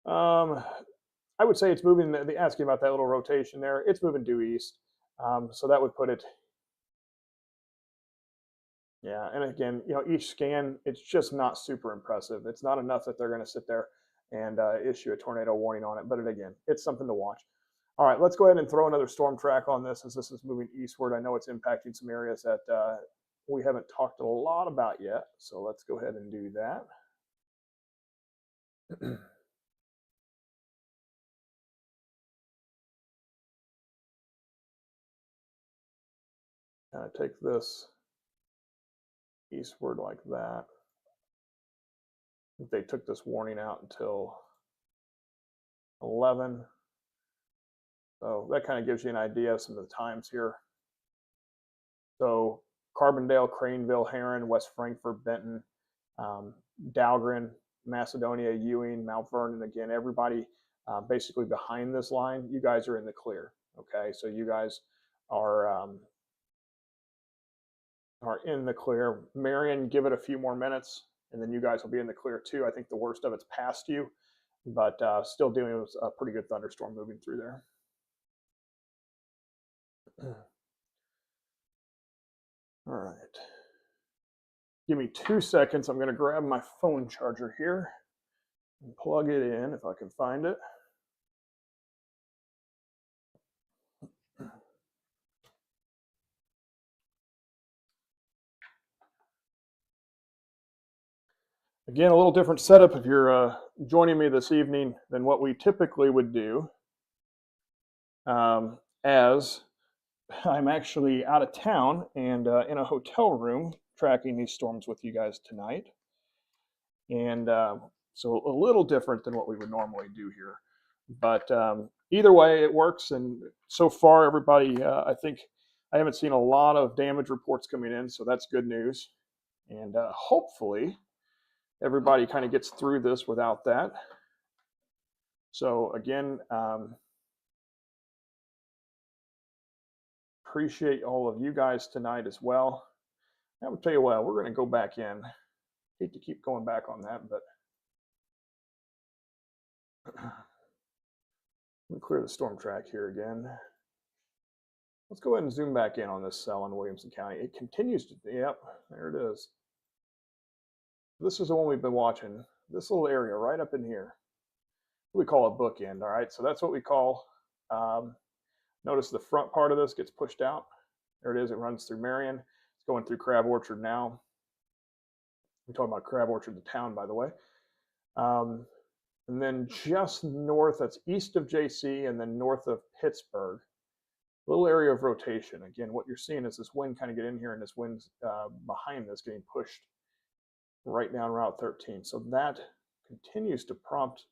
I would say it's moving, asking about that little rotation there, it's moving due east. So that would put it, yeah, and again, each scan, it's just not super impressive. It's not enough that they're going to sit there and issue a tornado warning on it. But again, it's something to watch. All right, let's go ahead and throw another storm track on this as this is moving eastward. I know it's impacting some areas that we haven't talked a lot about yet. So let's go ahead and do that. Kind of take this eastward like that. They took this warning out until 11. So that kind of gives you an idea of some of the times here. So Carbondale, Craneville, Heron, West Frankfort, Benton, Dahlgren, Macedonia, Ewing, Mount Vernon. Again, everybody basically behind this line, you guys are in the clear. Okay, so you guys are in the clear. Marion, give it a few more minutes, and then you guys will be in the clear too. I think the worst of it's past you, but still dealing with a pretty good thunderstorm moving through there. All right. Give me 2 seconds. I'm going to grab my phone charger here and plug it in if I can find it. Again, a little different setup if you're joining me this evening than what we typically would do, as I'm actually out of town and in a hotel room tracking these storms with you guys tonight. And so a little different than what we would normally do here. But either way, it works. And so far, everybody, I think I haven't seen a lot of damage reports coming in, so that's good news. And hopefully, everybody kind of gets through this without that. So again, appreciate all of you guys tonight as well. I will tell you what, we're going to go back in. Hate to keep going back on that, but let me clear the storm track here again. Let's go ahead and zoom back in on this cell in Williamson County. It continues to, yep, there it is. This is the one we've been watching. This little area right up in here. We call a bookend, all right? So that's what we call, notice the front part of this gets pushed out. There it is, it runs through Marion. It's going through Crab Orchard now. I'm talking about Crab Orchard, the town, by the way. And then just north, that's east of JC, and then north of Pittsburgh, little area of rotation. Again, what you're seeing is this wind kind of get in here, and this wind's behind this getting pushed right down Route 13. So that continues to prompt,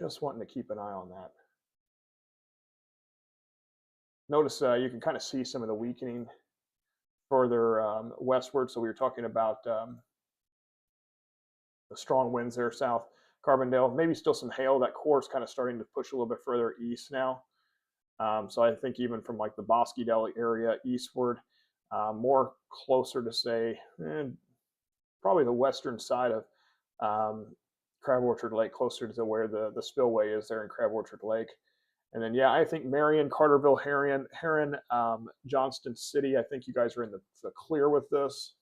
just wanting to keep an eye on that. Notice you can kind of see some of the weakening further westward. So we were talking about the strong winds there south. Carbondale, maybe still some hail. That core is kind of starting to push a little bit further east now. So I think even from like the Bosquedale area eastward, more closer to say, probably the western side of Crab Orchard Lake, closer to where the spillway is there in Crab Orchard Lake. And then, yeah, I think Marion, Carterville, Heron, Johnston City, I think you guys are in the clear with this.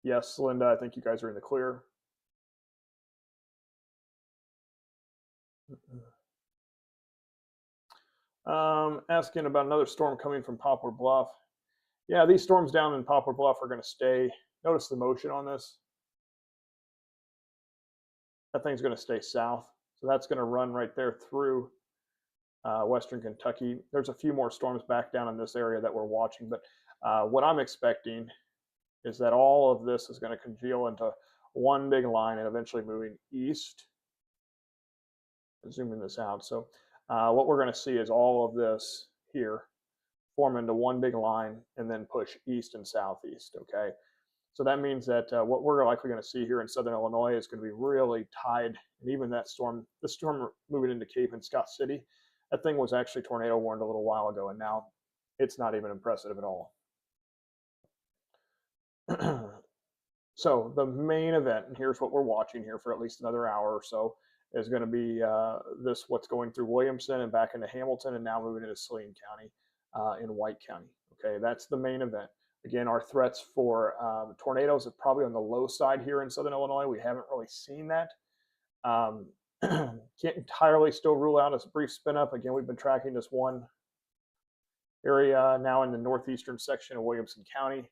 Yes, Linda, I think you guys are in the clear. Asking about another storm coming from Poplar Bluff. Yeah, these storms down in Poplar Bluff are going to stay. Notice the motion on this. That thing's going to stay south. So that's going to run right there through Western Kentucky. There's a few more storms back down in this area that we're watching, but what I'm expecting is that all of this is going to congeal into one big line and eventually moving east. Zooming this out. So what we're going to see is all of this here form into one big line and then push east and southeast, okay? So that means that what we're likely going to see here in southern Illinois is going to be really tied, and even that storm, the storm moving into Cape and Scott City, that thing was actually tornado warned a little while ago, and now it's not even impressive at all. So the main event, and here's what we're watching here for at least another hour or so, is going to be what's going through Williamson and back into Hamilton and now moving into Saline County in White County. Okay, that's the main event. Again, our threats for tornadoes are probably on the low side here in southern Illinois. We haven't really seen that. Can't entirely still rule out a brief spin up. Again, we've been tracking this one area now in the northeastern section of Williamson County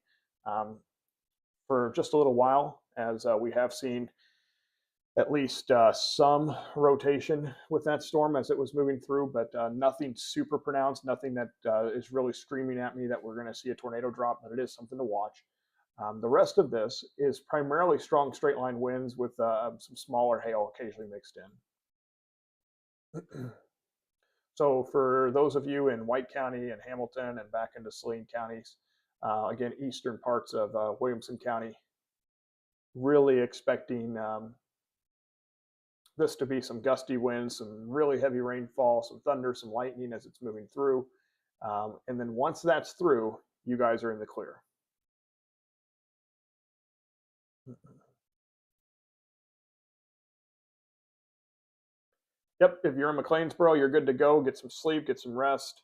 for just a little while, as we have seen at least some rotation with that storm as it was moving through, but nothing super pronounced, nothing that is really screaming at me that we're going to see a tornado drop, but it is something to watch. The rest of this is primarily strong straight line winds with some smaller hail occasionally mixed in. So for those of you in White County and Hamilton and back into Saline counties, again, eastern parts of Williamson County, really expecting this to be some gusty winds, some really heavy rainfall, some thunder, some lightning as it's moving through. And then once that's through, you guys are in the clear. Yep, if you're in McLeansboro, you're good to go. Get some sleep, get some rest.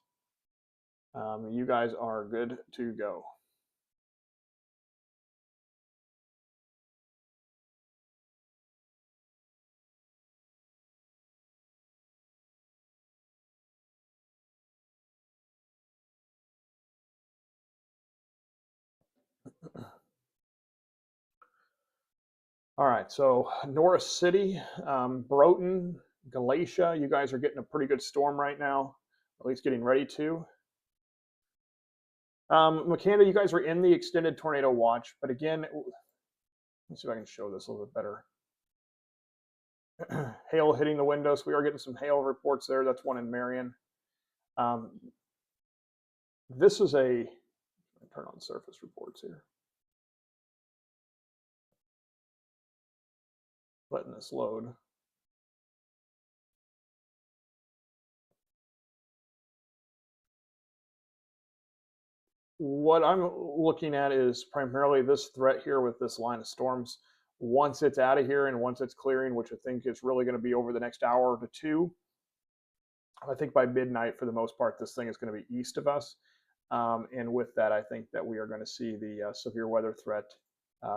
You guys are good to go. All right, so Norris City, Broughton, Galatia, you guys are getting a pretty good storm right now, at least getting ready to. McKenna, you guys are in the extended tornado watch, but again, let's see if I can show this a little bit better. Hail hitting the windows. We are getting some hail reports there. That's one in Marion. This is a, turn on surface reports here. Letting this load. What I'm looking at is primarily this threat here with this line of storms. Once it's out of here and once it's clearing, which I think is really going to be over the next hour to two, I think by midnight, for the most part, this thing is going to be east of us. And with that, I think that we are going to see the severe weather threat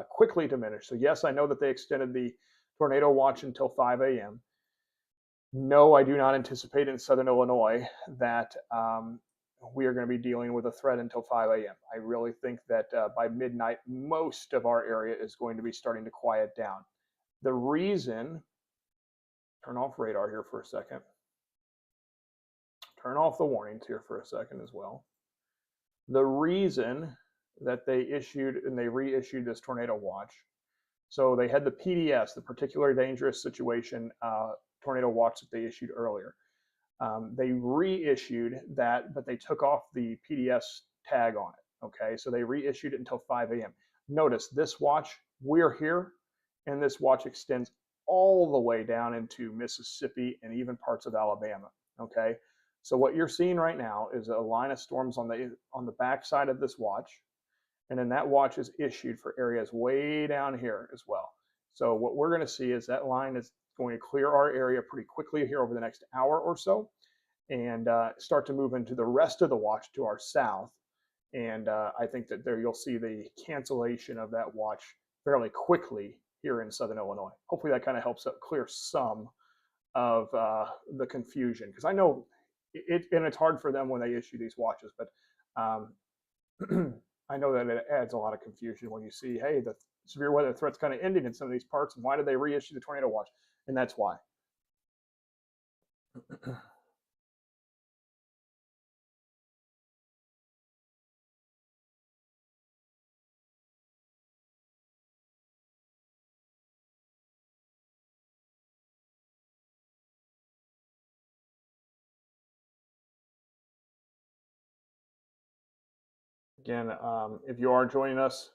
quickly diminish. So yes, I know that they extended the tornado watch until 5 a.m. No, I do not anticipate in southern Illinois that we are going to be dealing with a threat until 5 a.m. I really think that by midnight, most of our area is going to be starting to quiet down. The reason, turn off radar here for a second, turn off the warnings here for a second as well. The reason that they issued and they reissued this tornado watch, so they had the PDS, the particularly dangerous situation tornado watch that they issued earlier. They reissued that, but they took off the PDS tag on it. Okay, so they reissued it until 5 a.m. Notice this watch, we're here, and this watch extends all the way down into Mississippi and even parts of Alabama. Okay, so what you're seeing right now is a line of storms on the back side of this watch, and then that watch is issued for areas way down here as well. So what we're going to see is that line is going to clear our area pretty quickly here over the next hour or so, and start to move into the rest of the watch to our south. And I think that there you'll see the cancellation of that watch fairly quickly here in southern Illinois. Hopefully that kind of helps clear some of the confusion, because I know and it's hard for them when they issue these watches, but I know that it adds a lot of confusion when you see, hey, the severe weather threat's kind of ending in some of these parts, and why did they reissue the tornado watch? And that's why. Again, if you are joining us,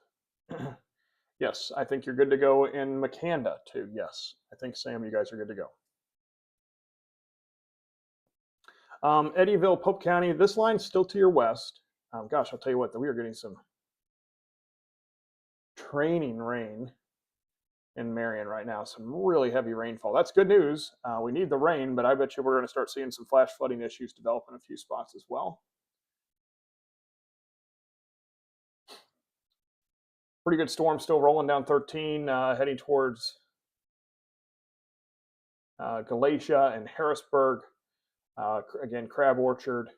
yes, I think you're good to go in Makanda too. Yes, I think Sam, you guys are good to go. Eddyville, Pope County, this line's still to your west. Gosh, I'll tell you what, we are getting some training rain in Marion right now, some really heavy rainfall. That's good news. We need the rain, but I bet you we're going to start seeing some flash flooding issues develop in a few spots as well. Pretty good storm still rolling down 13, heading towards Galatia and Harrisburg. Again, Crab Orchard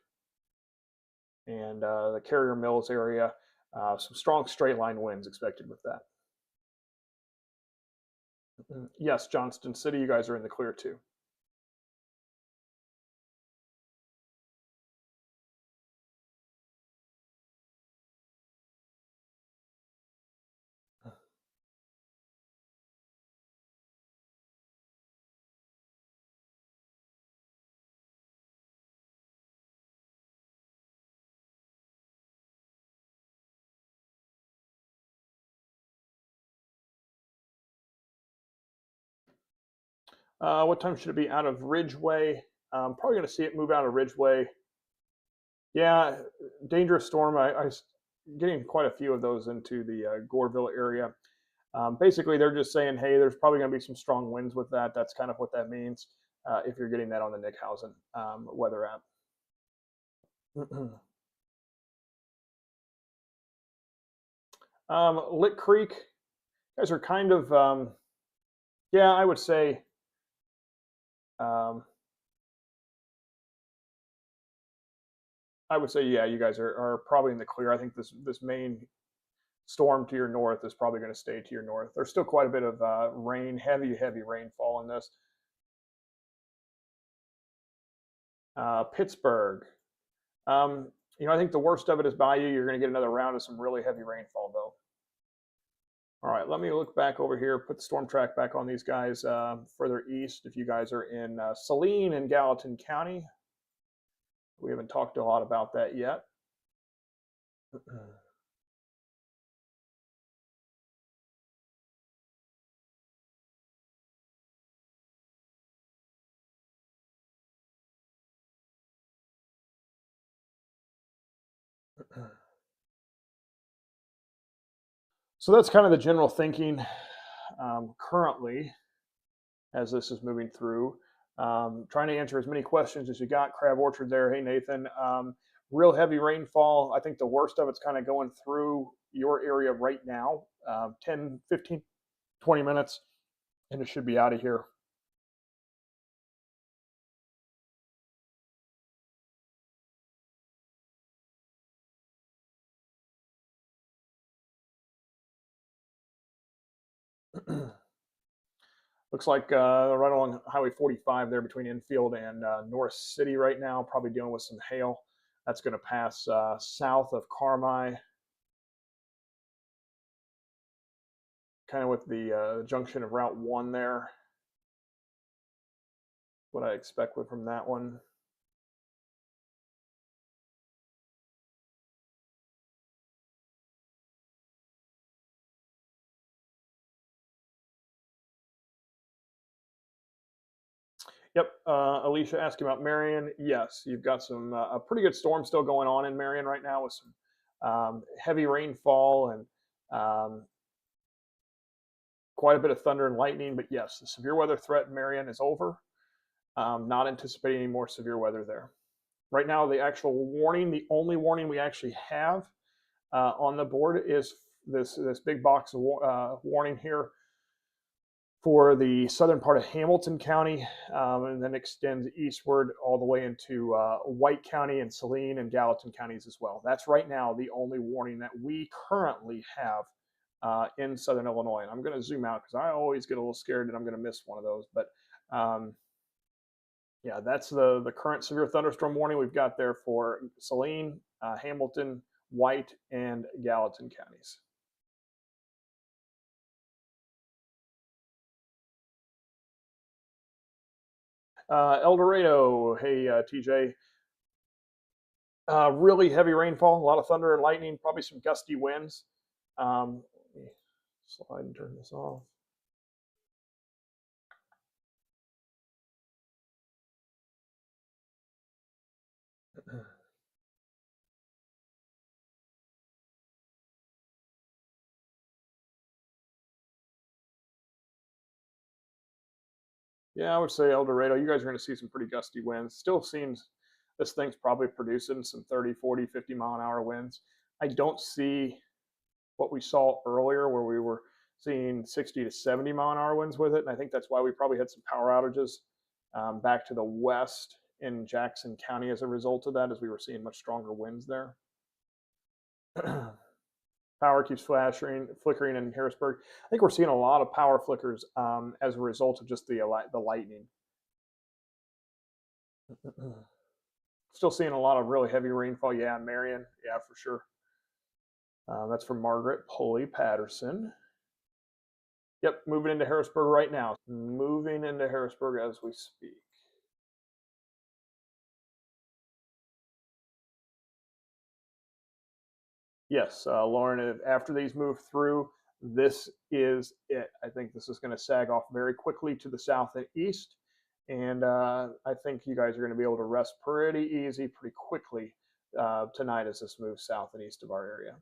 and the Carrier Mills area. Some strong straight line winds expected with that. Yes, Johnston City, you guys are in the clear too. What time should it be out of Ridgeway? Probably going to see it move out of Ridgeway. Yeah, dangerous storm. I getting quite a few of those into the Goreville area. Basically, they're just saying, hey, there's probably going to be some strong winds with that. That's kind of what that means if you're getting that on the Nickhausen weather app. Lick Creek, you guys are kind of, yeah, I would say, yeah, you guys are probably in the clear. I think this main storm to your north is probably going to stay to your north. There's still quite a bit of rain, heavy rainfall in this. Pittsburgh. You know, I think the worst of it is by you. You're going to get another round of some really heavy rainfall, though. All right, let me look back over here, put the storm track back on these guys further east. If you guys are in Saline and Gallatin County, we haven't talked a lot about that yet. So that's kind of the general thinking currently as this is moving through. Trying to answer as many questions as you got. Crab Orchard there. Hey, Nathan. Real heavy rainfall. I think the worst of it's kind of going through your area right now. 10, 15, 20 minutes, and it should be out of here. Looks like right along Highway 45 there between Enfield and North City right now, probably dealing with some hail. That's going to pass south of Carmi, kind of with the junction of Route 1 there. What I expect from that one. Yep, Alicia asking about Marion. Yes, you've got some a pretty good storm still going on in Marion right now with some heavy rainfall and quite a bit of thunder and lightning. But yes, the severe weather threat in Marion is over. Not anticipating any more severe weather there. Right now, the actual warning, the only warning we actually have on the board is this big box of warning here for the southern part of Hamilton County, and then extends eastward all the way into White County and Saline and Gallatin counties as well. That's right now the only warning that we currently have in southern Illinois. And I'm going to zoom out because I always get a little scared that I'm going to miss one of those. But yeah, that's the current severe thunderstorm warning we've got there for Saline, Hamilton, White, and Gallatin counties. El Dorado, hey TJ. Really heavy rainfall, a lot of thunder and lightning, probably some gusty winds. Let me slide and turn this off. Yeah, I would say El Dorado, you guys are going to see some pretty gusty winds. Still seems this thing's probably producing some 30, 40, 50 mile an hour winds. I don't see what we saw earlier where we were seeing 60 to 70 mile an hour winds with it. And I think that's why we probably had some power outages back to the west in Jackson County as a result of that, as we were seeing much stronger winds there. Power keeps flickering in Harrisburg. I think we're seeing a lot of power flickers as a result of just the lightning. Still seeing a lot of really heavy rainfall. Yeah, in Marion. Yeah, for sure. That's from Margaret Pulley Patterson. Yep, moving into Harrisburg right now. Moving into Harrisburg as we speak. Yes, Lauren, after these move through, this is it. I think this is going to sag off very quickly to the south and east. And I think you guys are going to be able to rest pretty easy, pretty quickly tonight as this moves south and east of our area.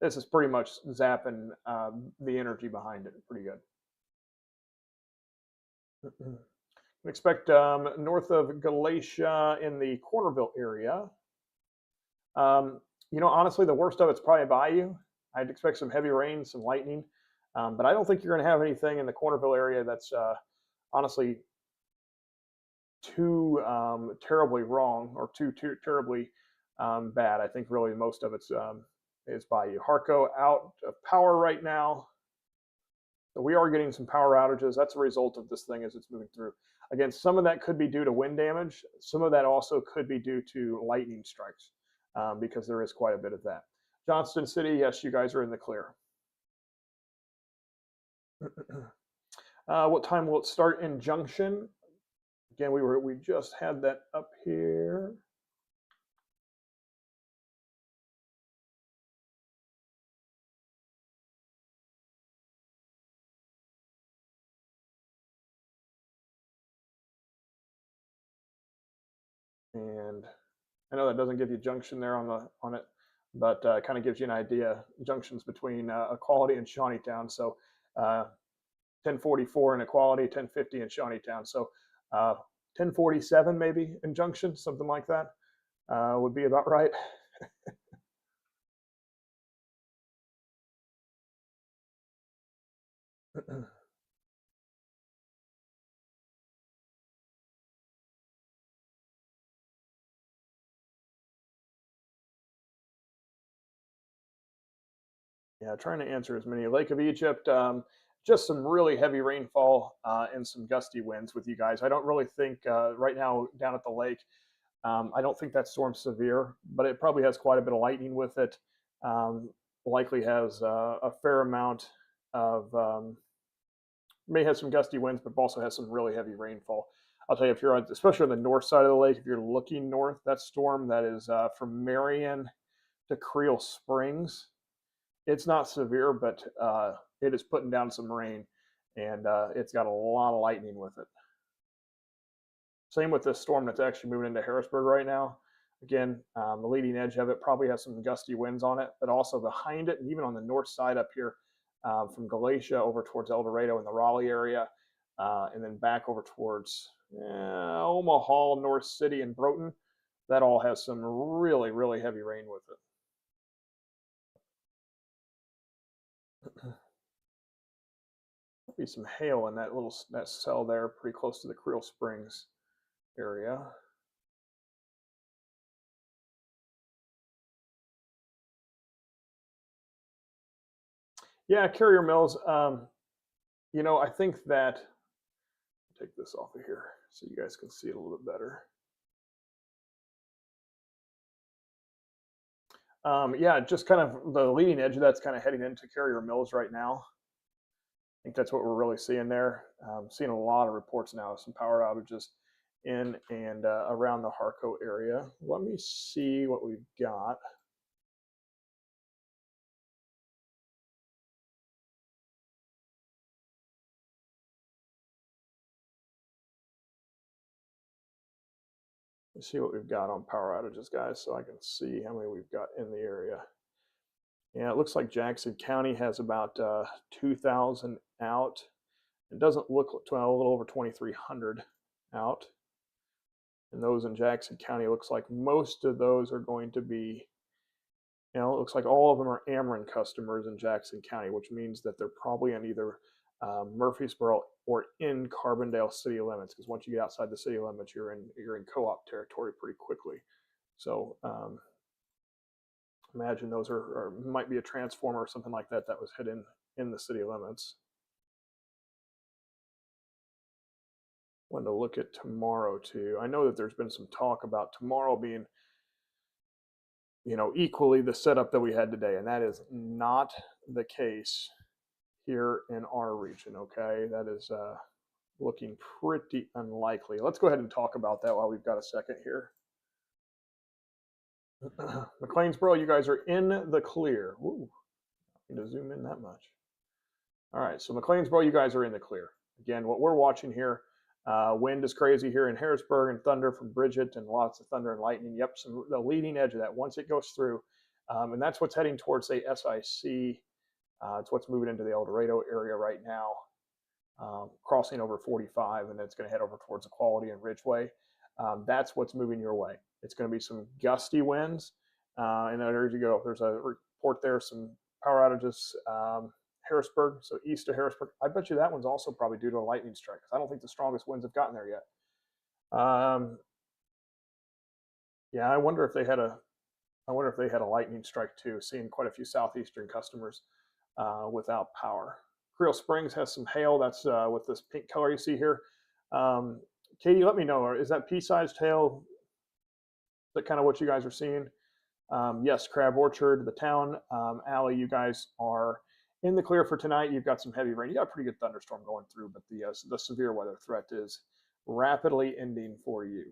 This is pretty much zapping the energy behind it pretty good. Expect north of Galatia in the Cornerville area. You know, honestly, the worst of it's probably by you. I'd expect some heavy rain, some lightning, but I don't think you're going to have anything in the Cornerville area that's honestly too terribly wrong or too terribly bad. I think really most of it's is by you. Harco out of power right now. So we are getting some power outages. That's a result of this thing as it's moving through. Again, some of that could be due to wind damage. Some of that also could be due to lightning strikes because there is quite a bit of that. Johnston City, yes, you guys are in the clear. What time will it start in Junction? Again, we just had that up here. And I know that doesn't give you Junction there on it, but kind of gives you an idea. Junctions between Equality and Shawneetown. So 1044 in Equality, 1050 in Shawneetown. So 1047 maybe in Junction, something like that would be about right. Yeah, trying to answer as many. Lake of Egypt, just some really heavy rainfall and some gusty winds with you guys. I don't really think right now down at the lake, I don't think that storm's severe, but it probably has quite a bit of lightning with it. Likely has a fair amount of, may have some gusty winds, but also has some really heavy rainfall. I'll tell you, if you're on, especially on the north side of the lake, if you're looking north, that storm that is from Marion to Creel Springs, it's not severe, but it is putting down some rain, and it's got a lot of lightning with it. Same with this storm that's actually moving into Harrisburg right now. Again, the leading edge of it probably has some gusty winds on it, but also behind it, and even on the north side up here from Galatia over towards El Dorado in the Raleigh area, and then back over towards Omaha, North City, and Broughton. That all has some really, really heavy rain with it. be some hail in that cell there, pretty close to the Creel Springs area. Yeah, Carrier Mills. You know, I think that take this off of here so you guys can see it a little bit better. Yeah, just kind of the leading edge of that's kind of heading into Carrier Mills right now. I think that's what we're really seeing there. Seeing a lot of reports now of some power outages in and around the Harco area. Let me see what we've got. Let's see what we've got on power outages, guys, so I can see how many we've got in the area. Yeah, it looks like Jackson County has about 2,000 out. It doesn't look a little over 2,300 out. And those in Jackson County, looks like most of those are going to be, you know, it looks like all of them are Ameren customers in Jackson County, which means that they're probably in either Murfreesboro or in Carbondale city limits. Because once you get outside the city limits, you're in co-op territory pretty quickly. So imagine those are might be a transformer or something like that that was hit in the city limits. Wanted to look at tomorrow too. I know that there's been some talk about tomorrow being, you know, equally the setup that we had today, and that is not the case here in our region. Okay, that is looking pretty unlikely. Let's go ahead and talk about that while we've got a second here. McLeansboro, you guys are in the clear. Ooh, I need to zoom in that much. All right, so McLeansboro, you guys are in the clear. Again, what we're watching here, wind is crazy here in Harrisburg, and thunder from Bridget, and lots of thunder and lightning. Yep, the leading edge of that once it goes through, and that's what's heading towards, say, SIC. It's what's moving into the El Dorado area right now, crossing over 45, and it's going to head over towards Equality and Ridgeway. That's what's moving your way. It's going to be some gusty winds, and there you go. There's a report there, some power outages. Harrisburg, so east of Harrisburg. I bet you that one's also probably due to a lightning strike. I don't think the strongest winds have gotten there yet. Yeah, I wonder if they had a lightning strike too. Seeing quite a few southeastern customers without power. Creel Springs has some hail. That's with this pink color you see here. Katie, let me know. Is that pea-sized hail? Is that kind of what you guys are seeing? Yes, Crab Orchard, the town. Allie, you guys are in the clear for tonight. You've got some heavy rain. You got a pretty good thunderstorm going through, but the severe weather threat is rapidly ending for you.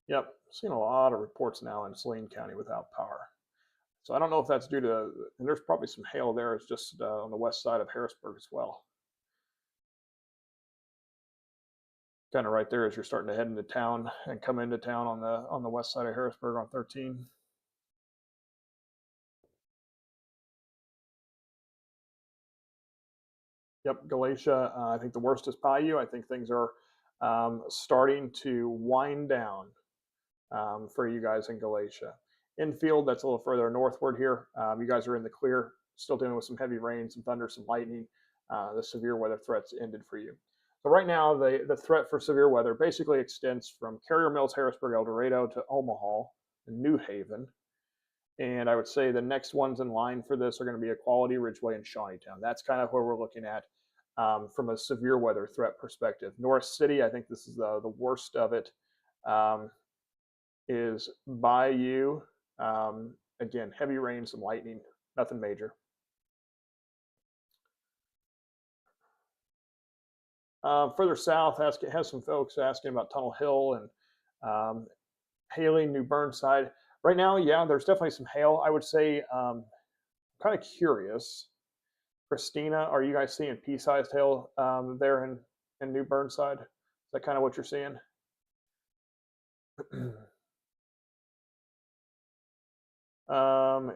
Yep, seeing a lot of reports now in Saline County without power. So I don't know if that's due to, and there's probably some hail there. It's just on the west side of Harrisburg as well. Kind of right there as you're starting to head into town and come into town on the west side of Harrisburg on 13. Yep, Galatia. I think the worst is Paiute. I think things are starting to wind down for you guys in Galatia. Infield, that's a little further northward here. You guys are in the clear, still dealing with some heavy rain, some thunder, some lightning. The severe weather threats ended for you. So right now, the threat for severe weather basically extends from Carrier Mills, Harrisburg, El Dorado to Omaha and New Haven. And I would say the next ones in line for this are going to be Equality, Ridgeway, and Shawneetown. That's kind of where we're looking at from a severe weather threat perspective. North City, I think this is the worst of it, is Bayou. Again, heavy rain, some lightning, nothing major. Further south, has some folks asking about Tunnel Hill and Haley, New Burnside. Right now, yeah, there's definitely some hail. I would say, I'm kind of curious. Christina, are you guys seeing pea-sized hail there in New Burnside? Is that kind of what you're seeing?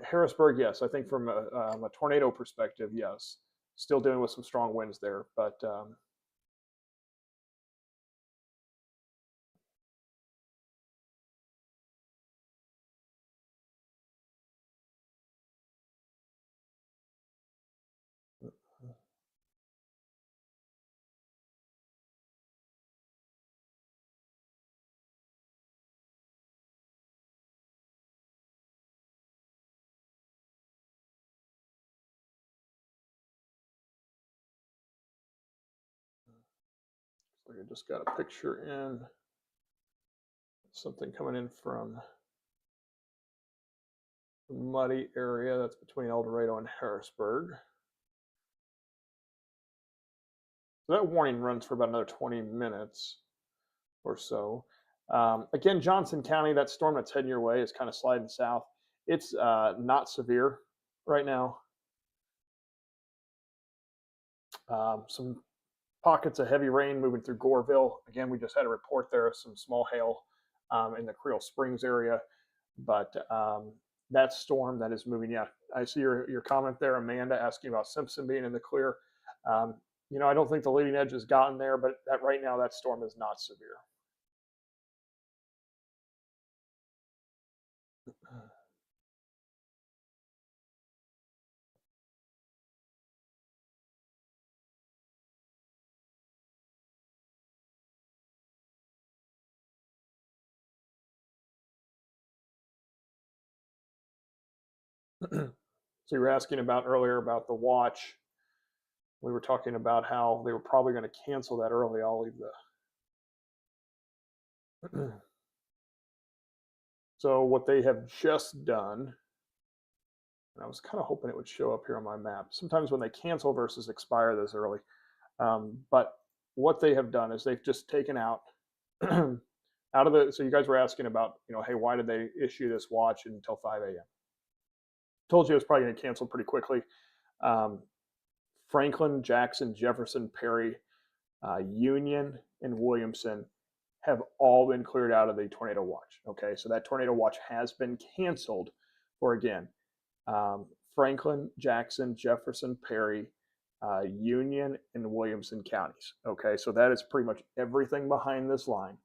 Harrisburg, yes. I think from a tornado perspective, yes. still dealing with some strong winds there, but I just got a picture in something coming in from the muddy area that's between El Dorado and Harrisburg. So that warning runs for about another 20 minutes or so. Again, Johnson County, that storm that's heading your way is kind of sliding south. It's not severe right now. Some pockets of heavy rain moving through Goreville. Again, we just had a report there of some small hail in the Creole Springs area, but that storm that is moving. Yeah, I see your comment there, Amanda, asking about Simpson being in the clear. You know, I don't think the leading edge has gotten there, but that right now that storm is not severe. So you were asking about earlier about the watch. We were talking about how they were probably going to cancel that early. I'll leave the. So what they have just done, and I was kind of hoping it would show up here on my map. Sometimes when they cancel versus expire this early, but what they have done is they've just taken out out of the. So you guys were asking about, you know, hey, why did they issue this watch until 5 a.m.? Told you it was probably going to cancel pretty quickly. Franklin, Jackson, Jefferson, Perry, Union, and Williamson have all been cleared out of the tornado watch. Okay, so that tornado watch has been canceled for, again, Franklin, Jackson, Jefferson, Perry, Union, and Williamson counties. Okay, so that is pretty much everything behind this line.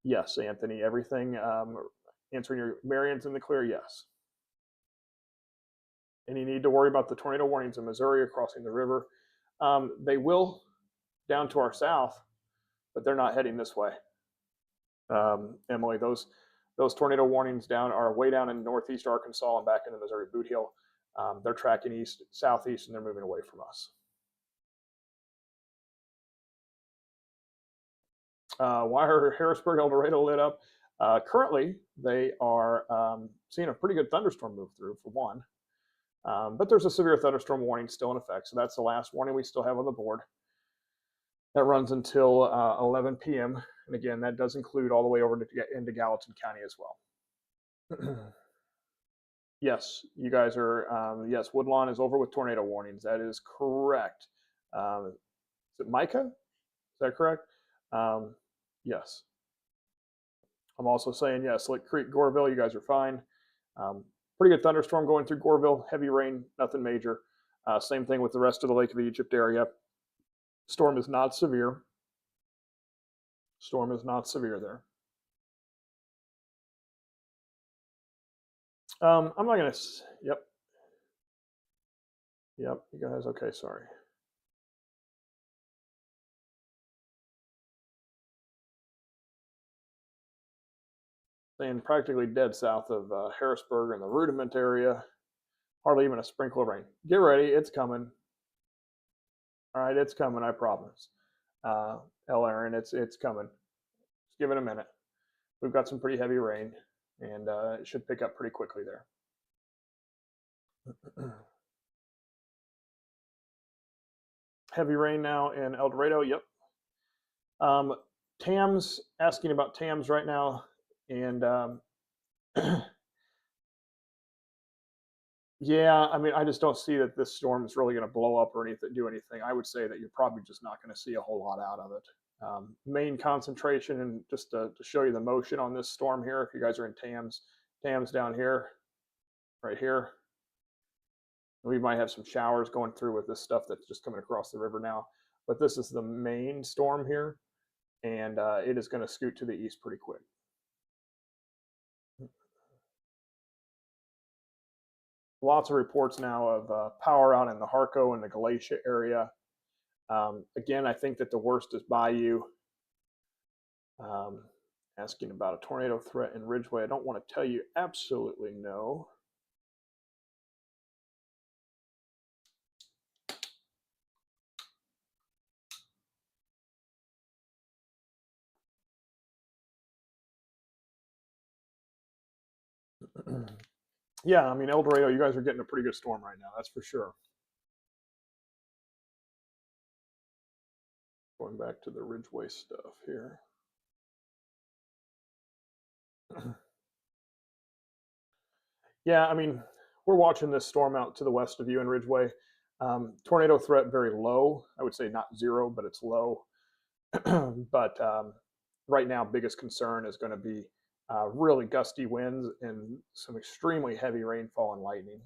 Yes, Anthony, everything. Answering your Marion's in the clear, yes. Any need to worry about the tornado warnings in Missouri or crossing the river? They will down to our south, but they're not heading this way. Emily, those tornado warnings down are way down in northeast Arkansas and back in the Missouri Boot Heel. They're tracking east, southeast, and they're moving away from us. Why are Harrisburg, El Dorado lit up? Currently, they are seeing a pretty good thunderstorm move through, for one. But there's a severe thunderstorm warning still in effect. So that's the last warning we still have on the board. That runs until 11 p.m. And again, that does include all the way over to into Gallatin County as well. Yes, you guys are, yes, Woodlawn is over with tornado warnings. That is correct. Is it Micah? Is that correct? Yes. I'm also saying, yes, Lick Creek, Goreville, you guys are fine. Pretty good thunderstorm going through Goreville, heavy rain, nothing major. Same thing with the rest of the Lake of Egypt area. Storm is not severe. Storm is not severe there. I'm not going to, yep. Yep, you guys, okay, sorry. Staying practically dead south of Harrisburg and the Rudiment area. Hardly even a sprinkle of rain. Get ready, it's coming. All right, it's coming, I promise. Aaron, it's coming. Just give it a minute. We've got some pretty heavy rain, and it should pick up pretty quickly there. Heavy rain now in El Dorado, yep. Tam's asking about Tam's right now, and yeah, I mean, I just don't see that this storm is really going to blow up or do anything. I would say that you're probably just not going to see a whole lot out of it. Main concentration, and just to show you the motion on this storm here, if you guys are in Tam's down here, right here. We might have some showers going through with this stuff that's just coming across the river now. But this is the main storm here, and it is going to scoot to the east pretty quick. Lots of reports now of power out in the Harco and the Galatia area. Again, I think that the worst is Bayou. Asking about a tornado threat in Ridgeway. I don't want to tell you absolutely no. Yeah, I mean, El Dorado, you guys are getting a pretty good storm right now. That's for sure. Going back to the Ridgeway stuff here. Yeah, I mean, we're watching this storm out to the west of you in Ridgeway. Tornado threat very low. I would say not zero, but it's low. But right now, biggest concern is going to be really gusty winds and some extremely heavy rainfall and lightning.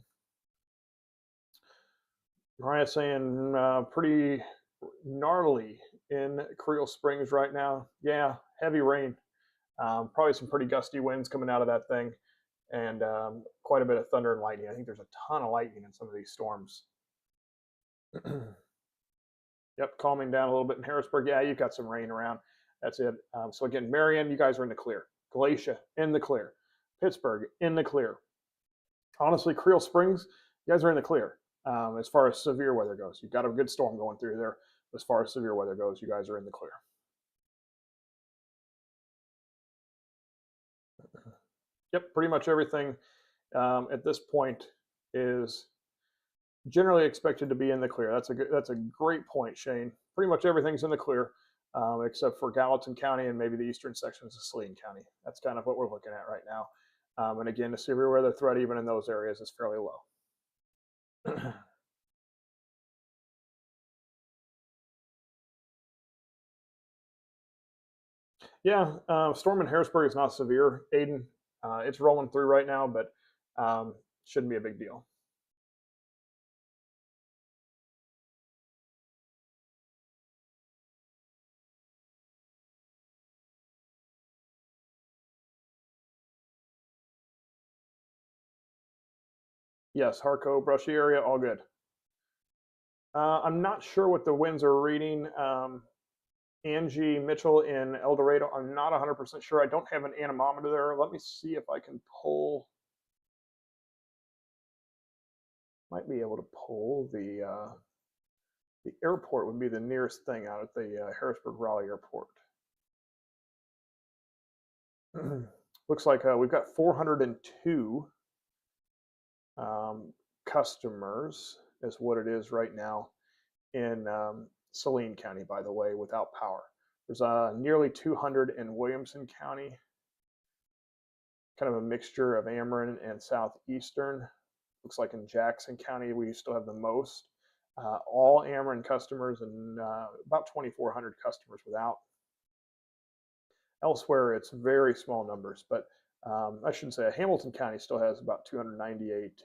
Mariah saying pretty gnarly in Creel Springs right now. Yeah, heavy rain. Probably some pretty gusty winds coming out of that thing, and quite a bit of thunder and lightning. I think there's a ton of lightning in some of these storms. Yep, calming down a little bit in Harrisburg. Yeah, you've got some rain around. That's it. So again, Marion, you guys are in the clear. Galatia, in the clear. Pittsburgh, in the clear. Honestly, Creel Springs, you guys are in the clear as far as severe weather goes. You've got a good storm going through there. As far as severe weather goes, you guys are in the clear. Yep, pretty much everything at this point is generally expected to be in the clear. That's a great point, Shane. Pretty much everything's in the clear, except for Gallatin County and maybe the eastern sections of Saline County. That's kind of what we're looking at right now. And again, the severe weather threat even in those areas is fairly low. Yeah, storm in Harrisburg is not severe. Aiden, it's rolling through right now, but shouldn't be a big deal. Yes, Harco, brushy area, all good. I'm not sure what the winds are reading. Angie Mitchell in El Dorado, I'm not 100% sure. I don't have an anemometer there. Let me see if I can pull. Might be able to pull the airport would be the nearest thing out at the Harrisburg Raleigh Airport. Looks like we've got 402 customers is what it is right now in Saline County, by the way, without power. There's nearly 200 in Williamson County, kind of a mixture of Ameren and Southeastern. Looks like in Jackson County, we still have the most. All Ameren customers and about 2,400 customers without. Elsewhere, it's very small numbers, but I shouldn't say Hamilton County still has about 298,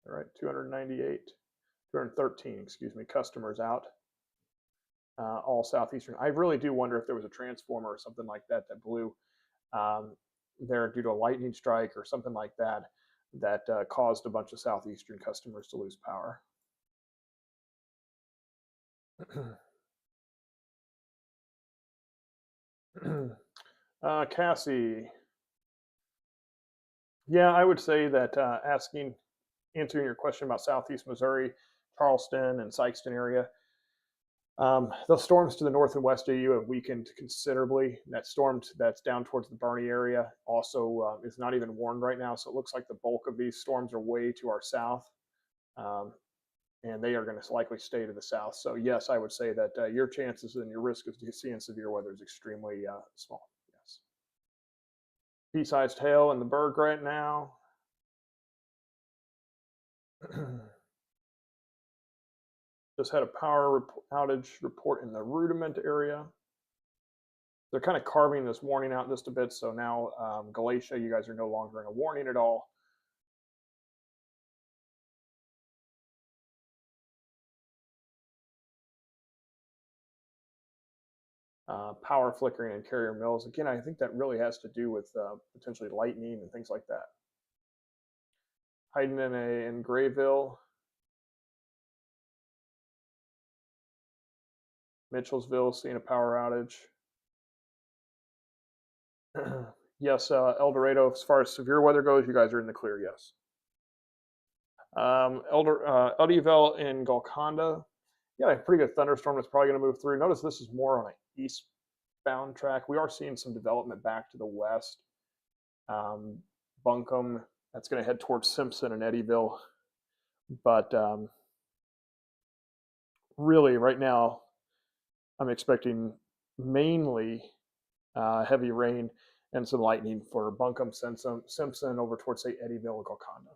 all right, 213, excuse me, customers out. All Southeastern. I really do wonder if there was a transformer or something like that that blew there due to a lightning strike or something like that that caused a bunch of Southeastern customers to lose power. Cassie. Yeah, I would say that answering your question about Southeast Missouri, Charleston, and Sikeston area, the storms to the north and west of you have weakened considerably. That storm that's down towards the Barney area also is not even warned right now, so it looks like the bulk of these storms are way to our south, and they are going to likely stay to the south. So yes, I would say that your chances and your risk of seeing severe weather is extremely small. Yes. Pea-sized hail in the Berg right now. Just had a power outage report in the Rudiment area. They're kind of carving this warning out just a bit. So now Galatia, you guys are no longer in a warning at all. power flickering in Carrier Mills. Again, I think that really has to do with potentially lightning and things like that. Hiding in Grayville, Mitchellsville, seeing a power outage. Yes, El Dorado, as far as severe weather goes, you guys are in the clear, yes. Eldyville and Golconda, yeah, a pretty good thunderstorm that's probably going to move through. Notice this is more on an eastbound track. We are seeing some development back to the west. Buncombe, that's going to head towards Simpson and Eddyville. But really, right now, I'm expecting mainly heavy rain and some lightning for Buncombe, Simpson, over towards, say, Eddyville and Golconda.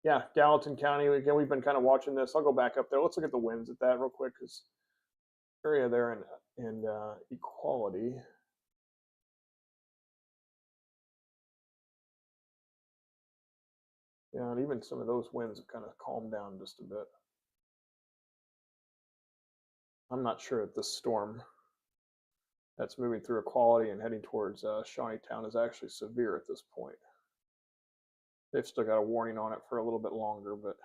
Yeah, Gallatin County, again, we've been kind of watching this. I'll go back up there. Let's look at the winds at that real quick, because area there in Equality. Yeah, and even some of those winds have kind of calmed down just a bit. I'm not sure if this storm that's moving through Equality and heading towards Shawneetown is actually severe at this point. They've still got a warning on it for a little bit longer, but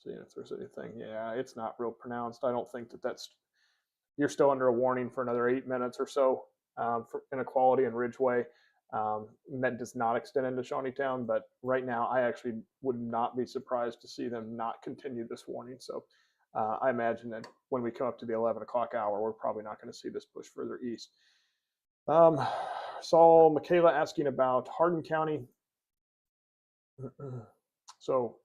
seeing if there's anything. Yeah, it's not real pronounced. I don't think that's. You're still under a warning for another 8 minutes or so for Inequality and Ridgeway. That does not extend into Shawneetown, but right now I actually would not be surprised to see them not continue this warning. So I imagine that when we come up to the 11 o'clock hour, we're probably not going to see this push further east. Saw Michaela asking about Hardin County. So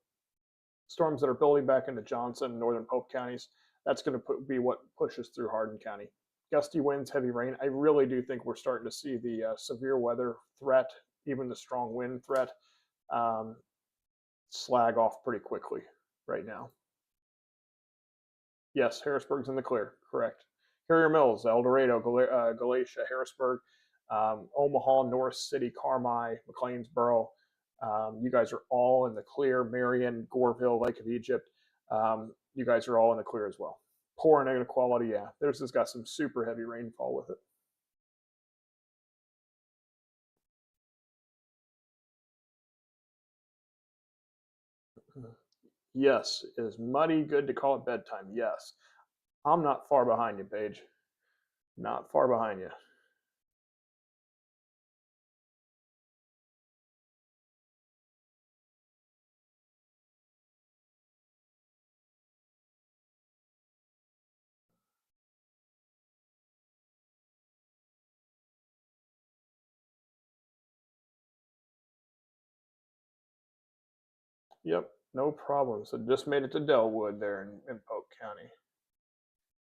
storms that are building back into Johnson, northern Pope counties, that's going to be what pushes through Hardin County. Gusty winds, heavy rain. I really do think we're starting to see the severe weather threat, even the strong wind threat, slag off pretty quickly right now. Yes, Harrisburg's in the clear, correct. Carrier Mills, El Dorado, Galatia, Harrisburg, Omaha, Norris City, Carmi, McLeansboro. You guys are all in the clear. Marion, Goreville, Lake of Egypt. You guys are all in the clear as well. Poor and Inequality, yeah. There's just got some super heavy rainfall with it. Yes, is muddy good to call it bedtime? Yes. I'm not far behind you, Paige. Not far behind you. Yep, no problem. So just made it to Delwood there in Polk County.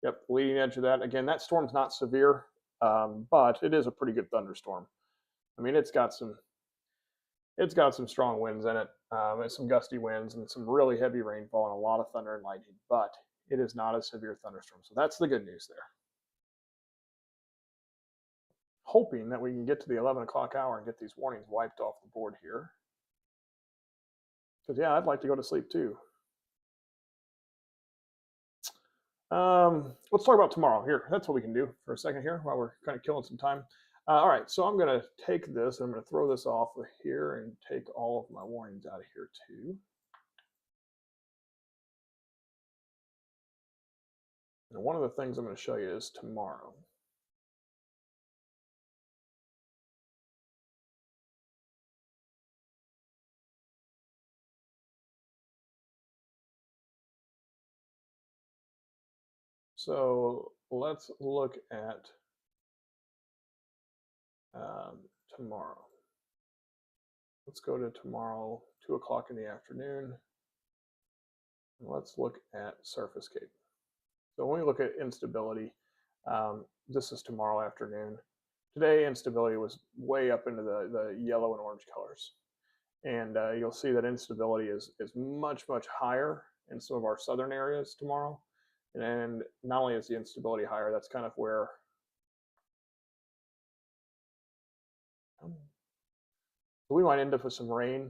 Yep, leading edge of that. Again, that storm's not severe, but it is a pretty good thunderstorm. I mean, it's got some strong winds in it, and some gusty winds and some really heavy rainfall and a lot of thunder and lightning, but it is not a severe thunderstorm. So that's the good news there. Hoping that we can get to the 11 o'clock hour and get these warnings wiped off the board here. Because, yeah, I'd like to go to sleep too. Let's talk about tomorrow. Here, that's what we can do for a second here while we're kind of killing some time. All right, so I'm going to take this and I'm going to throw this off of here and take all of my warnings out of here too. And one of the things I'm going to show you is tomorrow. So let's look at tomorrow. Let's go to tomorrow, 2 o'clock in the afternoon. And let's look at surface cape. So when we look at instability, this is tomorrow afternoon. Today, instability was way up into the yellow and orange colors. And you'll see that instability is much, much higher in some of our southern areas tomorrow. And not only is the instability higher, that's kind of where we might end up with some rain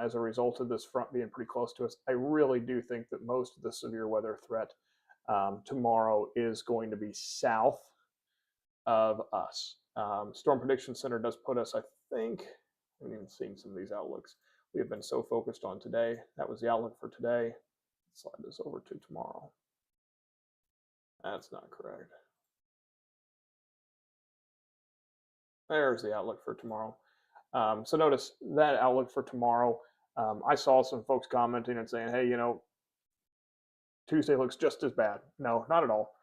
as a result of this front being pretty close to us. I really do think that most of the severe weather threat tomorrow is going to be south of us. Storm Prediction Center does put us, I think, I'm even seeing some of these outlooks. We have been so focused on today. That was the outlook for today. Let's slide this over to tomorrow. That's not correct. There's the outlook for tomorrow. So notice that outlook for tomorrow. I saw some folks commenting and saying, hey, you know, Tuesday looks just as bad. No, not at all.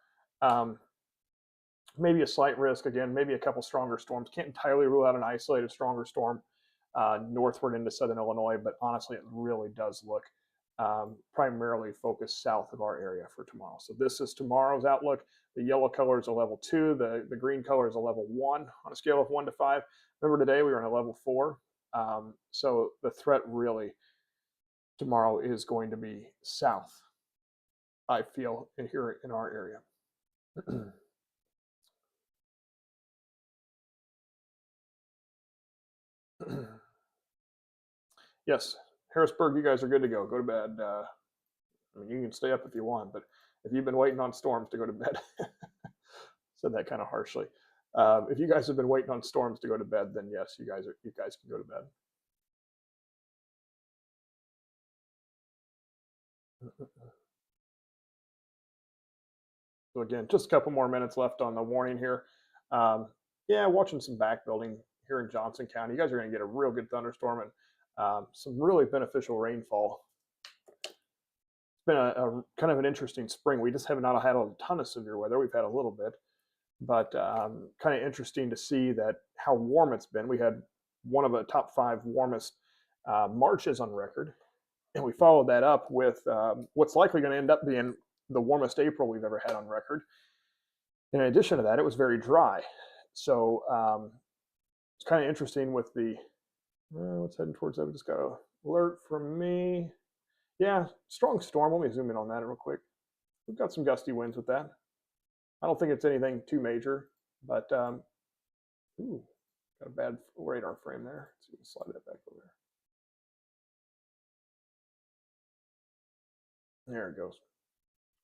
Maybe a slight risk again, maybe a couple stronger storms. Can't entirely rule out an isolated stronger storm northward into southern Illinois, but honestly, it really does look primarily focused south of our area for tomorrow. So this is tomorrow's outlook. The yellow color is a level 2. The green color is a level 1 on a scale of 1 to 5. Remember today we were in a level 4. So the threat really tomorrow is going to be south, I feel, here in our area. Yes, Harrisburg, you guys are good to go. Go to bed. I mean, you can stay up if you want, but if you've been waiting on storms to go to bed, said that kind of harshly. If you guys have been waiting on storms to go to bed, then yes, you guys can go to bed. So again, just a couple more minutes left on the warning here. Yeah, watching some back building here in Johnson County. You guys are going to get a real good thunderstorm and some really beneficial rainfall. It's been a kind of an interesting spring. We just have not had a ton of severe weather. We've had a little bit, but kind of interesting to see that how warm it's been. We had one of the top 5 warmest Marches on record, and we followed that up with what's likely going to end up being the warmest April we've ever had on record. In addition to that, it was very dry. So it's kind of interesting with the, what's heading towards that? We just got an alert from me. Yeah, strong storm. Let me zoom in on that real quick. We've got some gusty winds with that. I don't think it's anything too major, but ooh, got a bad radar frame there. Let's see, we can slide that back over there. There it goes.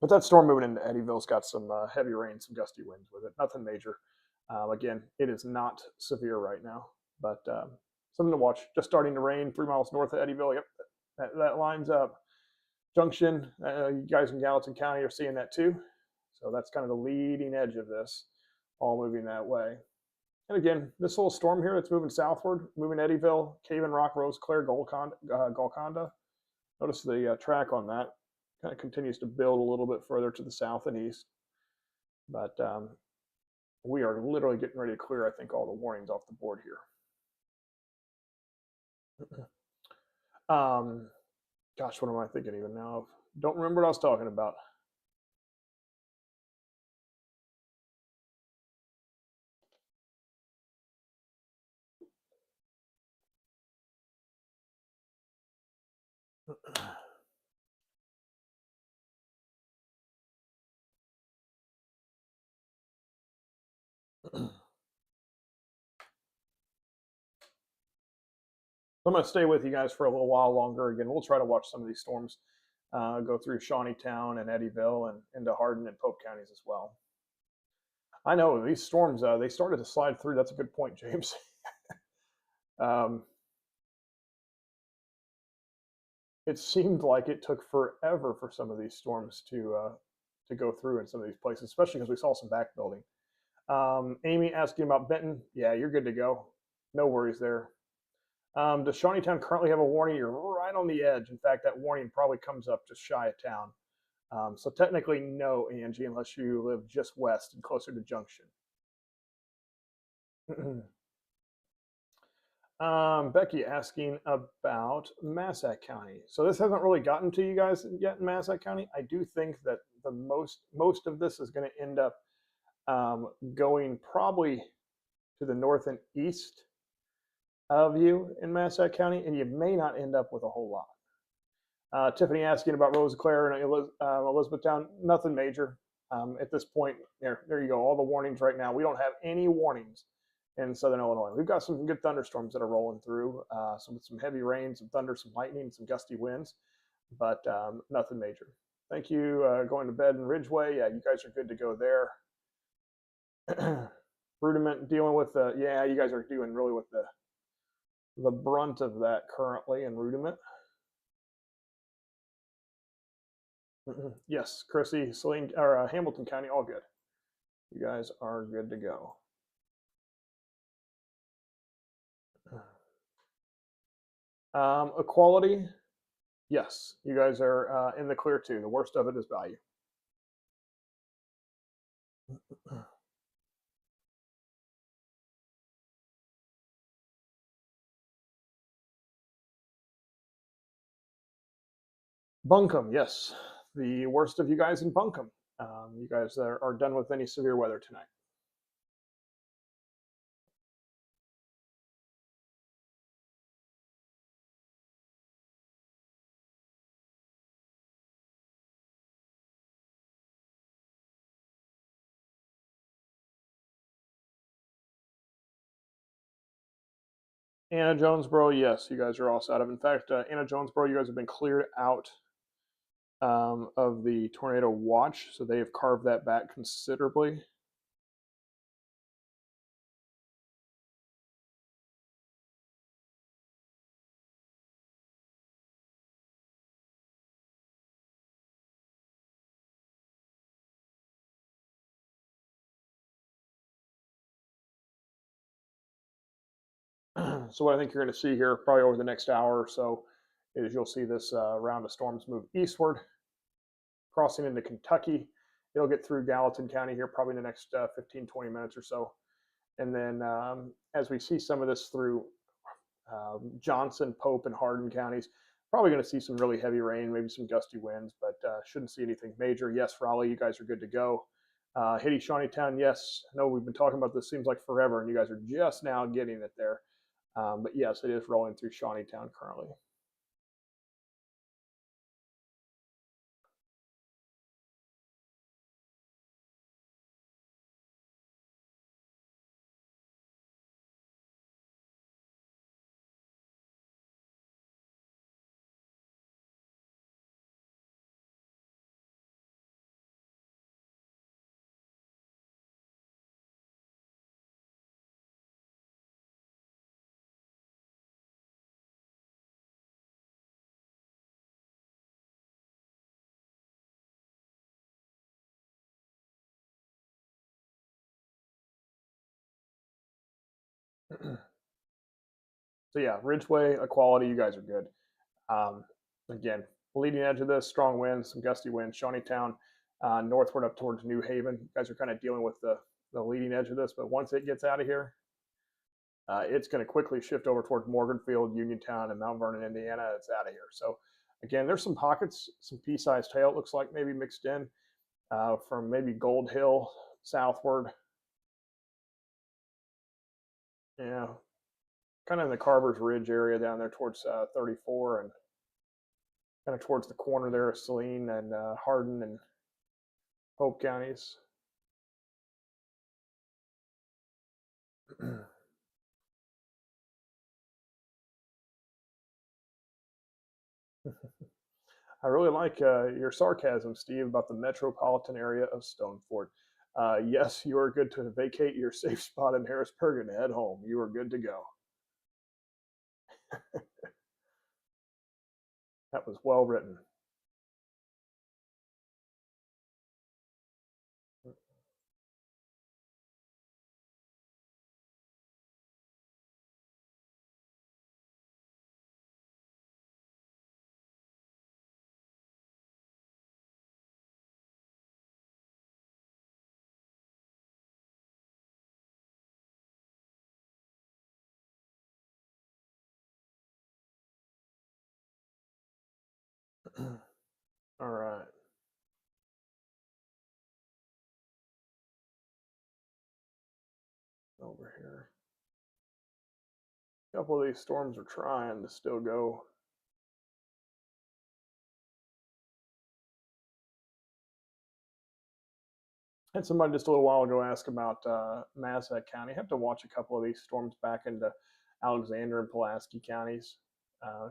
But that storm moving into Eddyville's got some heavy rain, some gusty winds with it. Nothing major. Again, it is not severe right now, but something to watch. Just starting to rain 3 miles north of Eddyville. Yep, that lines up. Junction, you guys in Gallatin County are seeing that too. So that's kind of the leading edge of this, all moving that way. And again, this little storm here that's moving southward, moving Eddyville, Caven, Rock, Rose Clare, Golconda. Notice the track on that kind of continues to build a little bit further to the south and east. But we are literally getting ready to clear, I think, all the warnings off the board here. Gosh, what am I thinking even now? Don't remember what I was talking about. I'm going to stay with you guys for a little while longer. Again, we'll try to watch some of these storms go through Shawneetown and Eddyville and into Hardin and Pope counties as well. I know these storms, they started to slide through. That's a good point, James. It seemed like it took forever for some of these storms to go through in some of these places, especially because we saw some back building. Amy asking about Benton. Yeah, you're good to go. No worries there. Does Shawneetown currently have a warning? You're right on the edge. In fact, that warning probably comes up just shy of town. So technically, no, Angie, unless you live just west and closer to Junction. Becky asking about Massac County. So this hasn't really gotten to you guys yet in Massac County. I do think that the most of this is going to end up going probably to the north and east of you in Massac County, and you may not end up with a whole lot. Tiffany asking about Rose Clare and Elizabethtown. Nothing major at this point. There you go. All the warnings right now. We don't have any warnings in southern Illinois. We've got some good thunderstorms that are rolling through, some heavy rain, some thunder, some lightning, some gusty winds, but nothing major. Thank you. Going to bed in Ridgeway. Yeah, you guys are good to go there. Rudiment dealing with the, yeah, you guys are doing really with the brunt of that currently in Rudiment. Yes, Chrissy, Saline, or Hamilton County, all good. You guys are good to go. Equality, yes, you guys are in the clear too. The worst of it is value. Buncombe, yes, the worst of you guys in Buncombe. You guys are done with any severe weather tonight. Anna Jonesboro, yes, you guys are all set up. In fact, Anna Jonesboro, you guys have been cleared out of the tornado watch, so they have carved that back considerably. So what I think you're going to see here, probably over the next hour or so, is you'll see this round of storms move eastward, crossing into Kentucky. It'll get through Gallatin County here probably in the next 15, 20 minutes or so. And then as we see some of this through Johnson, Pope, and Hardin counties, probably going to see some really heavy rain, maybe some gusty winds, but shouldn't see anything major. Yes, Raleigh, you guys are good to go. Haiti, Shawneetown, yes. I know we've been talking about this seems like forever, and you guys are just now getting it there. But yes, it is rolling through Shawneetown currently. So yeah, Ridgeway, Equality, you guys are good. Again, leading edge of this, strong winds, some gusty winds. Shawneetown, northward up towards New Haven. You guys are kind of dealing with the leading edge of this, but once it gets out of here, it's going to quickly shift over towards Morganfield, Uniontown, and Mount Vernon, Indiana. It's out of here. So again, there's some pockets, some pea-sized hail, it looks like maybe mixed in from maybe Gold Hill southward. Yeah, kind of in the Carver's Ridge area down there towards 34 and kind of towards the corner there of Saline and Hardin and Pope counties. I really like your sarcasm, Steve, about the metropolitan area of Stonefort. Yes, you are good to vacate your safe spot in Harrisburg and head home. You are good to go. That was well written. All right. Over here. A couple of these storms are trying to still go. Had somebody just a little while ago ask about Mazza County. I have to watch a couple of these storms back into Alexander and Pulaski counties.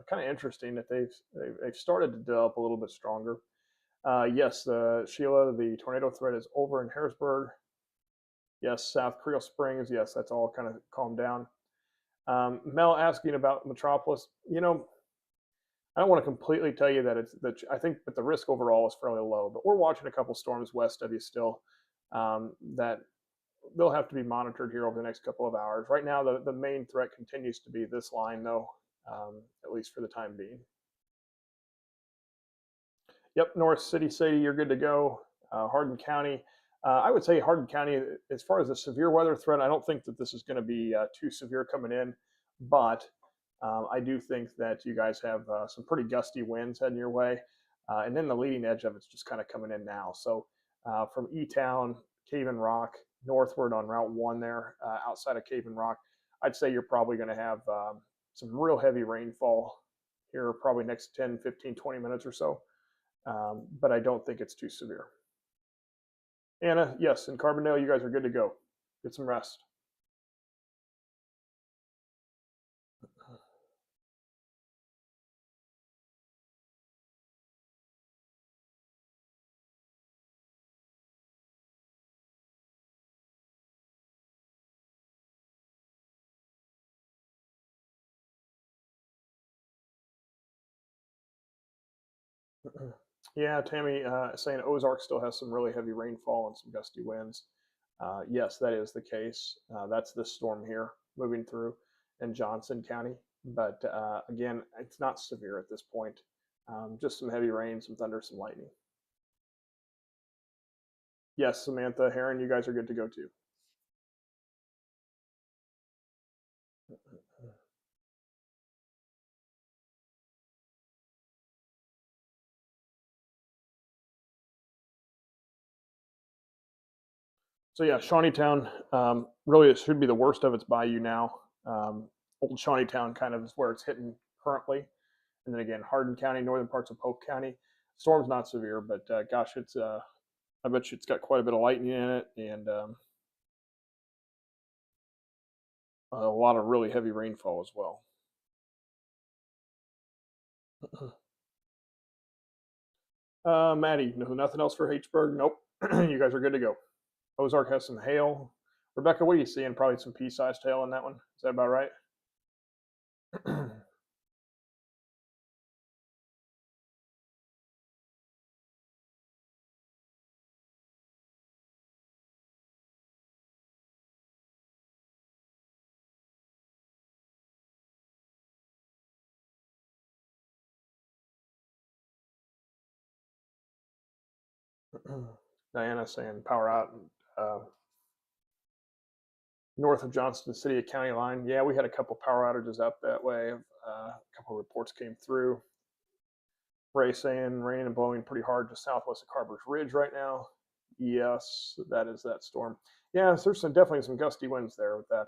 Kind of interesting that they've started to develop a little bit stronger. Yes, Sheila, the tornado threat is over in Harrisburg. Yes, South Creel Springs. Yes, that's all kind of calmed down. Mel asking about Metropolis. I don't want to completely tell you that it's that I think that the risk overall is fairly low, but we're watching a couple storms west of you still that they'll have to be monitored here over the next couple of hours. Right now, the main threat continues to be this line, though, at least for the time being. Yep, North City, Sadie, you're good to go. Hardin County, I would say Hardin County, as far as the severe weather threat, I don't think that this is going to be too severe coming in, but I do think that you guys have some pretty gusty winds heading your way. And then the leading edge of it's just kind of coming in now. So from E-Town, Cave and Rock, northward on Route 1 there, outside of Cave and Rock, I'd say you're probably going to have some real heavy rainfall here, probably next 10, 15, 20 minutes or so. But I don't think it's too severe. Anna, yes, in Carbondale, you guys are good to go. Get some rest. Yeah, Tammy saying Ozark still has some really heavy rainfall and some gusty winds. Yes, that is the case. That's this storm here moving through in Johnson County. But again, it's not severe at this point. Just some heavy rain, some thunder, some lightning. Yes, Samantha, Heron, you guys are good to go too. So yeah, Shawneetown, really it should be the worst of its by you now. Old Shawneetown kind of is where it's hitting currently. And then again, Hardin County, northern parts of Polk County. Storm's not severe, but gosh, it's I bet you it's got quite a bit of lightning in it and a lot of really heavy rainfall as well. Maddie, no, nothing else for H'burg? Nope. You guys are good to go. Ozark has some hail. Rebecca, what are you seeing? Probably some pea-sized hail in that one. Is that about right? Diana saying power out uh, north of Johnston City, a county line. Yeah, we had a couple power outages up that way. A couple reports came through. Ray saying rain and blowing pretty hard just southwest of Carver's Ridge right now. Yes, that is that storm. Yeah, so there's definitely some gusty winds there with that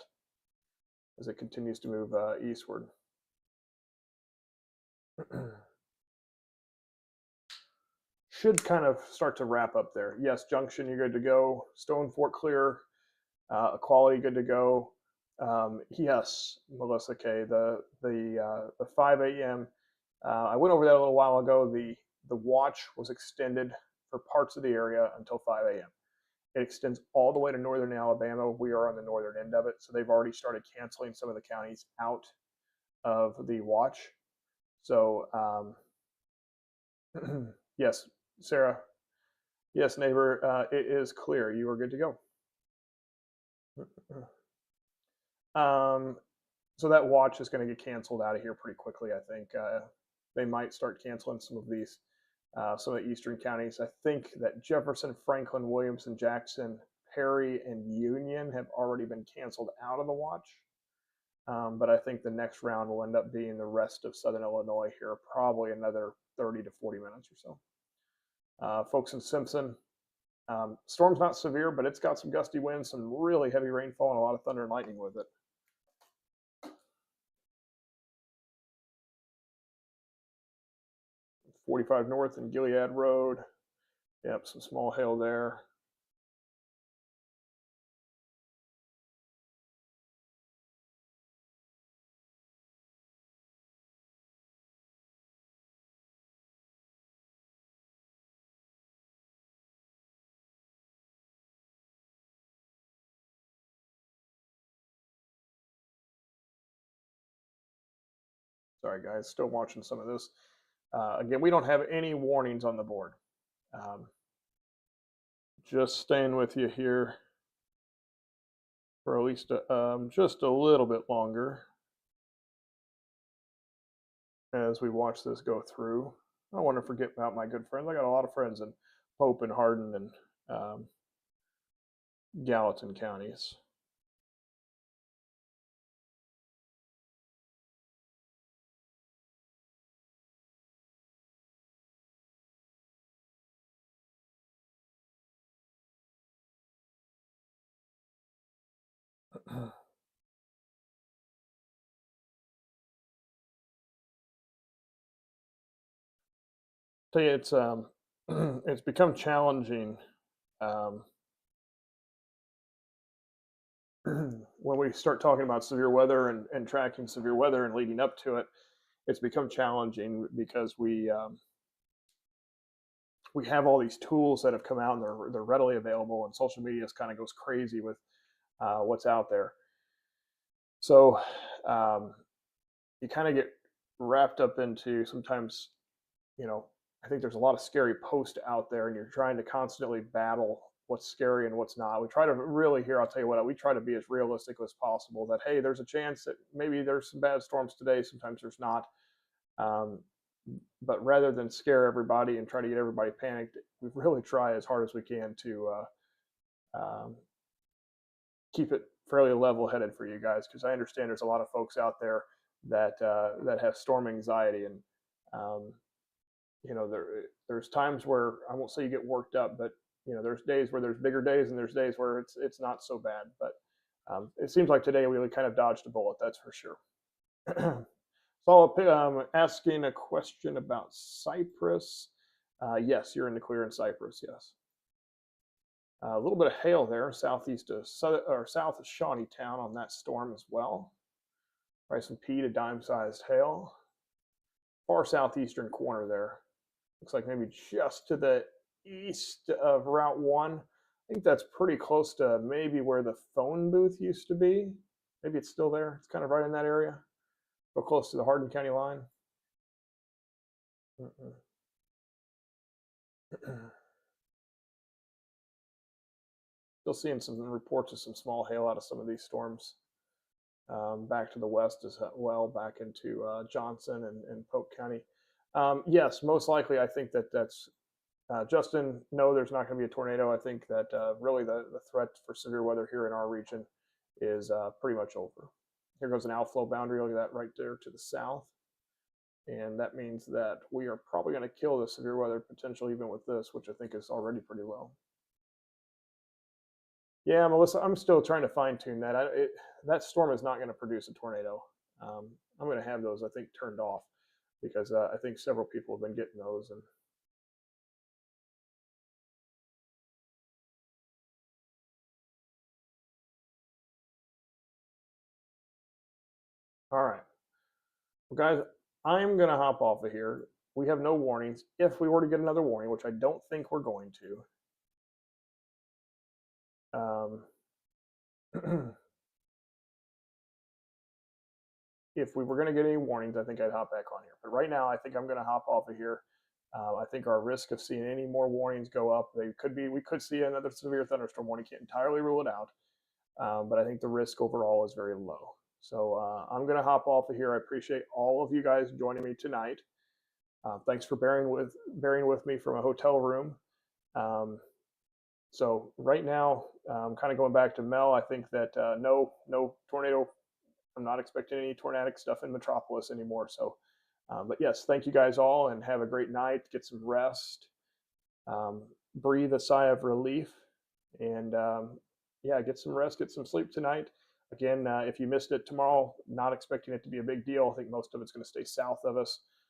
as it continues to move eastward. Should kind of start to wrap up there. Yes, Junction, you're good to go. Stone Fort clear. Equality, good to go. Yes, Melissa K. The 5 a.m. I went over that a little while ago. The watch was extended for parts of the area until 5 a.m. It extends all the way to northern Alabama. We are on the northern end of it, so they've already started canceling some of the counties out of the watch. So yes, Sarah. Yes, neighbor. It is clear. You are good to go. So that watch is going to get canceled out of here pretty quickly. I think they might start canceling some of these, some of the eastern counties. I think that Jefferson, Franklin, Williamson, Jackson, Perry, and Union have already been canceled out of the watch. But I think the next round will end up being the rest of Southern Illinois here, probably another 30 to 40 minutes or so. Folks in Simpson, storm's not severe, but it's got some gusty winds, some really heavy rainfall, and a lot of thunder and lightning with it. 45 north and Gilead Road. Yep, some small hail there. Sorry, guys, still watching some of this. Again, we don't have any warnings on the board. Just staying with you here for at least just a little bit longer as we watch this go through. I don't want to forget about my good friends. I got a lot of friends in Pope and Hardin and Gallatin counties. Tell you, it's it's become challenging um, when we start talking about severe weather and tracking severe weather and leading up to it. It's become challenging because we have all these tools that have come out and they're readily available, and social media kind of goes crazy with what's out there. So you kind of get wrapped up into sometimes, you know, I think there's a lot of scary posts out there, and you're trying to constantly battle what's scary and what's not. We try to really here, I'll tell you what, we try to be as realistic as possible that, hey, there's a chance that maybe there's some bad storms today, sometimes there's not. Um, but rather than scare everybody and try to get everybody panicked, we really try as hard as we can to keep it fairly level-headed for you guys, because I understand there's a lot of folks out there that that have storm anxiety, and um, you know, there's times where I won't say you get worked up, but you know, there's days where there's bigger days and there's days where it's not so bad. But it seems like today we really kind of dodged a bullet, that's for sure. So asking a question about Cypress. Yes, you're in the clear in Cypress. Yes. A little bit of hail there, southeast of south of Shawneetown on that storm as well. Probably some pea to dime-sized hail. Far southeastern corner there. Looks like maybe just to the east of Route 1. I think that's pretty close to maybe where the phone booth used to be. Maybe it's still there. It's kind of right in that area. Real close to the Hardin County line. Still seeing some reports of some small hail out of some of these storms. Back to the west as well, back into Johnson and Polk County. Yes, most likely, I think that's Justin. No, there's not going to be a tornado. I think that really the threat for severe weather here in our region is pretty much over. Here goes an outflow boundary. Look at that right there to the south. And that means that we are probably going to kill the severe weather potential even with this, which I think is already pretty low. Yeah, Melissa, I'm still trying to fine tune that. That storm is not going to produce a tornado. I'm going to have those, I think, turned off because I think several people have been getting those. And all right, well, guys, I'm going to hop off of here. We have no warnings. If we were to get another warning, which I don't think we're going to, if we were going to get any warnings, I think I'd hop back on here. But right now, I think I'm going to hop off of here. I think our risk of seeing any more warnings go up. We could see another severe thunderstorm warning. Can't entirely rule it out, but I think the risk overall is very low. So I'm going to hop off of here. I appreciate all of you guys joining me tonight. Thanks for bearing with me from a hotel room. So right now, kind of going back to Mel, I think that no tornado. I'm not expecting any tornadic stuff in Metropolis anymore. So, but yes, thank you guys all, and have a great night. Get some rest, breathe a sigh of relief, and yeah, get some rest, get some sleep tonight. Again, if you missed it tomorrow, not expecting it to be a big deal. I think most of it's going to stay south of us.